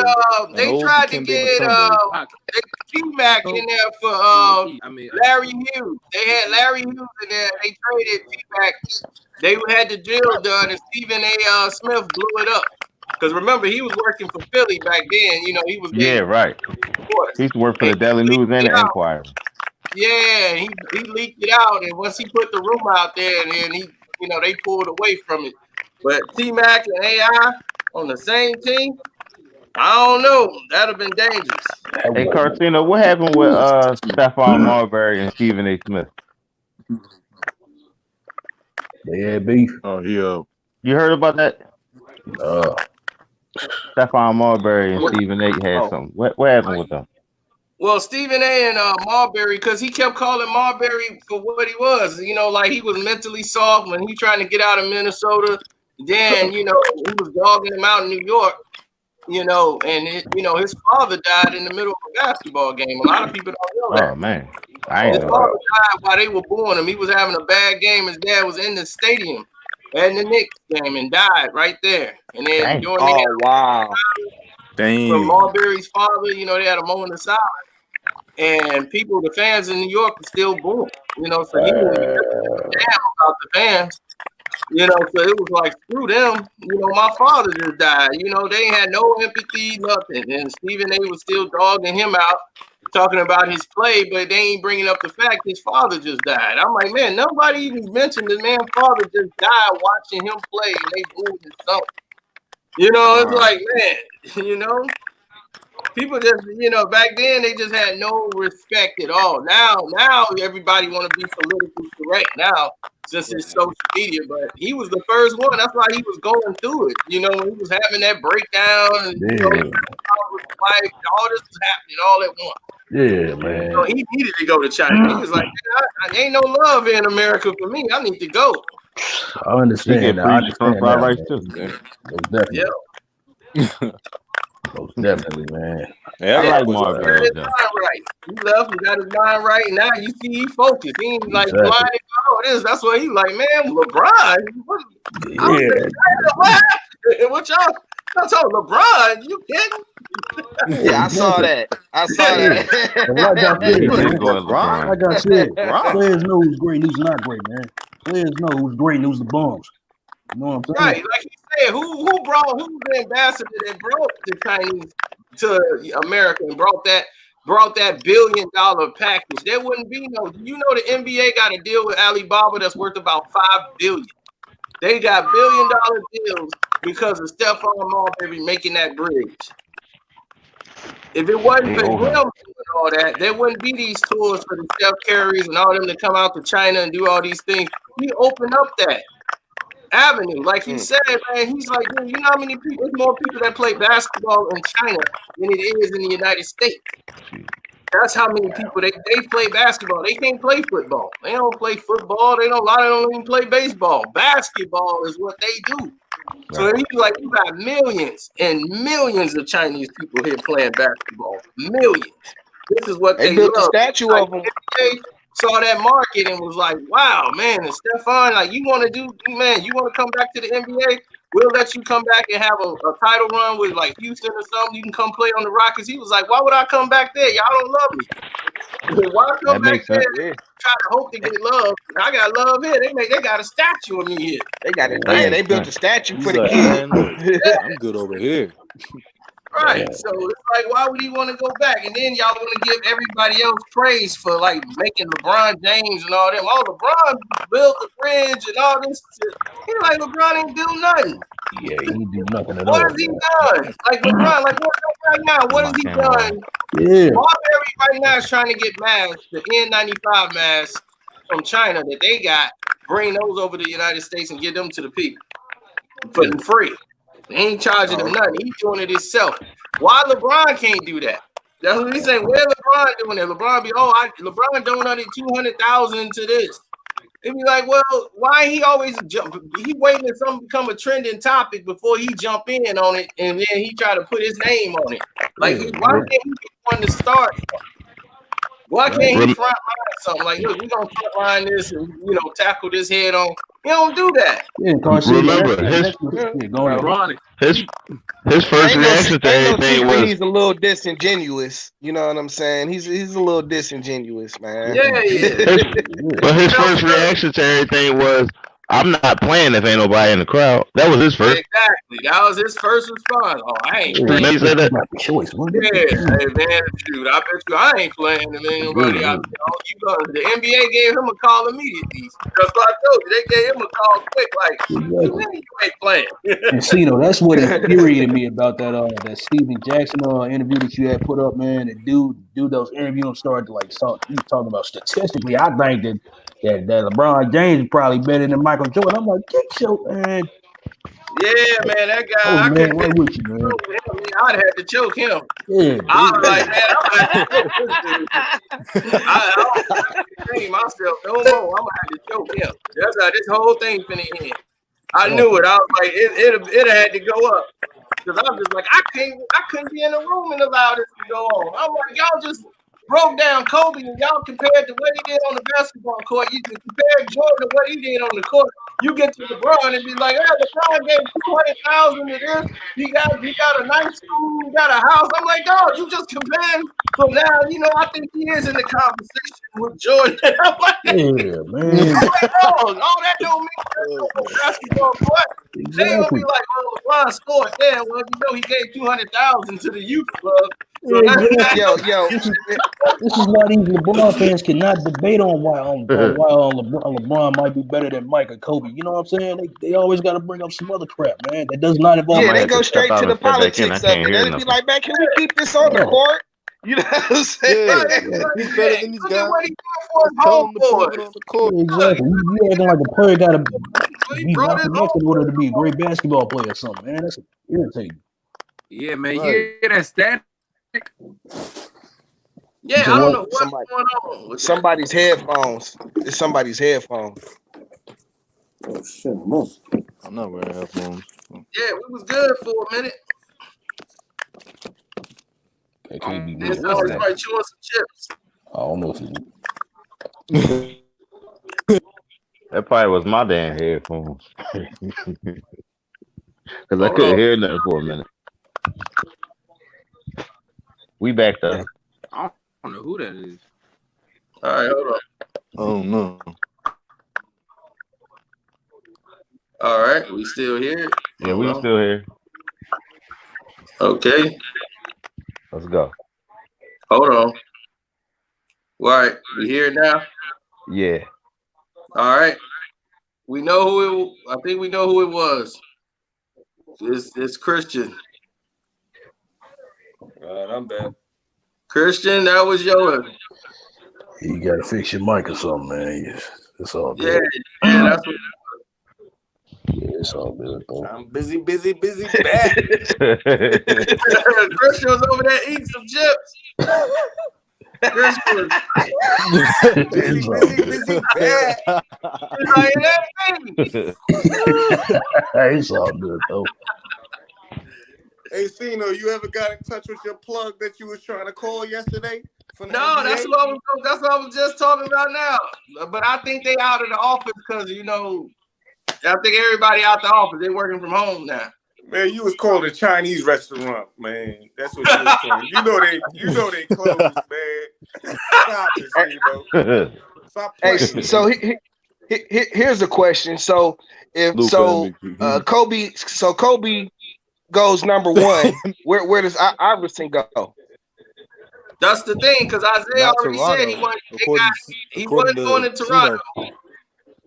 T-Mac in there for Larry Hughes. They had Larry Hughes in there. They traded T-Mac. They had the deal done, and Stephen A. Smith blew it up. Because remember, he was working for Philly back then. You know, he was right. He used to work for the Daily News and the Enquirer. Yeah, he leaked it out, and once he put the rumor out there, and then they pulled away from it. But T-Mac and AI on the same team, I don't know. That'd have been dangerous. Hey, Cartino, what happened with Stephon Marbury and Stephen A. Smith? They had beef. Oh, yeah. You heard about that? Stephon Marbury and Stephen A. had something. What happened with them? Well, Stephen A. and Marbury, because he kept calling Marbury for what he was. You know, like he was mentally soft when he trying to get out of Minnesota. Then, you know, he was dogging him out in New York. You know, and his father died in the middle of a basketball game. A lot of people don't know that. Oh man, His father died while they were born him. He was having a bad game. His dad was in the stadium at the Knicks game and died right there. And then during from Marbury's father, you know, they had a moment of silence. And people, the fans in New York were still booing. You know, so he didn't give a damn about the fans. You know, so it was like, screw them. You know, my father just died. You know, they had no empathy, nothing. And Stephen A. was still dogging him out, talking about his play, but they ain't bringing up the fact his father just died. I'm like, man, nobody even mentioned the man's father just died watching him play, and they booed his son. You know, it's like, man, you know, people just, you know, back then they just had no respect at all. Now everybody want to be politically correct now, since it's social media. But he was the first one. That's why he was going through it. You know, when he was having that breakdown, and you know, like all this was happening all at once. Yeah, man. So he needed to go to China. He was like, ain't no love in America for me. I need to go. I understand. I understand fried rice too. Definitely. Most definitely, man. Yeah, I like Marbury. He left and got his mind right. Now you see he focused. He ain't like blinded by all this. That's why he like, man, LeBron. What y'all talking LeBron? You kidding? Yeah, I saw that. I got said, players know who's great, who's not great, man. Players know who's great, and who's the bums. You know what I'm saying? Right, like he said, who's the ambassador that brought the Chinese to America and brought that $1 billion package? There wouldn't be no. You know, the NBA got a deal with Alibaba that's worth about $5 billion. They got $1 billion deals because of Stephon Marbury making that bridge. If it wasn't for him doing all that, there wouldn't be these tours for the Steph Currys and all them to come out to China and do all these things. He opened up that avenue. Like he said, man, he's like, dude, you know how many people, there's more people that play basketball in China than it is in the United States. That's how many people they play basketball. They can't play football. They don't play football. A lot of them don't even play baseball. Basketball is what they do. So he's like, you got millions and millions of Chinese people here playing basketball. Millions. This is what they built love. a statue like, of them. They saw that market and was like, wow, man, and Stephon, like, you want to come back to the NBA? We'll let you come back and have a title run with like Houston or something. You can come play on the Rockets. He was like, why would I come back there? Y'all don't love me. Why come back there? Try to hope to get love. I got love here. They got a statue of me here. They got it. Yeah, they built a statue for the kid. I'm good over here. Right. So it's like, why would he want to go back? And then y'all want to give everybody else praise for like making LeBron James and all them. Oh, LeBron built the bridge and all this shit. He like, LeBron ain't built nothing. Yeah, he didn't do nothing at all. What has he done? Like LeBron, like right now, what has he done? Yeah. Marbury right now is trying to get masks, the N95 masks from China that they got, bring those over to the United States and give them to the people. Put them free. He ain't charging them nothing. He's doing it himself. Why LeBron can't do that? That's what he's saying. Where LeBron doing it? LeBron be, LeBron donated $200,000 to this. They be like, well, why he always jump? He waiting for something to become a trending topic before he jump in on it, and then he try to put his name on it. Like, why can't he be one to start? Why can't he front line something? Like, look, we're gonna front line this and tackle this head on. He don't do that. Yeah, remember his first reaction to everything was he's a little disingenuous. You know what I'm saying? He's a little disingenuous, man. Yeah. But his first reaction to everything was, I'm not playing if ain't nobody in the crowd. That was his first. Exactly. That was his first response. Oh, I ain't playing. He said that. Yeah, hey man, shoot, I bet you I ain't playing if ain't nobody out there. The NBA gave him a call immediately. That's what I told you. They gave him a call quick, like, you ain't playing. And see, that's what infuriated me about that Steven Jackson interview that you had put up, man. The dude that was interviewing started to he was talking about statistically. I think that LeBron James is probably better than Michael Jordan. I'm like, get your man. Yeah, man, that guy. Oh I man, couldn't right with you, man. I'd have to choke him. Yeah, I was like, man, I'm gonna have to choke this dude. I don't think myself no more. I'm gonna have to choke him. That's how this whole thing finna end. I knew it. I was like, it had to go up. Because I was just like, I couldn't be in the room and allow this to go on. I'm like, y'all just broke down Kobe and y'all compared to what he did on the basketball court. You can compare Jordan to what he did on the court. You get to LeBron and be like, hey, LeBron gave 200,000 to this. He got a nice school, he got a house. I'm like, dog, you just comparing. So now, I think he is in the conversation with Jordan. I'm like, yeah, man. I'm like, dog, all that don't mean that's basketball court. They gonna be like, oh, LeBron scored there. Well, he gave 200,000 to the youth club. So Yo, This is why these LeBron fans cannot debate on why LeBron might be better than Mike or Kobe. You know what I'm saying? They always got to bring up some other crap, man. That does not involve. Yeah, they go straight to the politics of it. They'll be like, man, can we keep this on the court? You know what I'm saying? Yeah, he's better than these guys. Tell him to prove it on the court. Exactly. You acting like a player got to be not connected in order to be a great basketball player or something, man. That's irritating. Yeah, man. You hear that static? Yeah, I don't know what's going on. Somebody's headphones. It's somebody's headphones. Oh shit, I'm not wearing headphones. Yeah, we was good for a minute. That can't be This always like chewing some chips. I don't know if That probably was my damn headphones. Because I couldn't hear nothing for a minute. We backed up. I don't know who that is. All right, hold on. Oh no. All right, we still here? Yeah, we still here. Okay. Let's go. Hold on. All right, we here now? Yeah. All right. We know who I think we know who it was. It's Christian. All right, I'm back. Christian, that was yours. you got to fix your mic or something, man. It's all good. Yeah, that's what. Yeah, it's all good, bro. I'm busy back. Christian was over there eating some chips. Christian busy back. It's all good, though. Hey, Cino, you ever got in touch with your plug that you was trying to call yesterday? No, that's what I was just talking about now. But I think they out of the office because I think everybody out the office. They working from home now. Man, you was called a Chinese restaurant, man. That's what you was calling. You know they closed, man. Stop it, Cino. Stop playing. Hey, so here's a question. So Kobe goes number one, where does Iverson go? That's the thing, because Isaiah already said he wasn't going to Toronto.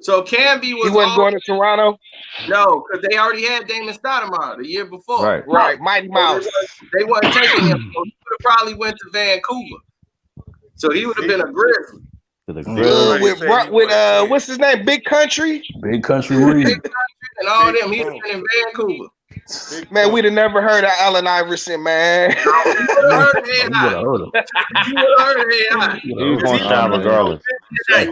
So Camby was. He wasn't going to Toronto. No, because they already had Damon Stoudamire the year before. Right. Mighty Mouse. They wasn't taking him. So he would have probably went to Vancouver. So he would have been a Grizzly. With what's his name? Big Country. Big Country Reed. And all them. He'd have been in Vancouver. Man, we'd have never heard of Allen Iverson, man. You would have heard him. He was going to shine regardless. Yeah,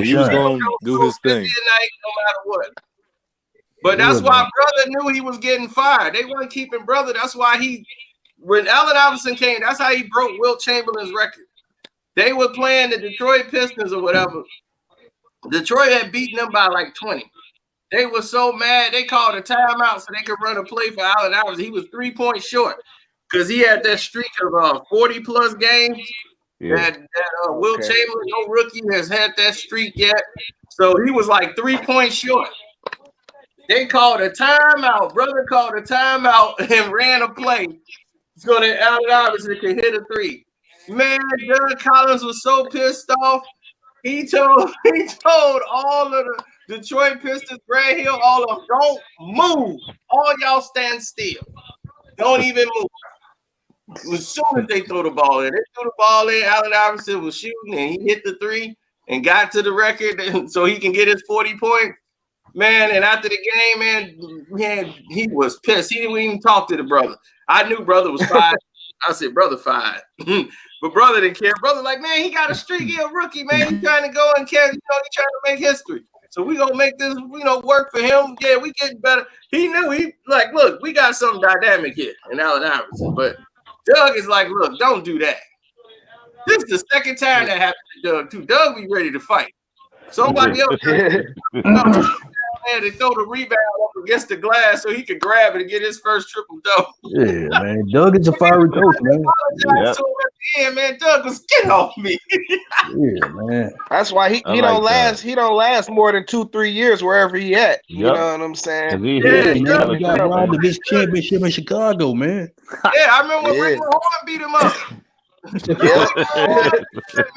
he was going to do his thing. No matter what. But that's why brother knew he was getting fired. They weren't keeping brother. That's why when Allen Iverson came, that's how he broke Wilt Chamberlain's record. They were playing the Detroit Pistons or whatever. Detroit had beaten them by like 20. They were so mad, they called a timeout so they could run a play for Allen Iverson. He was 3 points short because he had that streak of 40-plus games. Yeah. That Wilt Chamberlain, no rookie, has had that streak yet. So he was like 3 points short. They called a timeout. Brother called a timeout and ran a play so that Allen Iverson could hit a three. Man, Doug Collins was so pissed off. He told all of the Detroit Pistons, Brad Hill, all of them, don't move. All y'all stand still. Don't even move. As soon as they throw the ball in, Allen Iverson was shooting and he hit the three and got to the record so he can get his 40 points. Man, and after the game, man, he was pissed. He didn't even talk to the brother. I knew brother was fired. I said, brother fired. But brother didn't care. Brother like, man, he got a streak. He a rookie, man. He trying to go and catch, he trying to make history. So we gonna make this, work for him. Yeah, we getting better. He knew look, we got something dynamic here in Allen Iverson. But Doug is like, look, don't do that. This is the second time that happened to Doug too. Doug be ready to fight. Somebody else had to throw the rebound up against the glass so he could grab it and get his first triple double. Yeah, man. Doug is a fiery coach, man. Yep. So at the end, man, Doug was get off me. Yeah, man. That's why he don't last. He don't last more than 2-3 years wherever he at. You know what I'm saying? He got robbed of his championship in Chicago, man. Yeah, I remember when Rick Horn beat him up. Man,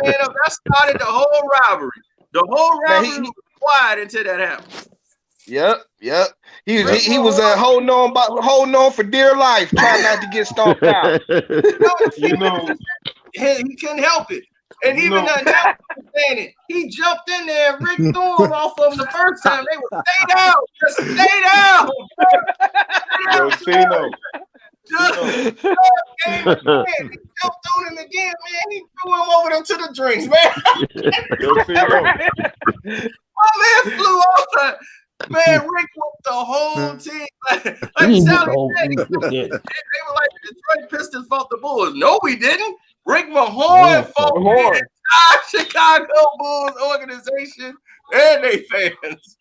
that started the whole rivalry. The whole rivalry was quiet until that happened. Yep. He was holding on for dear life, trying not to get stomped out. He couldn't help it. And even now saying it, he jumped in there and Rick threw him off of him the first time. They would stay down. Just stay down. He jumped on him again, man. He threw him over them to the drinks, man. My man flew off. Man, Rick whooped the whole team. Like Sally said, they were like the Detroit Pistons fought the Bulls. No, we didn't. Rick Mahorn fought the entire Chicago Bulls organization and they fans.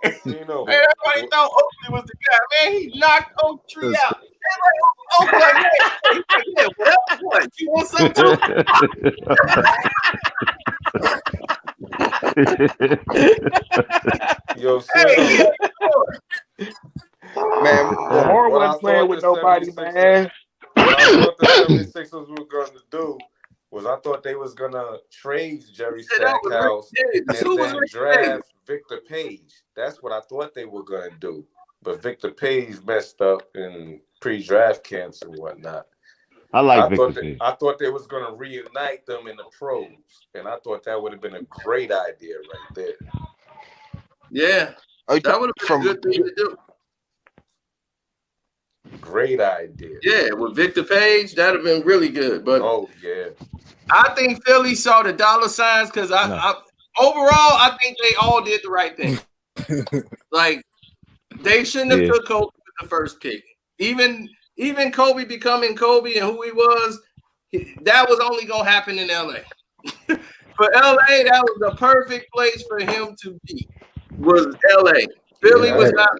Everybody thought Oakley was the guy. Man, he knocked Oaktree out. What? You want some too? Yo, man, Horn wasn't playing with nobody, man. What I thought the 76ers were going to do was I thought they was going to trade Jerry Stackhouse and then draft Victor Page. That's what I thought they were going to do. But Victor Page messed up in pre-draft camps and whatnot. I thought they was going to reunite them in the pros, and I thought that would have been a great idea right there. Yeah, that would have been a good thing to do. Great idea. Yeah, with Victor Page, that'd have been really good. But yeah, I think Philly saw the dollar signs because overall, I think they all did the right thing. Like they shouldn't have took Kobe with the first pick. Even Kobe becoming Kobe and who he was, that was only gonna happen in LA. For LA, that was the perfect place for him to be. Was LA. Philly was not.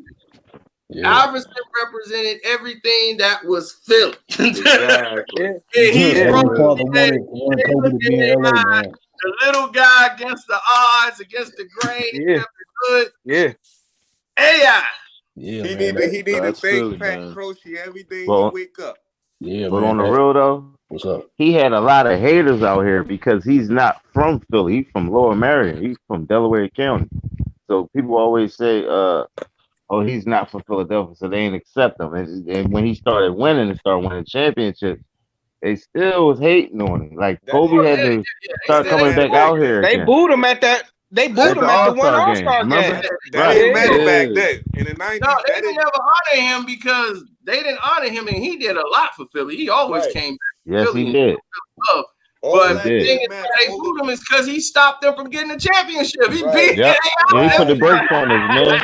Iverson represented everything that was Philly. The little guy against the odds, against the grain, he kept it good. AI. He need to thank Pat Croce every day you wake up. Yeah, but on the real though, what's up? He had a lot of haters out here because he's not from Philly. He's from Lower Merion. He's from Delaware County. So people always say, he's not from Philadelphia, so they ain't accept him. And when he started winning and started winning championships, they still was hating on him. Like Kobe had to start coming back out here. They booed him at that. They booed him at the one All-Star game. That didn't matter back then. In the 90s, no, they didn't ever honor him because they didn't honor him, and he did a lot for Philly. He always came back. Yes, Philly he did. But the thing is, they booed him is because he stopped them from getting the championship. He beat he put the brakes on us, man.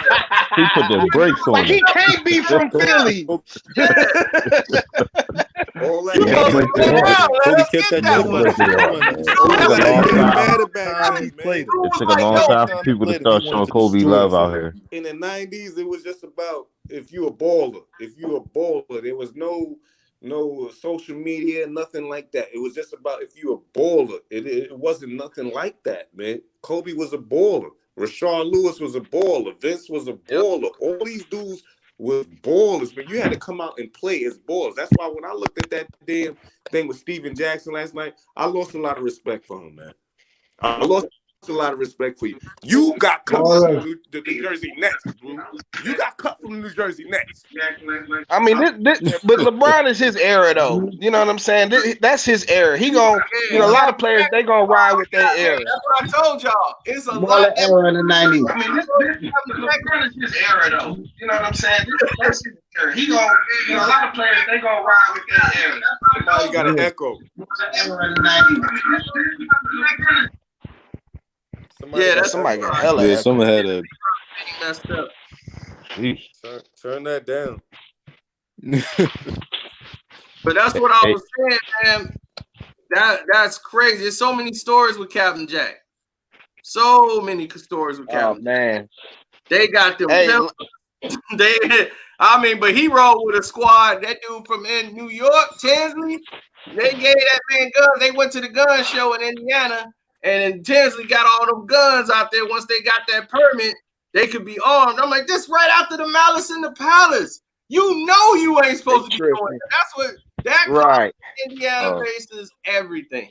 He put the brakes on us. He can't be from Philly. It took a long time for people to start showing Kobe love out here. In the 90s, it was just about if you a baller. If you a baller, there was no social media, nothing like that. It was just about if you a baller. It wasn't nothing like that, man. Kobe was a baller. Rashard Lewis was a baller. Vince was a baller. All these dudes were ballers, but you had to come out and play as ballers. That's why when I looked at that damn thing with Steven Jackson last night, I lost a lot of respect for him, man. I lost a lot of respect for you. You got cut from the New Jersey Nets, bro. You got cut from the New Jersey Nets. I mean, but LeBron is his era, though. You know what I'm saying? That's his era. He gonna, a lot of players they gonna ride with their era. That's what I told y'all. It's a lot era in the 90s. I mean, this McGregor's his era, though. You know what I'm saying? That's his era. He gonna, a lot of players, they gonna ride with that era. Somebody got an echo. Somebody got hella. Yeah, someone had a. Messed up. Turn that down. But that's what I was saying, man. That's crazy. There's so many stories with Captain Jack. So many stories with Captain Jack. Man. They got them. But he rolled with a squad. That dude from New York, Tinsley, they gave that man guns. They went to the gun show in Indiana, and Tinsley got all them guns out there. Once they got that permit, they could be armed. I'm like, this right after the Malice in the Palace. You know you ain't supposed to be doing that. That's what that cost Indiana faces everything.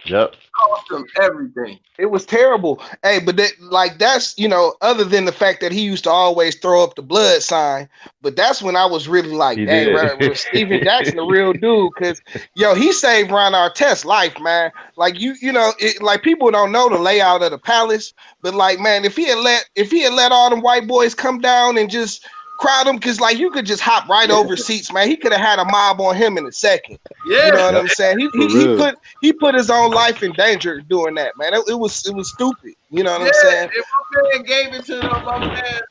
Yep. Cost them everything. It was terrible. Hey, but that's, other than the fact that he used to always throw up the blood sign, but that's when I was really like, hey, Steven Jackson, the real dude, because he saved Ron Artest's life, man. Like like people don't know the layout of the palace, but like, man, if he had let all them white boys come down and just crowd him, because like you could just hop right over seats, man. He could have had a mob on him in a second. Yeah, you know what I'm saying? He put his own life in danger doing that, man. It was stupid. You know what I'm saying? If my man gave it to my man,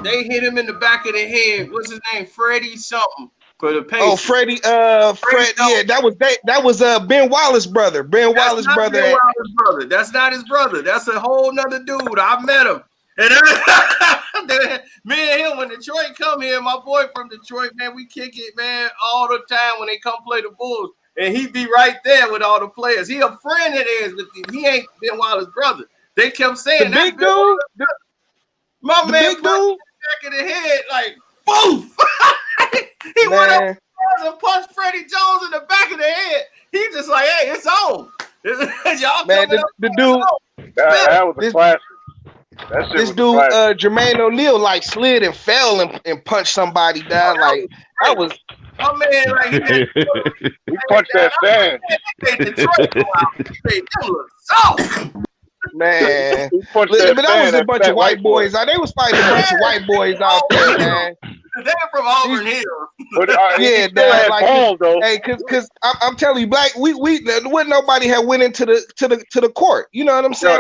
they hit him in the back of the head. What's his name? Freddie something for the Pacers. Oh, Freddie. Fred. Yeah, that was Ben Wallace's brother. Ben Wallace's brother. That's not his brother. That's a whole nother dude. I met him. And me and him, when Detroit come here, my boy from Detroit, man, we kick it, man, all the time when they come play the Bulls. And he be right there with all the players. He a friend of theirs, but he ain't Ben Wallace's brother. They kept saying the big dude. My man punched the back of the head like boof. He went up and punched Freddie Jones in the back of the head. He just like, hey, it's on. Y'all man, the dude. That was a classic. This dude, Jermaine O'Neal, like slid and fell and punched somebody down. Like that was. Oh man, like he punched that stand. Man, but that was a bunch of white boys. They was fighting a bunch of white boys out there, man. They're from Auburn Hill. But, yeah, Dad, like, balls, though. Hey, cause I'm telling you, Black, we when nobody had went into the court. You know what I'm saying?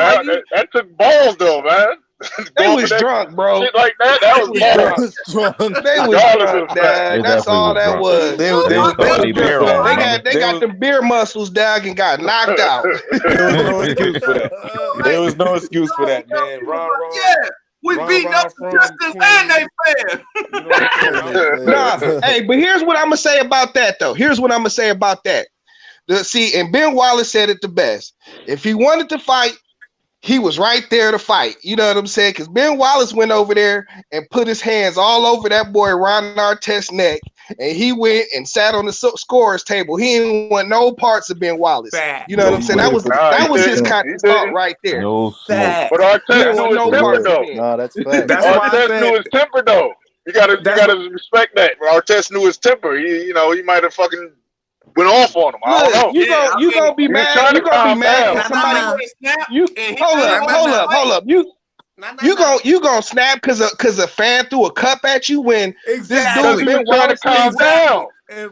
That took balls, though, man. They was drunk, bro. Shit like that was drunk. They was drunk, Dad. That's all that was. They got the beer muscles, Dad, and got knocked out. There was no excuse for that, man. Ron. Yeah. We beat up the Pistons and they fans. Hey, but here's what I'm gonna say about that, though. And Ben Wallace said it the best. If he wanted to fight, he was right there to fight. You know what I'm saying? Because Ben Wallace went over there and put his hands all over that boy Ron Artest's neck, and he went and sat on the scorer's table. He didn't want no parts of Ben Wallace. You know what I'm saying? That was his kind of thought right there. But Artest knew his temper, though. No, that's fact. Artest knew his temper, though. You gotta respect that. Artest knew his temper. He might have fucking went off on him. I don't know. You gonna be mad. You gonna be mad at somebody. Hold up. You gonna snap because a fan threw a cup at you when this dude Ben Wallace calm down.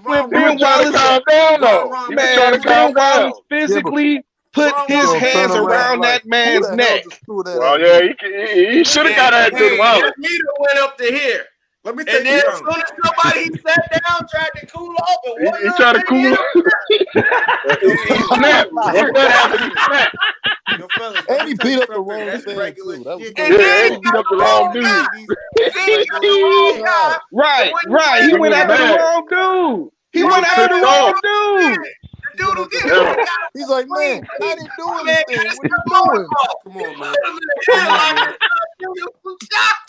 When Ben Wallace calm down, though. Man, Ben Wallace physically put his hands around that man's neck. Well, yeah, he should have got that to Wallace. He went up to here. Let me and then as soon as somebody sat down, tried to cool off, and he tried to cool off. He snapped. What's that happened? He snapped. And he beat up the wrong fan too. He beat up the wrong dude. Right. He went after the wrong dude. He's like, man, I didn't do anything. What are you doing?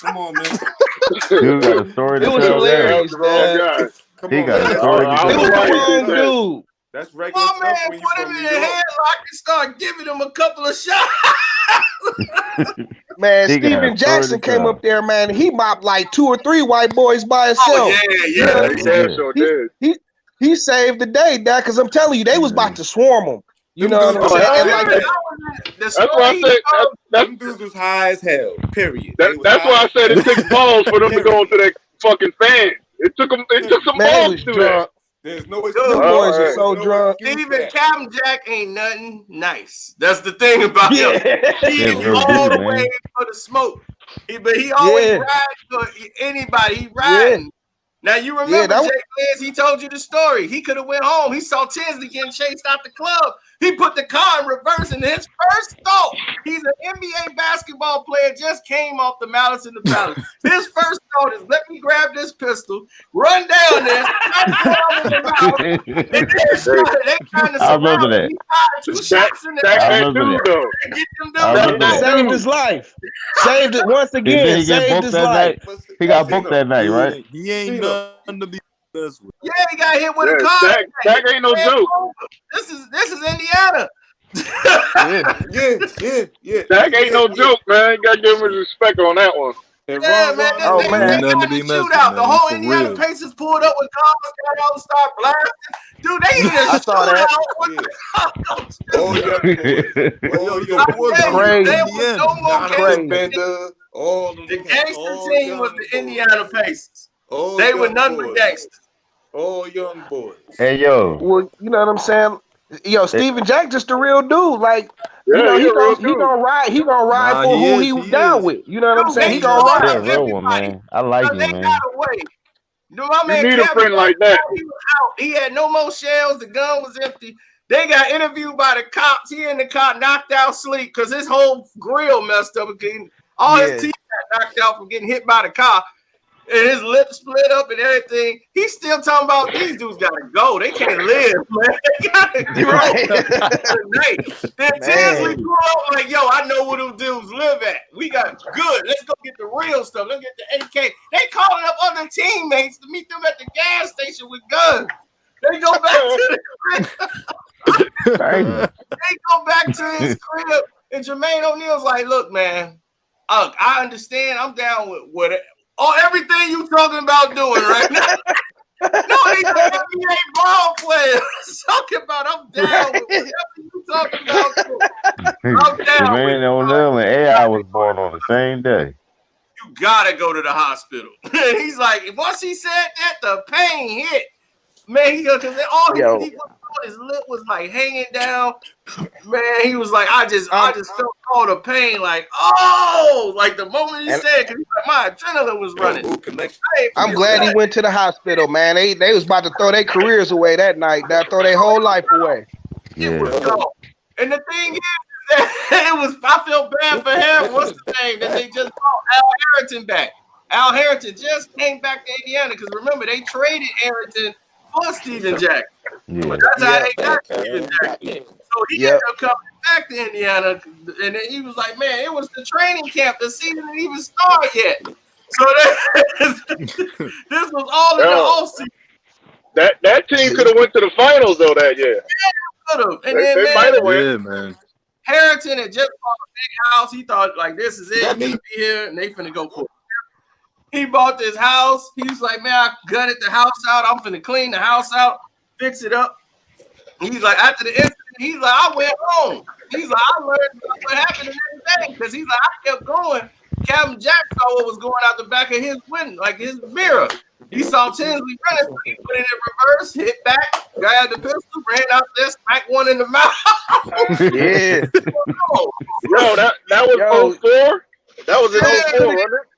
Come on, man. Dude got a story to tell. It was hilarious. He got a story to tell. It was the wrong dude. That's regular stuff. My man put him in the headlock and start giving him a couple of shots. Man, Steven Jackson came up there, man. And he mopped like 2 or 3 white boys by himself. He saved the day, Dad, because I'm telling you, they was about to swarm him. You know what I'm saying? And like that's why I said them dudes was high as hell. Period. That's why I said it took balls for them to go into that fucking fan. It took some balls to do that. There's no excuse. Them boys are so drunk. Even Captain Jack ain't nothing nice. That's the thing about him. He is all the way for the smoke. But he always rides for anybody. He riding. Now you remember Jay Glantz, he told you the story. He could have went home. He saw Tinsley getting chased out the club. He put the car in reverse, and his first thought, he's an NBA basketball player, just came off the Malice in the Palace. His first thought is, let me grab this pistol, run down there, and then they kind of I remember that. Two shots in the Saved his life. Saved it once again. Saved his life. He got booked that night, right? He ain't nothing to be messed with. Yeah, he got hit with a car. Dak ain't no joke. This is Indiana. Yeah. Dak ain't no joke, man. You gotta give him respect on that one. Yeah, man. They got the shootout. The whole Indiana Pacers pulled up with cars, got out and started blasting. Dude, they even a shootout with the gangster team was the Indiana Pacers. They were none but gangsters. All young boys. Hey, yo. Well, you know what I'm saying? Yo, Steven Jack just a real dude. Like, you know, he gonna ride for who he was down with. You know what I'm saying? He gonna ride. Yeah, real one, man. I like him, man. You know, my man need a friend like that. He was out. He had no more shells. The gun was empty. They got interviewed by the cops. He in the car knocked out sleep because his whole grill messed up again. All his teeth got knocked out from getting hit by the car. And his lips split up and everything. He's still talking about these dudes gotta go. They can't live, man. They gotta go. Then Tinsley grew up like, yo, I know where them dudes live at. We got good. Let's go get the real stuff. Let's get the AK. They calling up other teammates to meet them at the gas station with guns. They go back to the crib. They go back to his crib. And Jermaine O'Neal's like, look, man, I understand. I'm down with it. Everything you talking about doing right now. No, he's an NBA ball player. Talking about I'm down with whatever you talking about. I'm down. Man, O'Neal and AI was born on the same day. You gotta go to the hospital. He's like, once he said that, the pain hit. Man, because all his lip was like hanging down. Man, he was like, I just felt all the pain, like, like the moment he said, because like, my adrenaline was running. I'm glad he went to the hospital, man. They was about to throw their careers away that night. They'll throw their whole life away. It was gone. And the thing is that I feel bad for him. What's the name that they just brought Al Harrington back? Al Harrington just came back to Indiana because remember they traded Harrington for Steven Jackson. Yeah. That's how they got Steven Jackson. So he ended up coming back to Indiana, and then he was like, "Man, it was the training camp. The season didn't even start yet." So this was all in the offseason. That team could have went to the finals though that year. Yeah, could have. And they might have went. Yeah, man. Harrington had just bought a big house. He thought, like, this is it. He'll be here, and they finna go for it. He bought this house. He was like, man, I gutted the house out. I'm finna clean the house out, fix it up. He's like, after the incident, he's like, I went home. He's like, I learned what happened the next day. Because he's like, I kept going. Captain Jack saw what was going out the back of his window, like his mirror. He saw Tinsley running. He put it in reverse, hit back, grabbed the pistol, ran out there, smacked one in the mouth. Yeah. Yo, that was 04? That was in 04, wasn't it?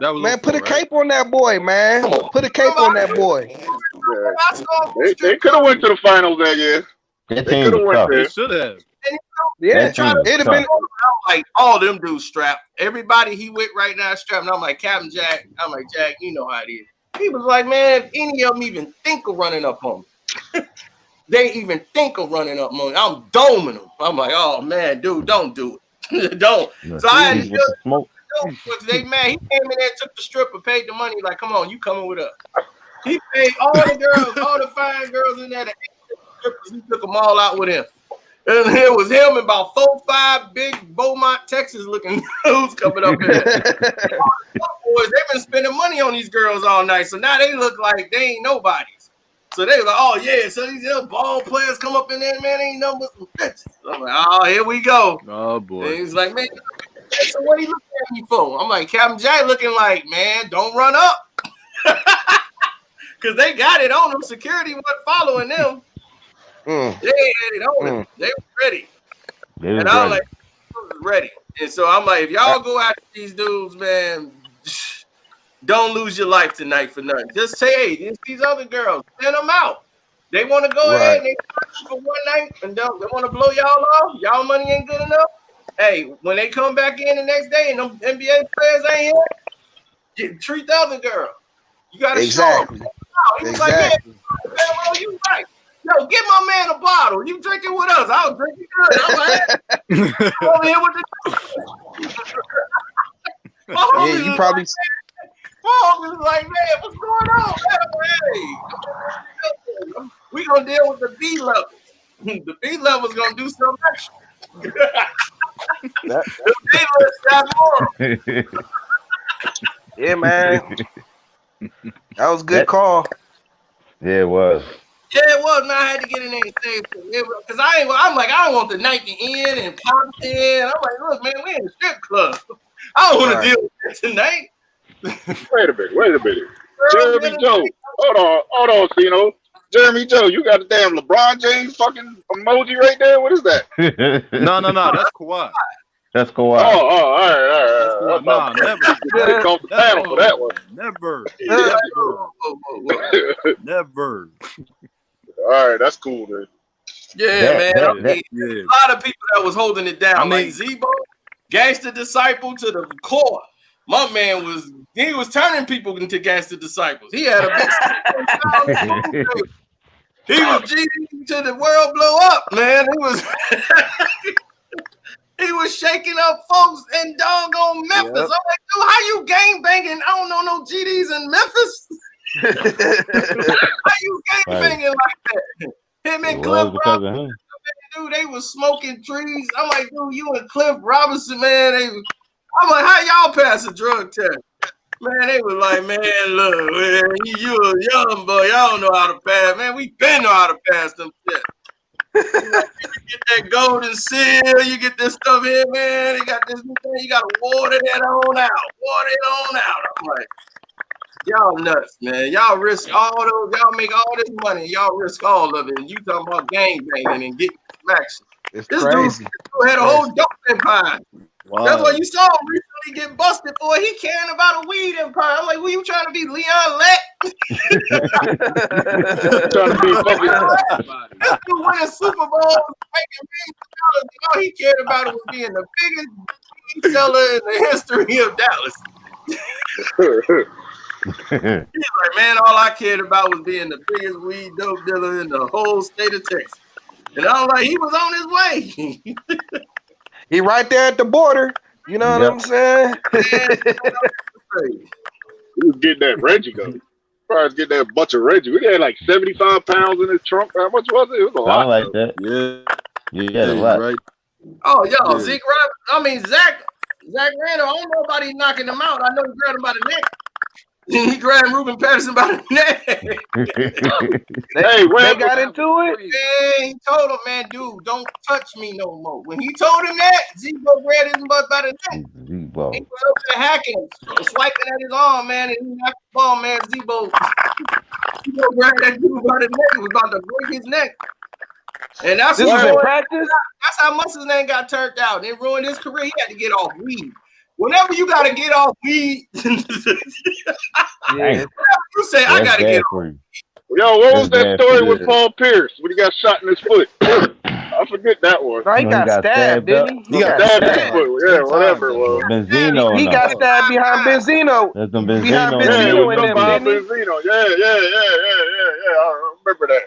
Man, put a cape on that boy, man. Put a cape on that boy. Yeah. They could have went to the finals that year. They could have went there. They should have. Yeah, it'd have been like all them dudes strapped. Everybody he with right now is strapped. And I'm like, Captain Jack. I'm like, Jack, you know how it is. He was like, man, if any of them even think of running up on me, they even think of running up on me, I'm doming them. I'm like, oh man, dude, don't do it. Don't. So I had to just they mad. He came in there, took the stripper, paid the money. Like, come on, you coming with us? He paid all the girls, all the fine girls in there. He took them all out with him. And it was him and about 4-5 big Beaumont, Texas looking dudes coming up in there. Boys, they've been spending money on these girls all night, so now they look like they ain't nobodies. So they was like, oh yeah, so these little ball players come up in there, man, ain't nothing but some bitches. I'm like, oh, here we go. Oh boy. And he's like, man, so what are you looking at me for? I'm like, Captain J looking like, man, don't run up. Because they got it on them. Security wasn't following them. They had it on them. They were ready. And I was like, ready. And so I'm like, if y'all go after these dudes, man, don't lose your life tonight for nothing. Just say, hey, there's these other girls, send them out. They want to go ahead and they for one night and they want to blow y'all off. Y'all money ain't good enough. Hey, when they come back in the next day and them NBA players ain't here, treat the other girl. You got to show them. He was like, yeah, you right. Yo, get my man a bottle. You drink it with us. I'll drink it good. I'm like, over here with the yeah, you probably. My homie was like, man, what's going on? Hey, we gonna deal with the B levels. The B level's gonna do something extra. The B level's got more. Yeah, man. That was a good call. Yeah, it was. Yeah, it was. Man, I had to get in there and say it because I'm like, I don't want the night to end and pop in. I'm like, look, man, we in the strip club. I don't want to deal with that tonight. Wait a minute. Jeremy Joe. Hold on, Cino. Jeremy Joe, you got a damn LeBron James fucking emoji right there? What is that? No, that's Kawhi. That's Kawhi. Oh, all right. Nah, never. Come to panel for that one. Never. All right, that's cool, man. Yeah, man. A lot of people that was holding it down. Like Zebo, gangster disciple to the core. My man was turning people into gangster disciples. He had a big he was G till the world blow up, man. He was shaking up folks in doggone Memphis. I'm like, dude, how you gang banging? I don't know no GDs in Memphis. How you gang banging like that? Him and Cliff Robinson, dude, they was smoking trees. I'm like, dude, you and Cliff Robinson, man. I'm like, how y'all pass a drug test? Man, they was like, man, look, man, you a young boy. Y'all don't know how to pass. Man, we been know how to pass them tests. You get that golden seal, you get this stuff here, man. You got this thing, you gotta water that on out. Water it on out. I'm like, y'all nuts, man. Y'all risk all those, y'all make all this money, y'all risk all of it. And you talking about gang banging and getting some action. This crazy. Dude had a whole dope empire. Wow. That's what you saw him recently get busted for. He caring about a weed empire. I'm like, who you trying to be, Leon Lett? Trying to be fucking. This dude winning Super Bowl, making millions of dollars. All he cared about it was being the biggest weed seller in the history of Dallas. He's like, man, all I cared about was being the biggest weed dope dealer in the whole state of Texas. And I was like, he was on his way. He right there at the border. You know what I'm saying? He was getting that Reggie though. Probably getting that bunch of Reggie. We had like 75 pounds in his trunk. How much was it? It was a lot. Like that. Yeah, a lot. Right. Oh, yo, Zeke Zach Randall. I don't know about he knocking him out. I know he grabbed him by the neck. He grabbed Ruben Patterson by the neck. They got into it. Yeah, he told him, man, dude, don't touch me no more. When he told him that, Zebo grabbed his butt by the neck. He went up to hacking, swiping at his arm, man, and he knocked the ball, man. Zebo grabbed that dude by the neck. He was about to break his neck. And that's this was in practice. That's how much his name got turned out. It ruined his career. He had to get off weed. Whenever you gotta get off weed, you say I gotta get off. Yo, what was that story with Paul Pierce when he got shot in his foot? I forget that one. No, he got stabbed, didn't he? He got stabbed in his foot. Yeah, whatever it was. Benzino. He got stabbed behind Benzino. Behind Benzino and them, didn't he? Yeah. I remember that.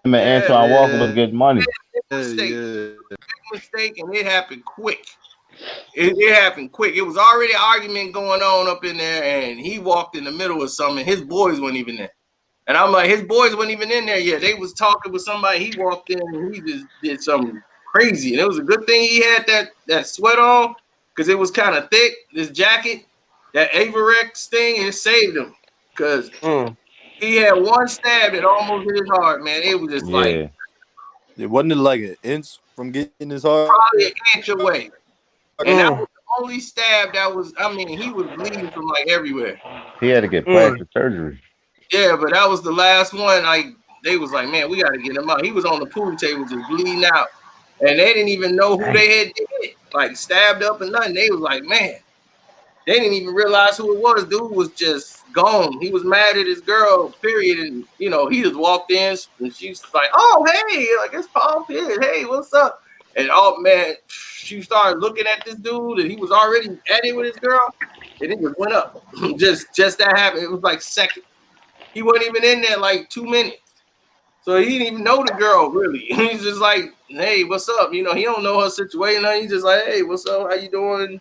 I mean, Antoine Walker was getting money. Big mistake, and it happened quick. It happened quick. It was already an argument going on up in there, and he walked in the middle of something. His boys weren't even there. And I'm like, his boys weren't even in there yet. They was talking with somebody. He walked in, and he just did something crazy. And it was a good thing he had that sweat on because it was kind of thick, this jacket, that Averex thing, and it saved him. Because He had one stab that almost hit his heart, man. It was just like it wasn't like an inch from getting his heart. Probably an inch away. And that was the only stab that was, I mean, he was bleeding from like everywhere. He had to get plastic surgery. Yeah, but that was the last one. Like they was like, man, we got to get him out. He was on the pool table just bleeding out. And they didn't even know who they had did it. Like stabbed up and nothing. They was like, man, they didn't even realize who it was. Dude was just gone. He was mad at his girl, period. And, you know, he just walked in and she's like, oh, hey, like it's Paul Pierce. Hey, what's up? And oh, man, she started looking at this dude and he was already at it with his girl. And it just went up. just that happened. It was like second. He wasn't even in there like 2 minutes. So he didn't even know the girl, really. He's just like, hey, what's up? You know, he don't know her situation. He's just like, hey, what's up? How you doing?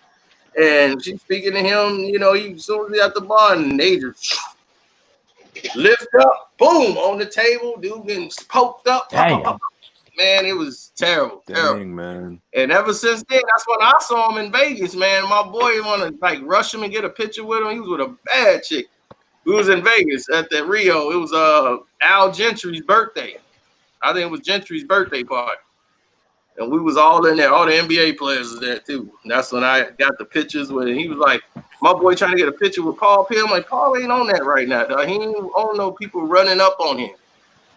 And she's speaking to him, you know, he as soon as he at the bar, and they just lift up, boom, on the table, dude getting poked up. Man, it was terrible. Dang, man. And ever since then, that's when I saw him in Vegas, man. My boy wanted to like rush him and get a picture with him. He was with a bad chick. We was in Vegas at the Rio. It was Al Gentry's birthday. I think it was Gentry's birthday party. And we was all in there. All the NBA players was there too. And that's when I got the pictures with him. He was like, my boy trying to get a picture with Paul Pierce. I'm like, Paul ain't on that right now, dog. He ain't on no people running up on him.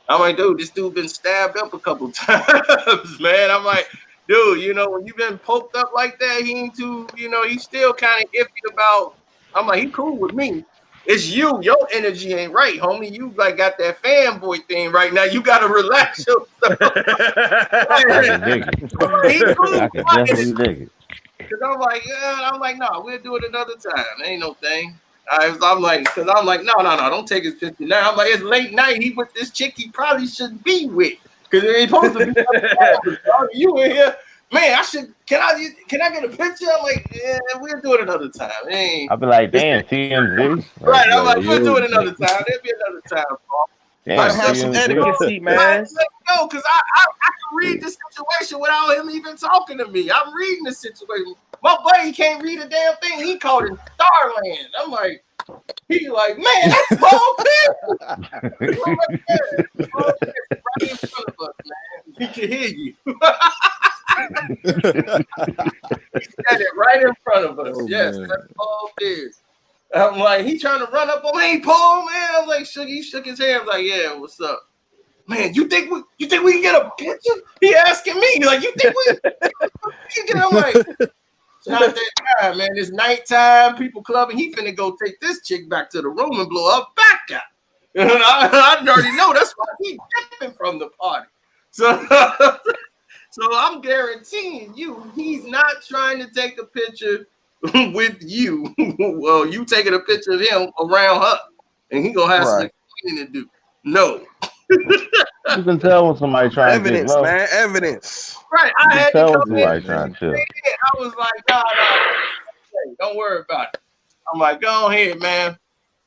I'm like, dude, this dude been stabbed up a couple times, man. I'm like, dude, you know, when you been poked up like that, he ain't too, you know, he's still kind of iffy about. I'm like, he cool with me. It's you. Your energy ain't right, homie. You like got that fanboy thing right now. You gotta relax yourself. I can definitely dig it. Cause I'm like, yeah. I'm like, no, we'll do it another time. Ain't no thing. I'm like, no, don't take his picture now. I'm like, it's late night. He with this chick he probably shouldn't be with. Cause it ain't supposed to be. You in here. Man, can I get a picture? I'm like, yeah, we'll do it another time. I'll be like, damn, TMZ. Right, I'm like, we'll do it another time. There'll be another time, Paul. Gotta have some etiquette, man. No, because I can read the situation without him even talking to me. I'm reading the situation. My buddy can't read a damn thing. He called it Starland. I'm like, he like, man, that's Paul Pierce. Right in front of us, man. He can hear you. He said it right in front of us. Yes, man. That's Paul Pierce. I'm like, he trying to run up on me, hey, Paul, man. I'm like, he shook his hand. I'm like, yeah, what's up? Man, you think we can get a picture? He asking me, like, you think we can? I'm like, it's not that time, man. It's nighttime, people clubbing. He finna go take this chick back to the room and blow her back out. And I already know that's why he dipping from the party. So I'm guaranteeing you, he's not trying to take a picture with you. Well, you taking a picture of him around her, and he gonna have some explaining to do. No. You can tell when somebody trying to get low. Man, evidence. Right. I had to come in. Trying to chill. I was like, nah, don't worry about it. I'm like, go ahead, man.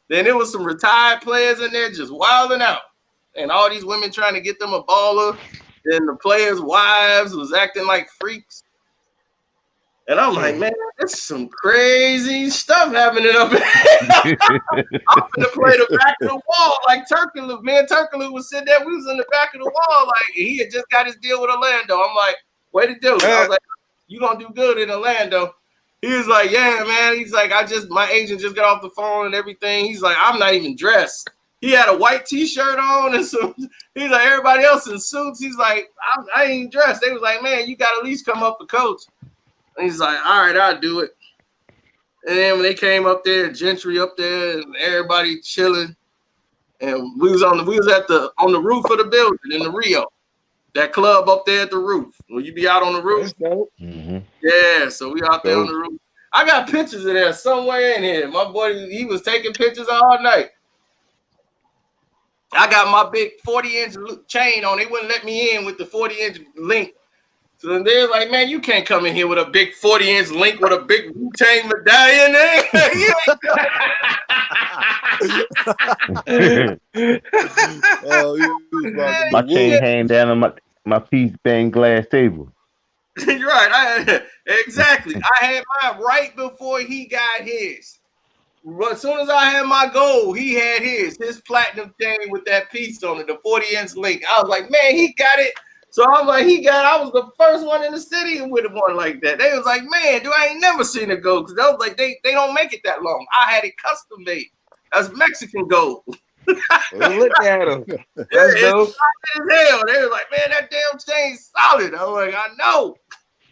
Then there was some retired players in there just wilding out. And all these women trying to get them a baller. Then the players' wives was acting like freaks. And I'm like, man, there's some crazy stuff happening up here. I'm gonna play the back of the wall like Turkaloo. Me and Turkaloo was sitting there. We was in the back of the wall. Like he had just got his deal with Orlando. I'm like, way to do. I was like, you gonna do good in Orlando. He was like, yeah, man. He's like, my agent just got off the phone and everything. He's like, I'm not even dressed. He had a white t-shirt on and some. He's like, everybody else in suits. He's like, I ain't dressed. They was like, man, you got at least come up to coach. And he's like, all right, I'll do it. And then when they came up there, Gentry up there, and everybody chilling, and we was on the roof of the building in the Rio, that club up there at the roof. Will you be out on the roof? Mm-hmm. Yeah, so we out there on the roof. I got pictures of that somewhere in here. My boy, he was taking pictures all night. I got my big 40-inch chain on. They wouldn't let me in with the 40-inch link. So they're like, man, you can't come in here with a big 40-inch link with a big Wu-Tang medallion. My chain hang down on my piece bang glass table. You're right. Exactly. I had mine right before he got his. But as soon as I had my gold, he had his platinum chain with that piece on it, the 40-inch link. I was like, man, he got it. So I'm like, I was the first one in the city with one like that. They was like, man, I ain't never seen it gold. Because I was like, they don't make it that long. I had it custom made. That's Mexican gold. Look at him. That's dope. As hell. They was like, man, that damn chain's solid. I was like, I know.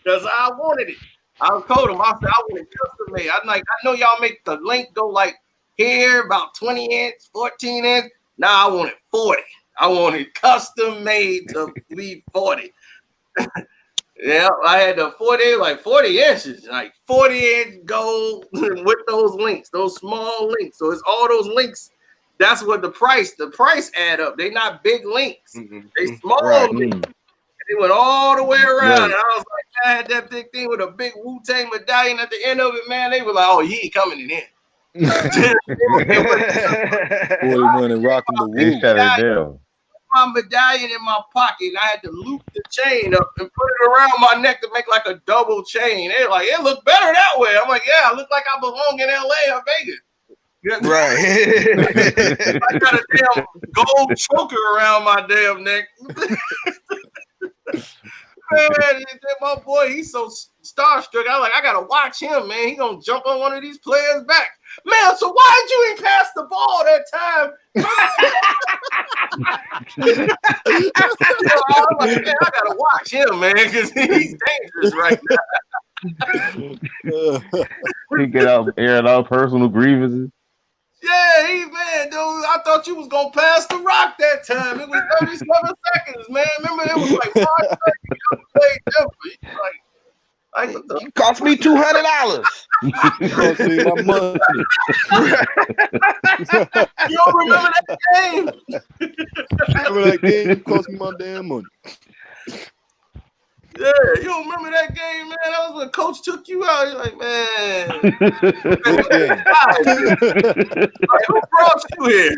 Because I wanted it. I told them, I said, I want it custom made. I'm like, I know y'all make the link go like here, about 20 inch, 14 inch. Now I want it 40. I want it custom made to be 40. Yeah, I had the 40 inches, like 40-inch gold with those links, those small links. So it's all those links. That's what the price add up. They not big links. They small links. They went all the way around. And I was like, I had that big thing with a big Wu-Tang medallion at the end of it, man. They were like, oh, he ain't coming in. 41 and rocking the Wu. My medallion in my pocket, and I had to loop the chain up and put it around my neck to make like a double chain. They're like, it looked better that way. I'm like, yeah, I look like I belong in LA or Vegas. Right. I got a damn gold choker around my damn neck. Man, my boy, he's so starstruck. I was like, I gotta watch him, man. He gonna jump on one of these players' back. Man, so why did you ain't pass the ball that time? I was like, man, I gotta watch him, man, because he's dangerous right now. He get out airing out personal grievances. Yeah, man, dude, I thought you was gonna pass the rock that time. It was 37 seconds, man. Remember, it was like 5 seconds. It cost me $200. Cost me my money. You don't remember that game? Remember that game? It cost me my damn money. Yeah, you don't remember that game, man? That was when Coach took you out. You're like, man. Like, who brought you here?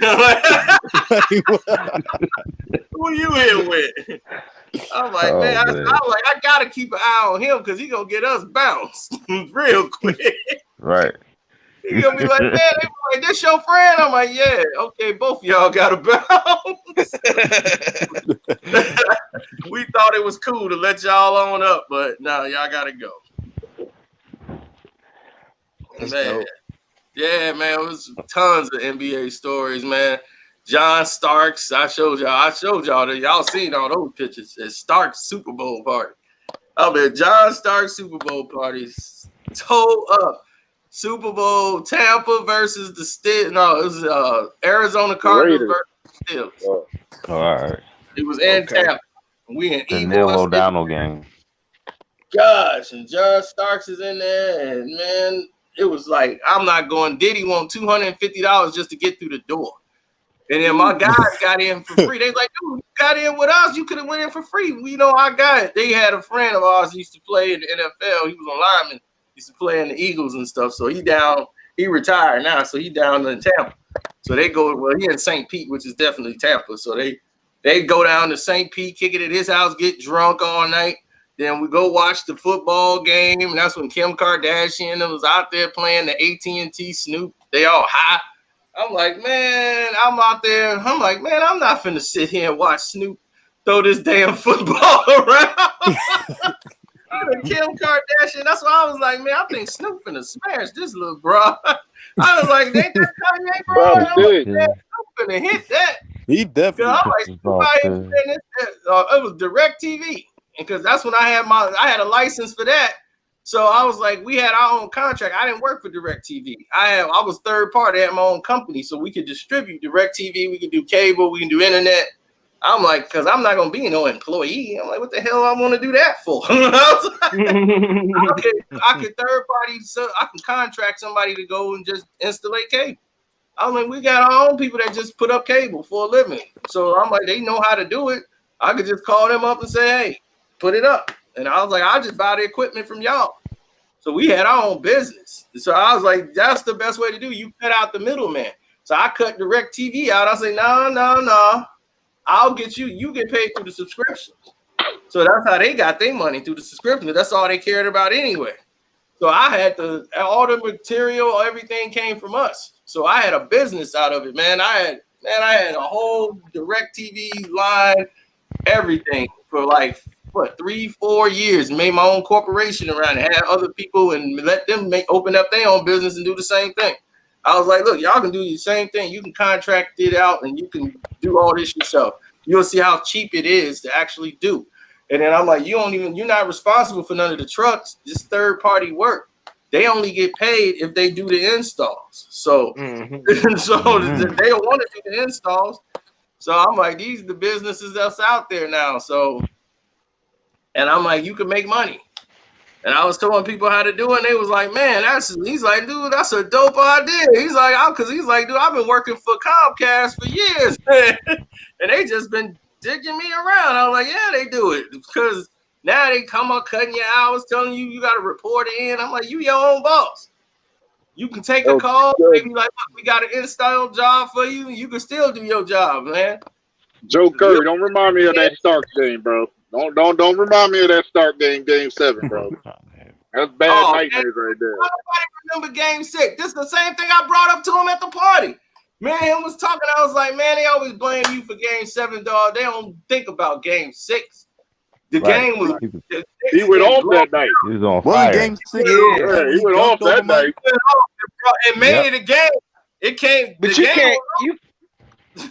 Who you here with? I'm like, man, I gotta keep an eye on him because he gonna get us bounced real quick. Right. He gonna be like, man, they be like, this your friend? I'm like, yeah, okay, both of y'all got a bounce. We thought it was cool to let y'all on up, but no, y'all gotta go. Man. Yeah, man, it was tons of NBA stories, man. John Starks, I showed y'all that y'all seen all those pictures at Starks Super Bowl party. I mean, John Starks Super Bowl parties, toe up. Super Bowl, Tampa versus the Steelers. No, it was Arizona Cardinals versus the Steelers. Oh, all right. It was in Tampa. We in the Neil O'Donnell gang. Gosh, and John Starks is in there, and man, it was like, I'm not going. Diddy want $250 just to get through the door. And then my guys got in for free. They was like, dude, you got in with us. You could have went in for free. We know our guy. They had a friend of ours who used to play in the NFL. He was a lineman. Used to play in the Eagles and stuff. So he retired now. So he down in Tampa. So they go, well, he in St. Pete, which is definitely Tampa. So they go down to St. Pete, kick it at his house, get drunk all night. Then we go watch the football game. And that's when Kim Kardashian was out there playing the AT&T Snoop. They all high. I'm like, man, I'm out there. I'm like, man, I'm not finna sit here and watch Snoop throw this damn football around. Kim Kardashian. That's why I was like, man, I think Snoop finna smash this little bro. I was like, ain't that Kanye, bro? I'm like, man, Snoop finna hit that. He definitely. I'm like, it was Direct TV, because that's when I had a license for that. So I was like, we had our own contract. I didn't work for Direct TV. I was third party. I had my own company, so we could distribute Direct TV. We could do cable. We can do internet. I'm like, because I'm not going to be no employee. I'm like, what the hell I want to do that for? I could third party, so I can contract somebody to go and just installate cable. I'm like, we got our own people that just put up cable for a living. So I'm like, they know how to do it. I could just call them up and say, hey, put it up. And I was like, I'll just buy the equipment from y'all. So we had our own business. So I was like, that's the best way to do. You cut out the middleman. So I cut Direct TV out. I say, no. I'll get you. You get paid through the subscription. So that's how they got their money, through the subscription. That's all they cared about anyway. So I had all the material, everything came from us. So I had a business out of it, man. I had a whole DirecTV line, everything for like 3-4 years. Made my own corporation around it, had other people and let them open up their own business and do the same thing. I was like, look, y'all can do the same thing. You can contract it out and you can do all this yourself. You'll see how cheap it is to actually do. And then I'm like, you're not responsible for none of the trucks. This third party work. They only get paid if they do the installs. So, they don't want to do the installs. So I'm like, these are the businesses that's out there now. So, and I'm like, you can make money. And I was telling people how to do it. And they was like, man, he's like, dude, that's a dope idea. He's like, dude, I've been working for Comcast for years. And they just been digging me around. I was like, yeah, they do it. Because now they come up cutting your hours, telling you got to report it in. I'm like, you your own boss. You can take a call. Maybe like, we got an install job for you. You can still do your job, man. Joe Curry, don't remind me of that Starks game, bro. Don't remind me of that Stark game, Game 7, bro. That's bad nightmares right there. Nobody remember Game 6. This is the same thing I brought up to him at the party. Man, him was talking. I was like, man, they always blame you for Game 7, dog. They don't think about Game 6. The game was. He went off that night. He was on fire. Game 6. Yeah, he went off that night. It made it a game. It came. But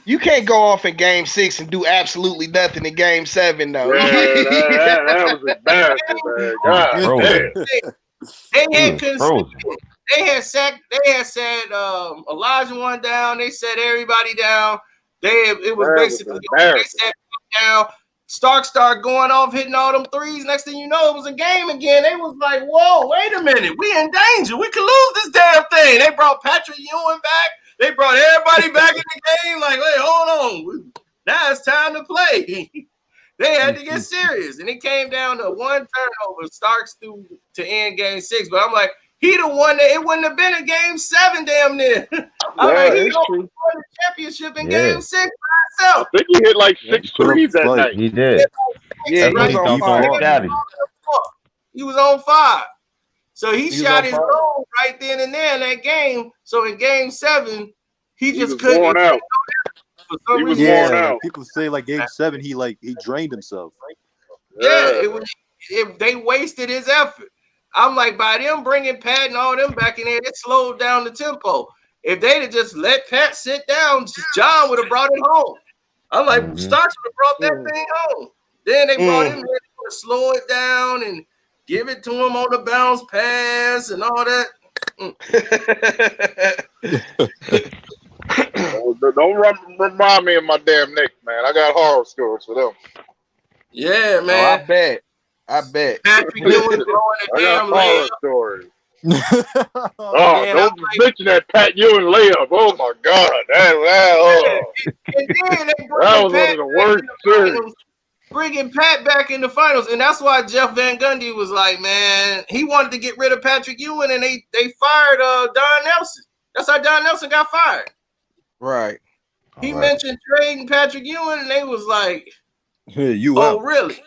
you can't go off in Game 6 and do absolutely nothing in Game 7, though. Yeah, that was embarrassing, man. God, They had said Elijah one down. They said everybody down. It was basically they said down. Stark started going off, hitting all them threes. Next thing you know, it was a game again. They was like, whoa, wait a minute. We in danger. We could lose this damn thing. They brought Patrick Ewing back. They brought everybody back in the game. Like, wait, hold on. Now it's time to play. They had to get serious. And it came down to one turnover. Starks through to end Game 6. But I'm like, he the one that it wouldn't have been a Game 7 damn near. I'm like, he won the championship in Game 6 by himself. I think he hit like 6 threes that night. He did. Yeah, he was on fire. He was on fire. So he shot his goal right then and there in that game. So in Game 7, he just couldn't. Worn out. He was worn out. People say like Game 7, he drained himself. Yeah, they wasted his effort. I'm like, by them bringing Pat and all them back in there, it slowed down the tempo. If they'd have just let Pat sit down, John would have brought it home. I'm like, Starks would have brought that thing home. Then they brought him in to slow it down and give it to him on the bounce pass and all that. Don't remind me of my damn Knicks, man. I got horror stories for them. Yeah, man. I bet. Patrick Ewing throwing a damn horror stories. Don't mention that Pat Ewing layup. Oh my God, that was one of the worst series. Bringing Pat back in the finals, and that's why Jeff Van Gundy was like, man, he wanted to get rid of Patrick Ewing, and they fired Don Nelson. That's how Don Nelson got fired. Right. He mentioned trading Patrick Ewing, and they was like, really?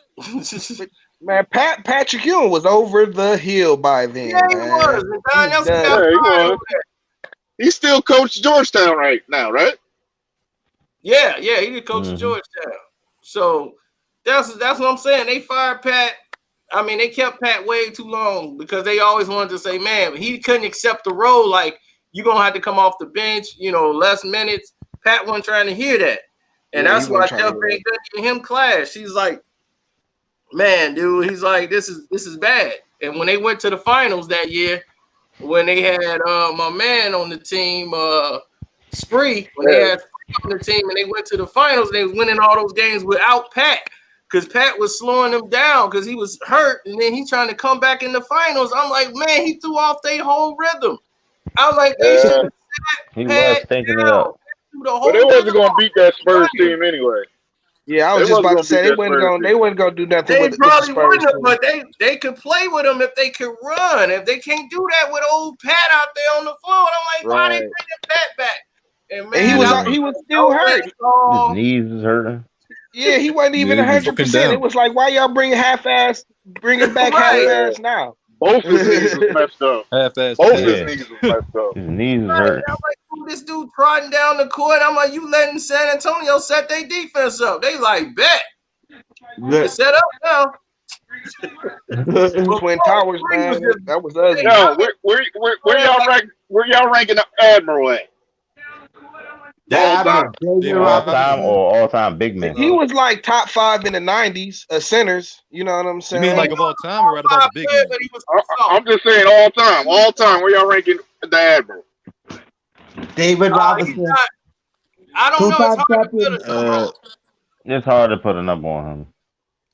Man, Patrick Ewing was over the hill by then. Yeah, he was. And Don Nelson got fired. He still coached Georgetown right now, right? Yeah, he did coach Georgetown. So that's what I'm saying. They fired Pat. I mean, they kept Pat way too long because they always wanted to say, man, he couldn't accept the role. Like, you're going to have to come off the bench, less minutes. Pat wasn't trying to hear that. And that's why Jeff Van Gundy and him clashed. He's like, man, dude, he's like, this is bad. And when they went to the finals that year, when they had my man on the team, Spree, when they had Spree on the team and they went to the finals, they was winning all those games without Pat. Because Pat was slowing them down because he was hurt, and then he's trying to come back in the finals. I'm like, man, he threw off their whole rhythm. I was like, they should have He was thinking it up. But they wasn't going to beat that Spurs team anyway. Yeah, I was just about to say they wasn't going to do nothing they with probably the Spurs. Wouldn't, but they could play with them if they could run. If they can't do that with old Pat out there on the floor, I'm like, why they bringing Pat back? And man, he was still hurt. His knees is hurting. Yeah, he wasn't even 100%. It was like, why y'all bringing back half-ass now? Both his knees was messed up. Half-ass. Both his knees was messed up. His knees was Right, hurt. I'm like, ooh, this dude trotting down the court. I'm like, you letting San Antonio set their defense up. They like, bet. You set up now. Twin Towers, man. That was ugly. Yo, where y'all ranking the Admiral at? All time or all time big man? He was like top 5 in the 90s centers. You know what I'm saying? You mean like of all time or right about the big man? I'm just saying all time. All time. Where y'all ranking the Admiral? David Robinson. I don't know. It's hard to put a number on. It's hard to put a number on him.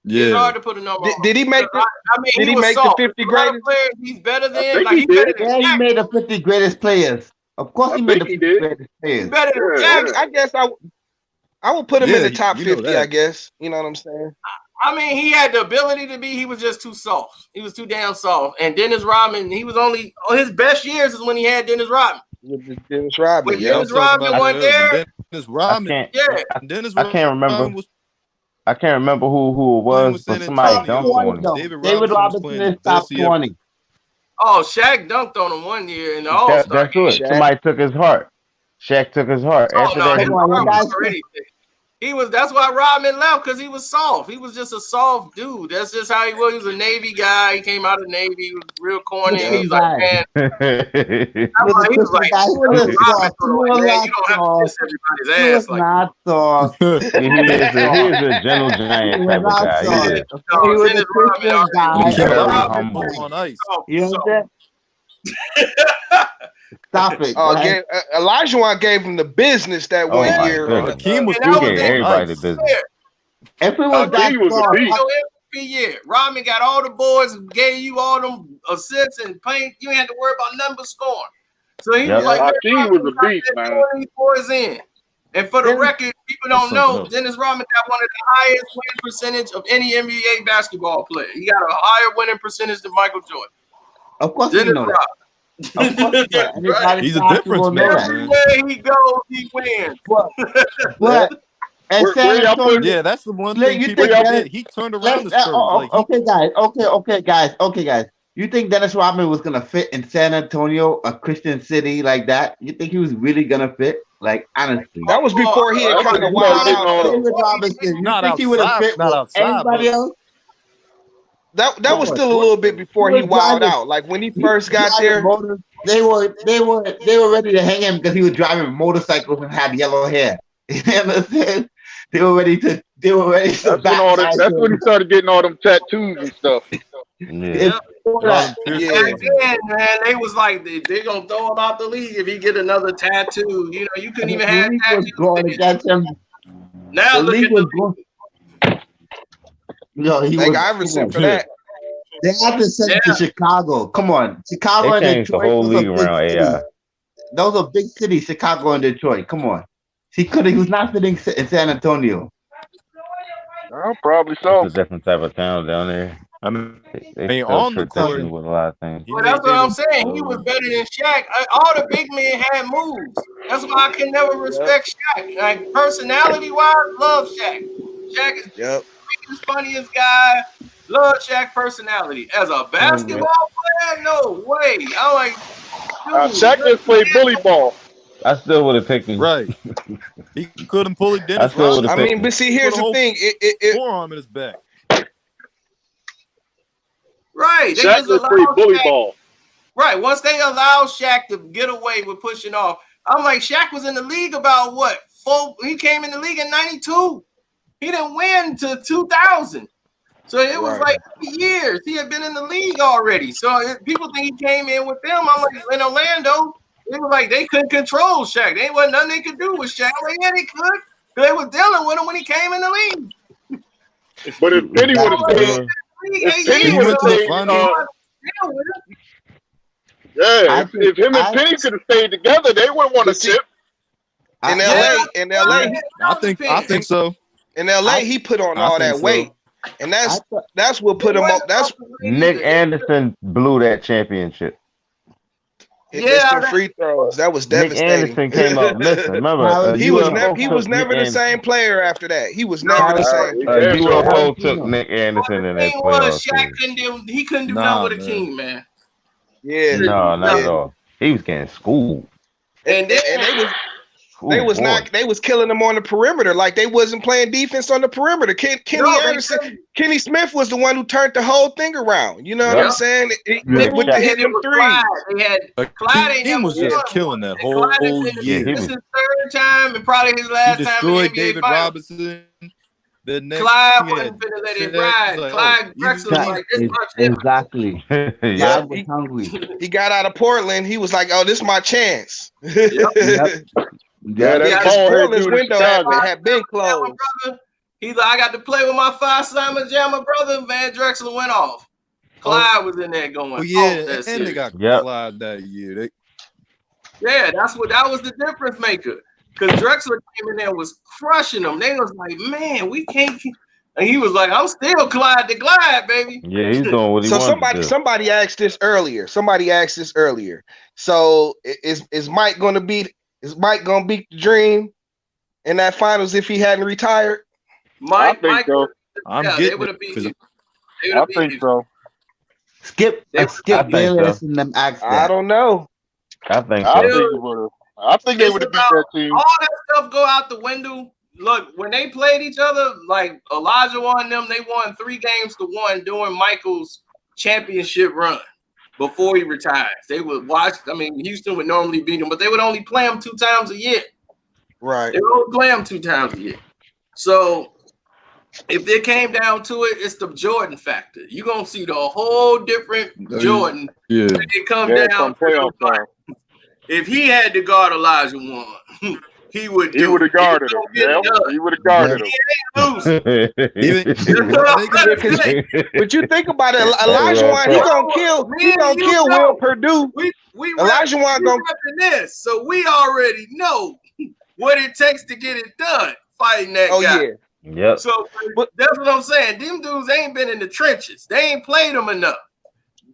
It's hard to put a number on. Did he make the? I mean, did he was make soft. the 50 A lot of greatest? players he's better than. think Like he he's better did. than Yeah, he Shaq. made the 50 greatest players. Of course, he made the 50 greatest players. He's better than Yeah, Shaq. I guess I would put him in the top you know 50. that. I guess. You know what I'm saying? I mean, he had the ability to be. He was just too soft. He was too damn soft. And Dennis Rodman, he was only his best years is when he had Dennis Rodman. Dennis Rodman. When Dennis Rodman went there, Dennis Rodman. I can't remember. I can't remember who it was, but somebody dunked on him. David Robinson is top 20. oh, Shaq dunked on him one year in the All-Star That's it. Somebody took his heart. Shaq took his heart. Oh, After no, that, his heart was already thick. He was. That's why Rodman left, because he was soft. He was just a soft dude. That's just how he was. He was a Navy guy. He came out of Navy. He was real corny. And he's like, man. He was like, Rodman sort of like, man, you don't have to kiss everybody's ass. Like, not soft. he is a gentle giant type of guy. He is. He was a Christian guy. Very humble. On ice. You know what I'm saying? Stop it. Elijah gave him the business that one year. Hakeem was giving everybody the business. If it was that MVP year, Rodman got all the boards and gave you all them assists and paint. You ain't had to worry about nothing but scoring. So he was like, Hakeem was a beast, man. These boys in. And for the record, people don't know, Dennis Rodman got one of the highest winning percentage of any NBA basketball player. He got a higher winning percentage than Michael Jordan. Of course, Dennis you know Rodman. He's a difference maker. Everywhere he goes, he wins. But yeah, that's the one thing people did. He turned around the Spurs. Okay, guys. You think Dennis Rodman was gonna fit in San Antonio, a Christian city like that? You think he was really gonna fit? Like, honestly, that was before he had kind of wild out. David Robinson, you think he would have fit with anybody else? That was still a little bit before he wilded out. Like when he first got there, they were ready to hang him because he was driving motorcycles and had yellow hair. You understand? They were ready to. That's when he started getting all them tattoos and stuff. Yeah. Again, man, they was like they gonna throw him out the league if he get another tattoo. You know, you couldn't even have tattoos. Going against him. Now look at the No, he was Iverson for that. They had to send him to Chicago. Come on, Chicago and changed Detroit. the whole league around AI. Those are big cities, Chicago and Detroit. Come on, he was not fitting in San Antonio. Probably so. It's a different type of town down there. I mean, they on the court with a lot of things. Well, that's what I'm saying. He was better than Shaq. All the big men had moves. That's why I can never respect Shaq. Like personality wise, love Shaq. Shaq is the funniest guy. Love Shaq personality. As a basketball player, no way. I'm like, Shaq just played bully ball. I still would have picked him. Right. He couldn't pull it. I still would have picked him. But see, here's the thing. Forearm in his back. Right. They Shaq just played bully ball. Right. Once they allow Shaq to get away with pushing off, I'm like, Shaq was in the league about what? He came in the league in 92. He didn't win to 2000. So it was like years. He had been in the league already. So people think he came in with them. I'm like, in Orlando, it was like they couldn't control Shaq. There wasn't nothing they could do with Shaq. Like, yeah, they could. They was dealing with him when he came in the league. But if Penny would have stayed, if him and Penny could have stayed together, they wouldn't want to chip. In LA, I think so. In LA, he put on all that weight. And that's what put him up. That's Nick Anderson blew that championship. Missed them free throws. That was Nick devastating. Anderson came out missing. Remember, he was never the same player after that. He was never the same player. UFO took Nick Anderson in that Thing playoff was, Shaq series. he couldn't do nothing with a team, man. Yeah, No, not at all. He was getting schooled. And they was killing them on the perimeter. Like they wasn't playing defense on the perimeter. Kenny Smith was the one who turned the whole thing around. You know what I'm saying? With the hitting them threes. They had Clyde. He was just killing that whole year. This is his third time and probably his last time. He destroyed in David Robinson. The next Clyde wasn't finna let it ride. Like, Clyde Drexler was like, this much. Exactly. Clyde was hungry. He got out of Portland. He was like, "Oh, this is my chance." Yeah, that Portland's window had been closed. He's like, I got to play with my five Simon Jammer brother. Van Drexler went off. Clyde was in there going. Oh yeah, off and they got Clyde that year. Yeah, that was the difference maker. Because Drexler came in there and was crushing them. They was like, man, we can't keep. And he was like, I'm still Clyde the Glide, baby. Yeah, he's doing what he wants to do. Somebody asked this earlier. So is Mike gonna beat the Dream in that finals if he hadn't retired? I think so. I think so. Skip Bayless and them asked that. I don't know. I think they would have beat that team. All that stuff go out the window. Look, when they played each other, like Elijah won them, they won 3-1 during Michael's championship run before he retires. They would watch. I mean, Houston would normally beat him, but they would only play him 2 times a year. Right. They would only play him 2 times a year. So if it came down to it, it's the Jordan factor. You're going to see the whole different Jordan. Yeah. When it comes down to it. If he had to guard Elijah Wan, he would have guarded him. Yeah, he would have guarded him. But you think about it, Elijah Wan, he gonna kill Will Purdue. Elijah Wan gonna this, so we already know what it takes to get it done. Fighting that guy. Yeah. Yep. So that's what I'm saying. Them dudes ain't been in the trenches. They ain't played them enough.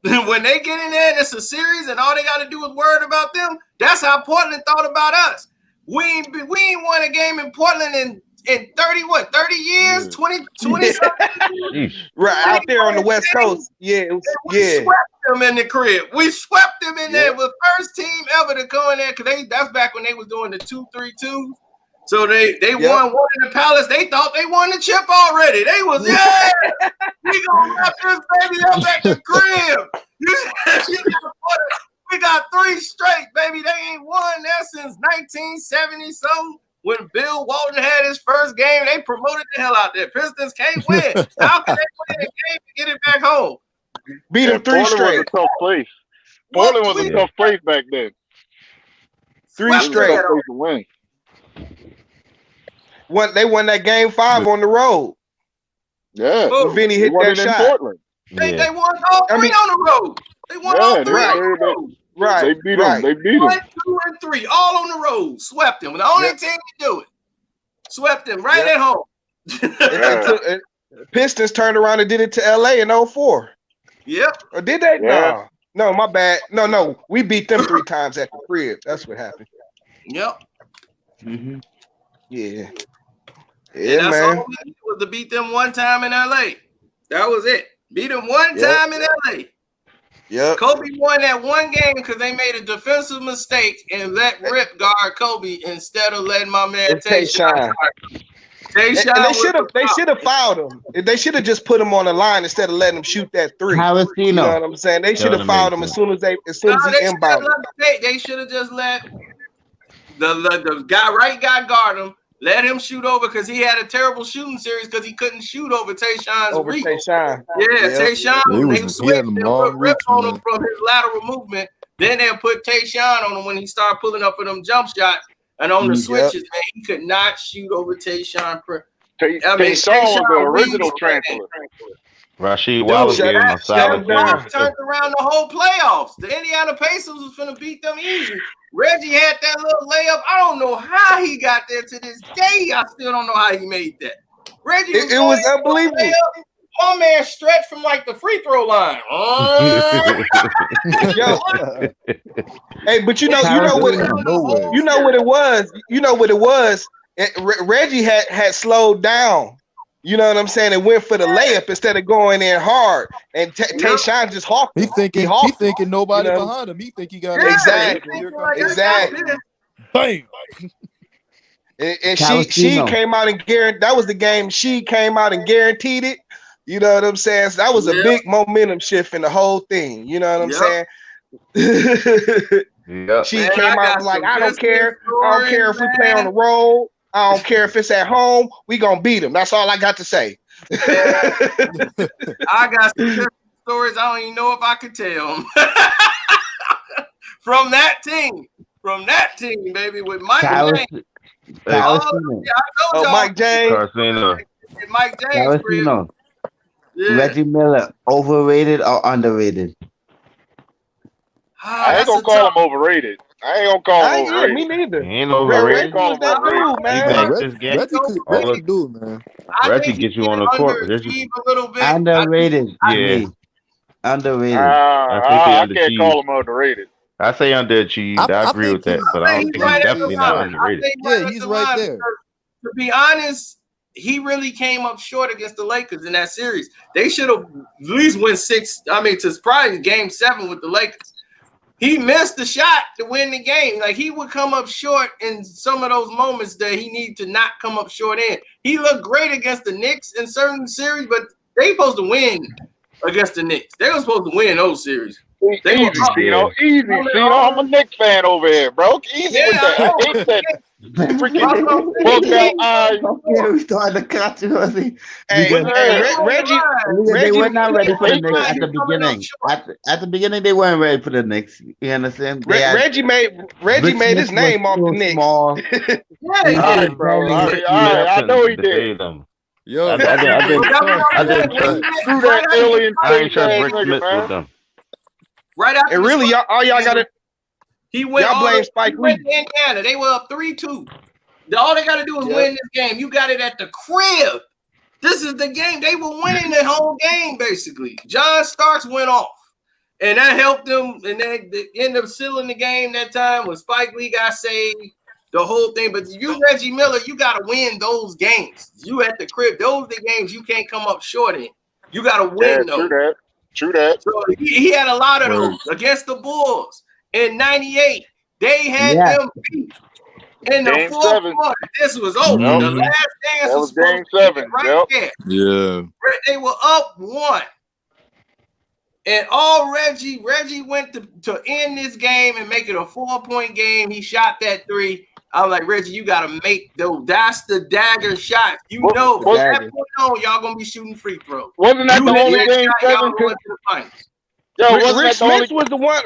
When they get in there and it's a series and all they got to do is worry about them, that's how Portland thought about us. We ain't won a game in Portland in 30 years, 20 something. Right out there on the West Coast. Yeah. We swept them in the crib. We swept them in there with first team ever to go in there because that's back when they was doing the 2-3-2. So they won one in the Palace. They thought they won the chip already. They was, we gonna wrap this baby up at the crib. We got 3 straight, baby. They ain't won that since 1970 something. When Bill Walton had his first game, they promoted the hell out there. Pistons can't win. How can they win a game to get it back home? Beat them 3 straight. Was a tough place. Portland was a tough place back then. 3 straight. To win. They won that game 5 on the road. Yeah. When Vinnie hit that shot. Portland. They won all 3 on the road. They won all 3 on the road. Right. They beat them. 1, 2, and 3, all on the road. Swept them. The only team to do it. Swept them right at home. Pistons turned around and did it to LA in 2004. Yep. Or did they? Yeah. No, my bad. No. We beat them 3 times at the crib. That's what happened. Yep. Mm-hmm. Yeah. Yeah, man. All we did was to beat them 1 time in LA. That was it. Beat them 1 time in LA. Yeah. Kobe won that 1 game because they made a defensive mistake and let Rip guard Kobe instead of letting my man Tayshaun. They should have fouled him. They should have just put him on the line instead of letting him shoot that 3. You know what I'm saying? They should have fouled him as soon as he inbounded. They should have just let the guy guard him. Let him shoot over because he had a terrible shooting series because he couldn't shoot over Tayshaun's reach. Tayshaun. Tayshaun. They switched and put Rip on him from his lateral movement. Then they put Tayshaun on him when he started pulling up for them jump shots. And on the switches, man, he could not shoot over Tayshaun. Tayshaun was the original transfer. Rasheed Wallace gave him a solid turned around the whole playoffs. The Indiana Pacers was finna beat them easy. Reggie had that little layup. I don't know how he got there to this day. I still don't know how he made that. Reggie, it was unbelievable. my man stretched from like the free throw line. Yo, hey, but you know what it was. You know what it was. Reggie had slowed down. You know what I'm saying? And went for the layup instead of going in hard. And Tayshaun just hawked him. He thinking nobody behind him. He think he got exactly. Bam. And she came out and guaranteed. That was the game. She came out and guaranteed it. You know what I'm saying? So that was a big momentum shift in the whole thing. You know what I'm saying? She came out like, I don't care. I don't care if we play on the road. I don't care if it's at home. We gonna beat them. That's all I got to say. I got some stories I don't even know if I could tell them. From that team, baby, with Mike James. Mike James. Mike James. Yeah. Reggie Miller, overrated or underrated? I ain't gonna call him overrated. I ain't gonna call him overrated. Me neither. He ain't overrated. Call him overrated. Reggie do, man. Reggie get you on the court. Underrated. Yeah. Underrated. I can't call him underrated. I say underachieved. I agree with that, but I don't think he's definitely not underrated. Yeah, he's right there. To be honest, he really came up short against the Lakers in that series. They should have at least won 6. I mean, to probably game 7 with the Lakers. He missed the shot to win the game. Like, he would come up short in some of those moments that he needed to not come up short in. He looked great against the Knicks in certain series, but they supposed to win against the Knicks. They were supposed to win those series. Easy, Cino. I'm a Knicks fan over here, bro. Easy with that. I hate that. We started to catch you. Reggie, they were not ready for the Knicks at the beginning. At the beginning, they weren't ready for the Knicks. You understand? Reggie made his name off the Knicks. I know he did. Yo, I didn't trust Rick Smith with them. Right after, and really, all y'all got to. He went. Y'all blame Spike Lee. Indiana. They were up 3-2. All they got to do is win this game. You got it at the crib. This is the game. They were winning the whole game basically. John Starks went off, and that helped them. And they ended up sealing the game that time when Spike Lee got saved. The whole thing. But you, Reggie Miller, you got to win those games. You at the crib. Those are the games you can't come up short in. You got to win those. True that. So he had a lot of those against the Bulls in '98. They had them beat in the fourth quarter. This was over. The last dance was game 7. Right there. Yeah. They were up 1. And all Reggie went to end this game and make it a 4-point game. He shot that 3. I was like, Reggie, you got to make those. That's the dagger shot. You know, from that point on, y'all going to be shooting free throws. Wasn't that the only game 7?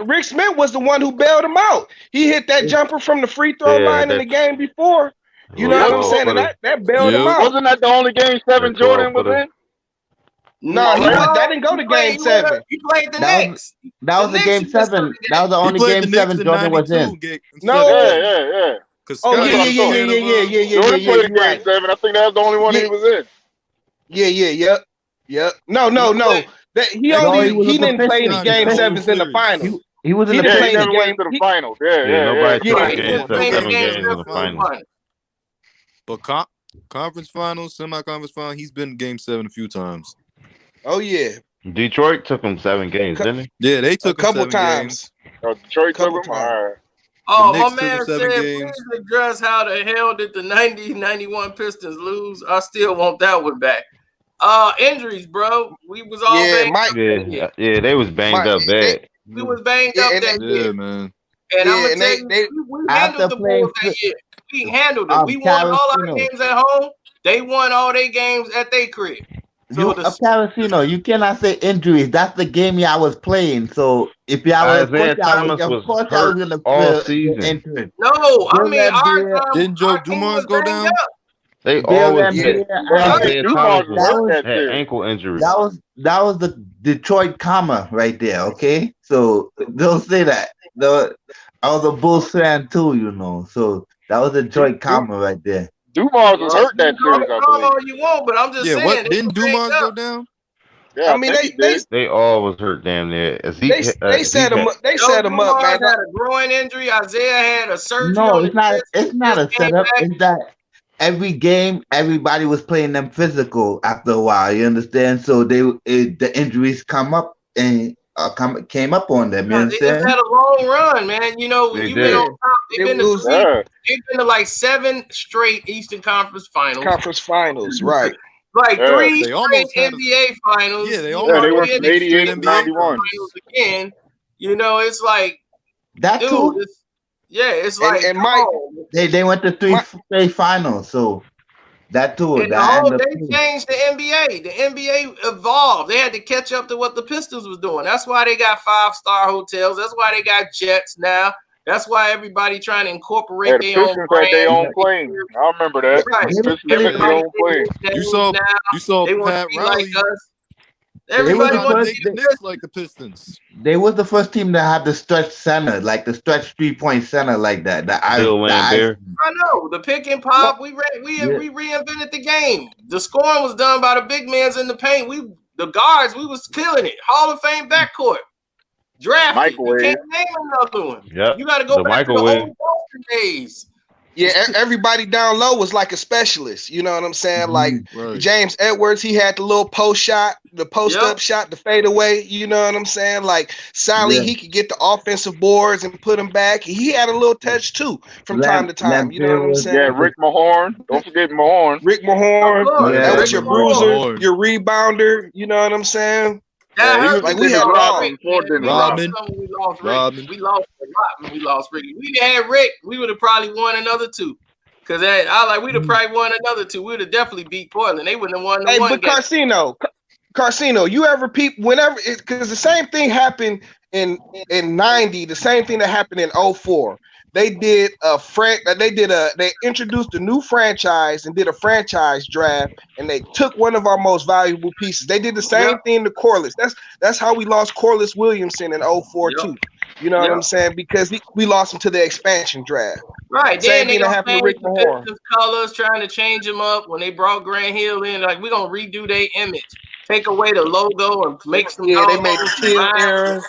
Rick Smith was the one who bailed him out. He hit that jumper from the free throw line in the game before. You know what I'm saying? And that bailed him out. Wasn't that the only game 7 Jordan was in? No, that didn't go to game 7. He played the Knicks. That was the game 7. That was the only game 7 Jordan was in. No. Yeah. Oh, yeah. Jordan played game 7. I think that was the only one he was in. Yeah. No. He didn't play the game 7s in the finals. He was in the finals. Nobody played game 7 games in the finals. But conference finals, semi-conference finals, he's been in game 7 a few times. Oh yeah. Detroit took him 7 games, didn't he? Yeah, they took a couple times. Detroit took him. All right. Oh, my man said, please address how the hell did the 90-91 Pistons lose? I still want that one back. Injuries, bro. We was all banged up. Yeah, they was banged up bad. We was banged up that year. Yeah, man. And I'm going to tell you, we handled the Bulls that year. We handled it. We won all our games at home. They won all their games at their crib. So Parasino, you cannot say injuries. That's the game y'all was playing. So if y'all was going to all season. No, I mean our time. Didn't Joe Dumars go down? They always had ankle injuries. That was the Detroit comma right there. Okay, so don't say that. I was a Bulls fan too, you know. So that was the Detroit comma right there. Dumars was hurt that series, I believe. You won't, but I'm just saying. What didn't Dumars go down? Yeah, I mean, they all was hurt damn near. they set him up. They set him up, man. Had a groin injury. Isaiah had a surgery No, on his wrist. it's not a setup. It's that every game, everybody was playing them physical after a while. You understand? So the injuries come up and came up on them. You They just understand? had a long run, man. You know, They you've been on did. top. They've been to they've been to like 7 straight Eastern Conference Finals. Right. Like Yeah. 3 They straight almost had NBA Finals. Yeah, they you almost know, they went and from they 88 straight to 91. Finals again. You know, it's like That dude, too. it's like and come Mike, on. They went to three straight finals. So that too. And they changed the NBA. The NBA evolved. They had to catch up to what the Pistons was doing. That's why they got 5-star hotels. That's why they got jets now. That's why everybody trying to incorporate Yeah, the their own Pistons had their brand. own plane. I remember that. Right. The Pistons had their own plane. You saw They want Pat to be Riley. like us. They was Everybody the wants first- to be Knicks like the Pistons. They was the first team that had the stretch center, like the stretch 3-point center, like that. Bill Lambert. I know the pick and pop. We reinvented the game. The scoring was done by the big mans in the paint. The guards. We was killing it. Hall of Fame backcourt. Drafted. Microwave. You can't name another one. Yep. You got to go The back to the microwave. old Boston days. Yeah, everybody down low was like a specialist. You know what I'm saying? Like Right. James Edwards, he had the little post shot, the post up shot, the fadeaway. You know what I'm saying? Like Sally, he could get the offensive boards and put them back. He had a little touch too from time to time. You know what I'm saying? Yeah, Rick Mahorn. Don't forget Mahorn. Rick Mahorn. Yeah, That was your Rick bruiser, Mahorn. your rebounder. You know what I'm saying? Yeah, he was like just we in had his it all. Rodman before We Rodman. lost some when we lost Rick. Rodman. We lost a lot when we lost Rick. We had Rick, we would have probably won another 2. Cause we'd have probably won another 2. We'd have definitely beat Portland. They wouldn't have won the Hey, one but game. Carcino, you ever whenever because the same thing happened in 90, the same thing that happened in 04. They did they introduced a new franchise and did a franchise draft, and they took one of our most valuable pieces. They did the same thing to Corliss. That's how we lost Corliss Williamson in 04 too. You know what I'm saying? Because we lost him to the expansion draft. Right. Same Then thing they that gonna happened to change Rick the Mahorn. Pistons colors, trying to change them up when they brought Grant Hill in. Like, we're gonna redo their image, take away the logo and make some Yeah, they made the logos teal around. era.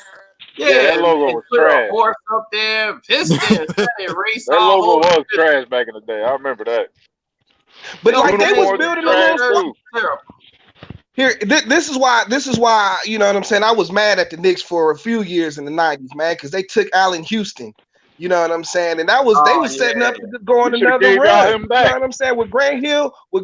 Yeah, that logo and was put trash. a horse up there, Pistons, erase That all logo over. was trash back in the day. I remember that. But like they was Uniforms building a trash little. too. Here, this is why you know what I'm saying. I was mad at the Knicks for a few years in the '90s, man, because they took Allen Houston. You know what I'm saying, and they was setting up to go on You shoulda another gave y'all run. him You back. know what I'm saying with Grant Hill, with